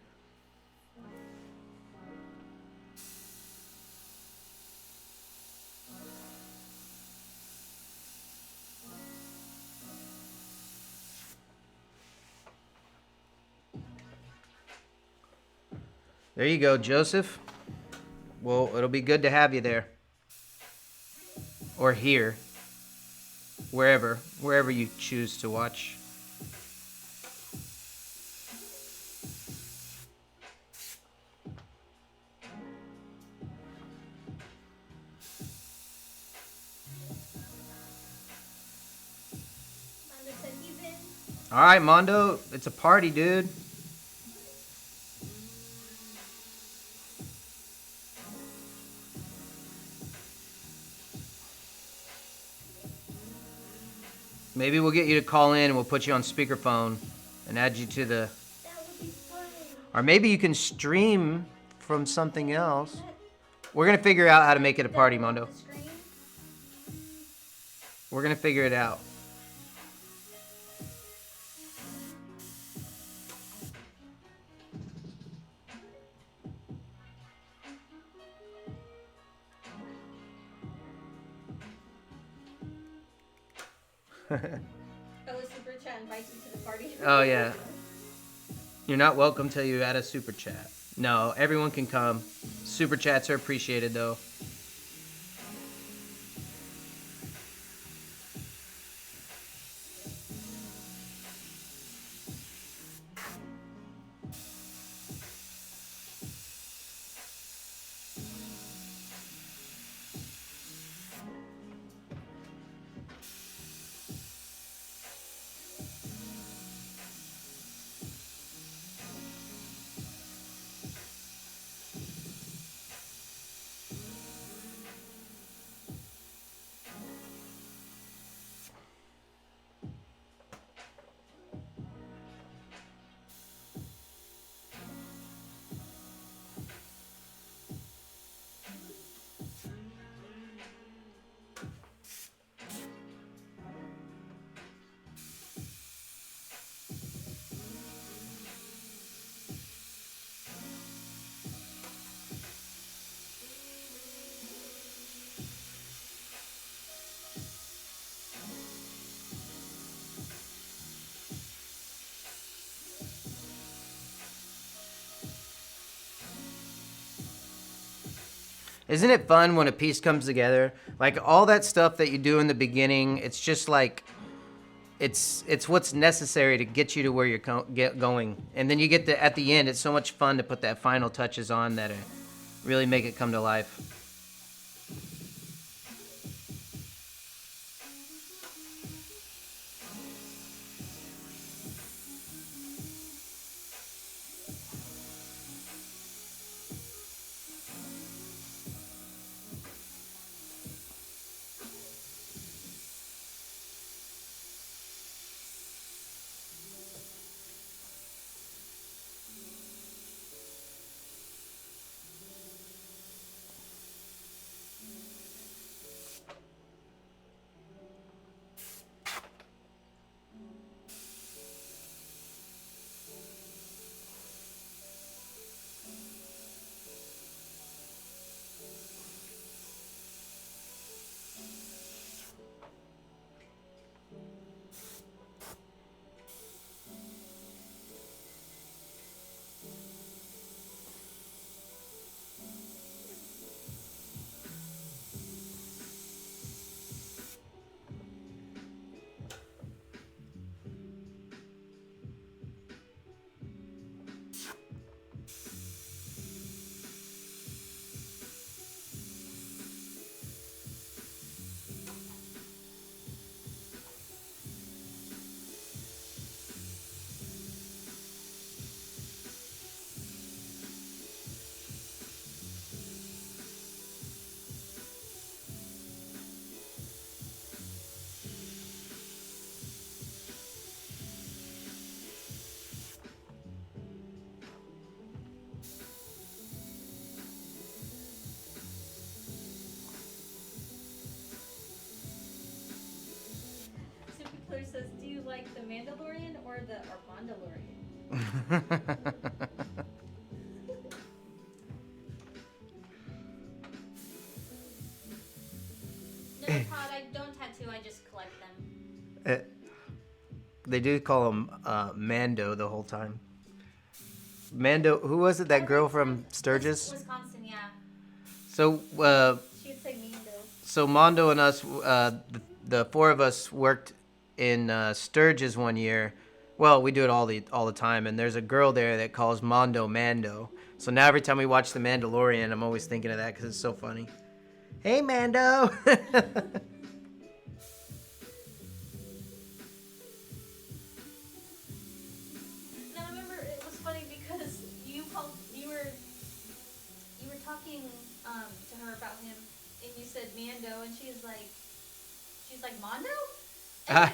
There you go, Joseph. Well, it'll be good to have you there. Or here. Wherever you choose to watch. All right, Mondo, it's a party, dude. Maybe we'll get you to call in and we'll put you on speakerphone and add you to the. That would be fun. Or maybe you can stream from something else. We're gonna figure out how to make it a party, Mondo. We're gonna figure it out. Oh, the super chat invites you to the party. Oh yeah. You're not welcome till you add a super chat. No, everyone can come. Super chats are appreciated though. Isn't it fun when a piece comes together? Like all that stuff that you do in the beginning, it's just like it's what's necessary to get you to where you're get going. And then you get at the end, it's so much fun to put that final touches on that really make it come to life. Super says, do you like the Mandalorian or the Armandalorian? No, Todd, I don't tattoo, I just collect them. They do call him Mando the whole time. Mando, who was it? That girl from Sturgis? Wisconsin, yeah. So, She'd say Mando. so Mondo and us, the four of us worked in Sturgis one year. Well, we do it all the time, and there's a girl there that calls Mondo Mando. So now every time we watch The Mandalorian, I'm always thinking of that because it's so funny. Hey, Mando. to her about him, and you said Mando, and she's like Mondo. Ah.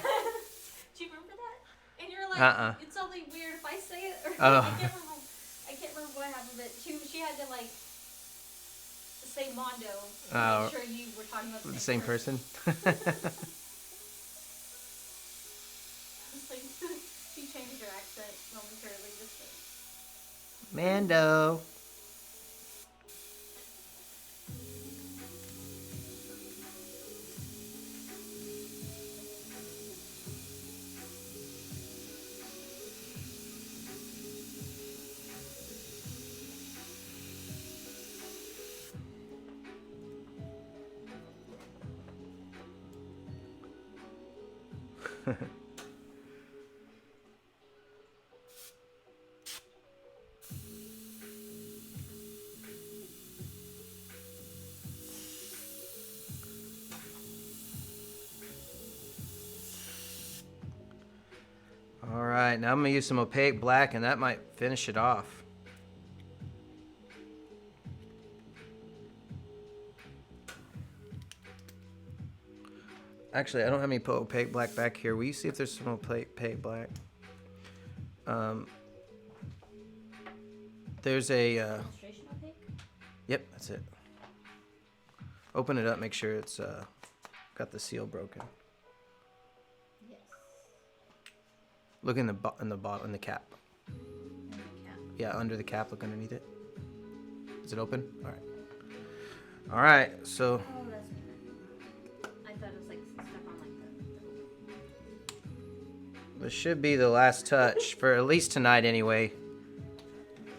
Do you remember that? And you're like, it's only weird if I say it. Or Oh. I can't remember what happened, but she had to like say Mondo to Oh. make sure you were talking about The same person. It's like she changed her accent momentarily just to... Mando. All right, now I'm gonna use some opaque black, and that might finish it off. Actually, I don't have any opaque black back here. Will you see if there's some opaque black? There's a. Illustration opaque? Yep, that's it. Open it up. Make sure it's got the seal broken. Yes. Look in the bottom, in the cap. In the cap. Yeah, under the cap. Look underneath it. Is it open? All right. All right. So. Oh, that's weird. I thought it was like stuck on like the... This should be the last touch for at least tonight, anyway.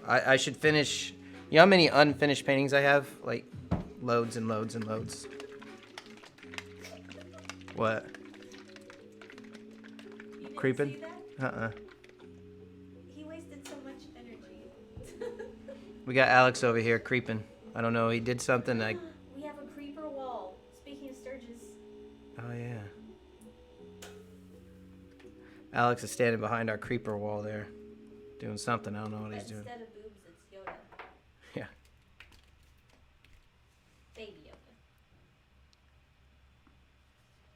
I should finish. You know how many unfinished paintings I have? Like, loads and loads and loads. What? You didn't Creeping? see that? He wasted so much energy. We got Alex over here creeping. I don't know. He did something like. We have a creeper wall. Speaking of Sturgis. Oh yeah. Alex is standing behind our creeper wall there, doing something. I don't know what he's doing. Instead of boobs, it's Yoda. Yeah. Baby Yoda.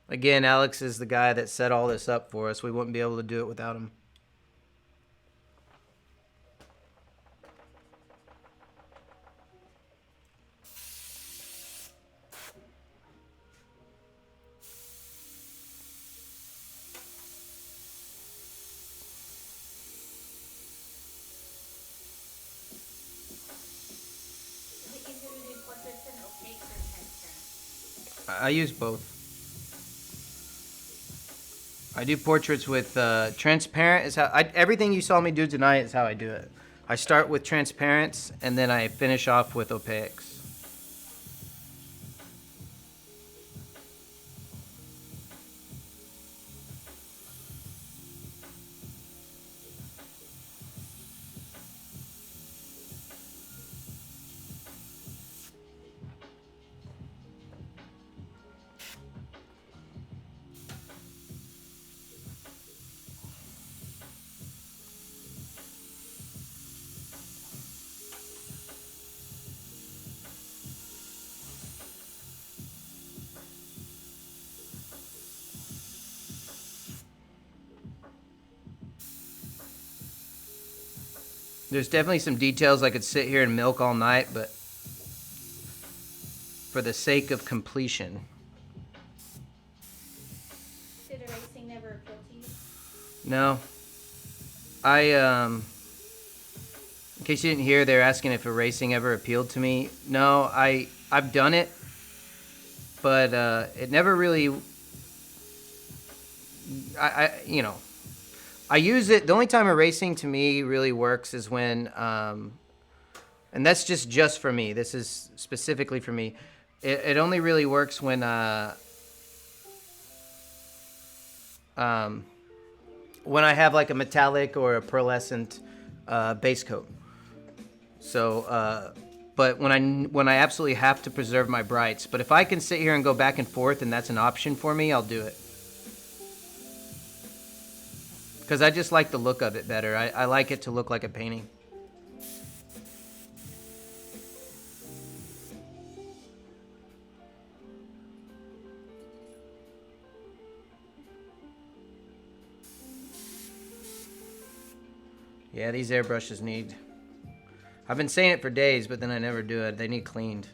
Again, Alex is the guy that set all this up for us. We wouldn't be able to do it without him. Is it easier to do portraits in opaque or transparent? I use both. I do portraits with transparent. Is how everything you saw me do tonight is how I do it. I start with transparents and then I finish off with opaques. There's definitely some details I could sit here and milk all night, but for the sake of completion. Did erasing never appeal to you? No. In case you didn't hear, they're asking if erasing ever appealed to me. No, I've done it, but it never really. I use it. The only time erasing to me really works is when, and that's just for me. This is specifically for me. It only really works when I have like a metallic or a pearlescent base coat. So, but when I absolutely have to preserve my brights. But if I can sit here and go back and forth, and that's an option for me, I'll do it. Because I just like the look of it better. I like it to look like a painting. Yeah, these airbrushes need... I've been saying it for days, but then I never do it. They need cleaned.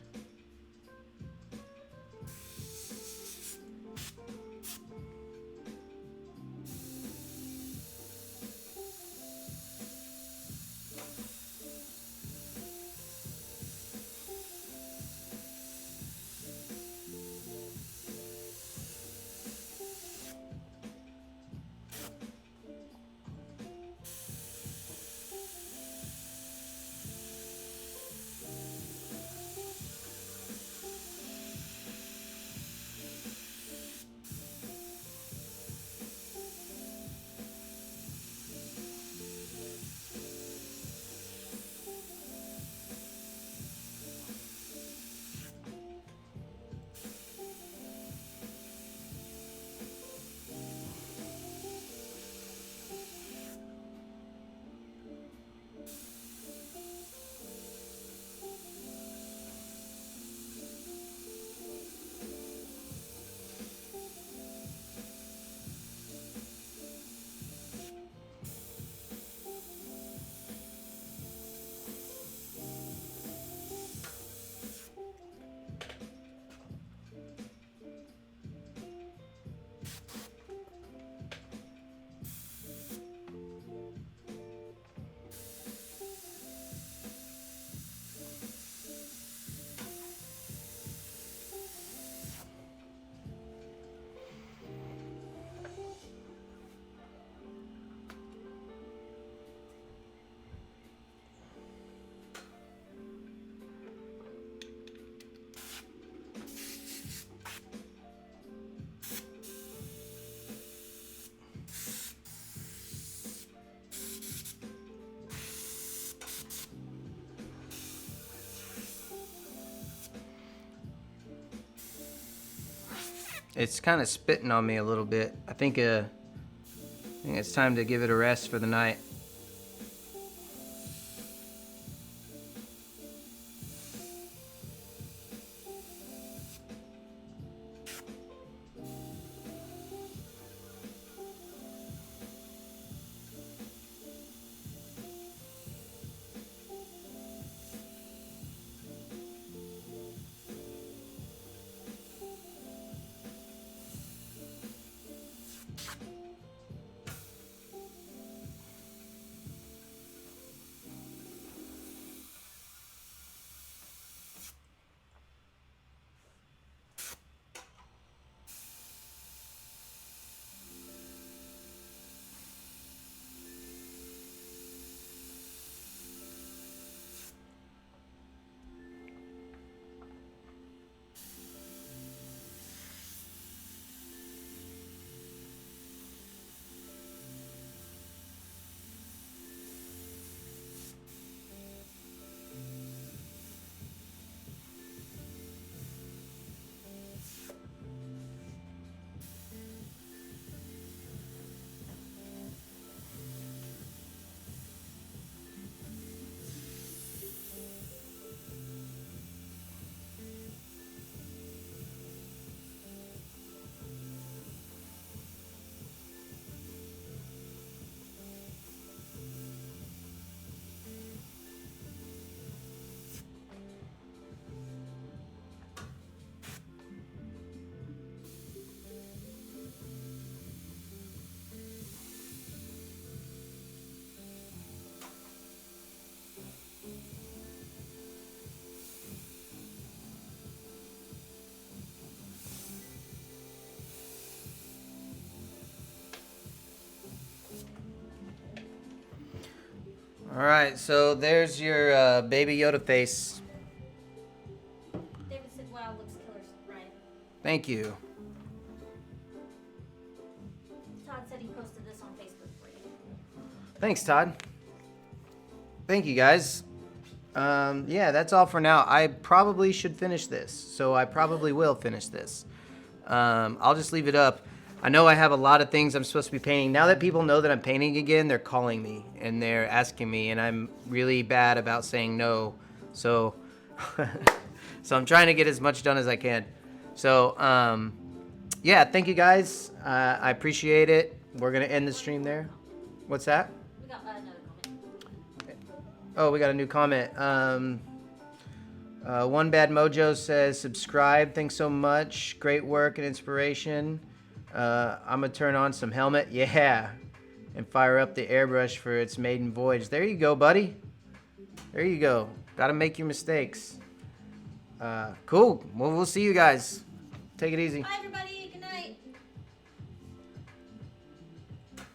It's kind of spitting on me a little bit. I think it's time to give it a rest for the night. All right, so there's your baby Yoda face. David said, wow, looks killer, Ryan. Thank you. Todd said he posted this on Facebook for you. Thanks, Todd. Thank you, guys. Yeah, that's all for now. I probably should finish this, so I probably will finish this. I'll just leave it up. I know I have a lot of things I'm supposed to be painting. Now that people know that I'm painting again, they're calling me and they're asking me, and I'm really bad about saying no. So, so I'm trying to get as much done as I can. So, yeah, thank you guys. I appreciate it. We're gonna end the stream there. What's that? We got another comment. Oh, we got a new comment. One Bad Mojo says, subscribe. Thanks so much. Great work and inspiration. I'm going to turn on some helmet. Yeah. And fire up the airbrush for its maiden voyage. There you go, buddy. There you go. Got to make your mistakes. Cool. Well, we'll see you guys. Take it easy. Bye, everybody. Good night.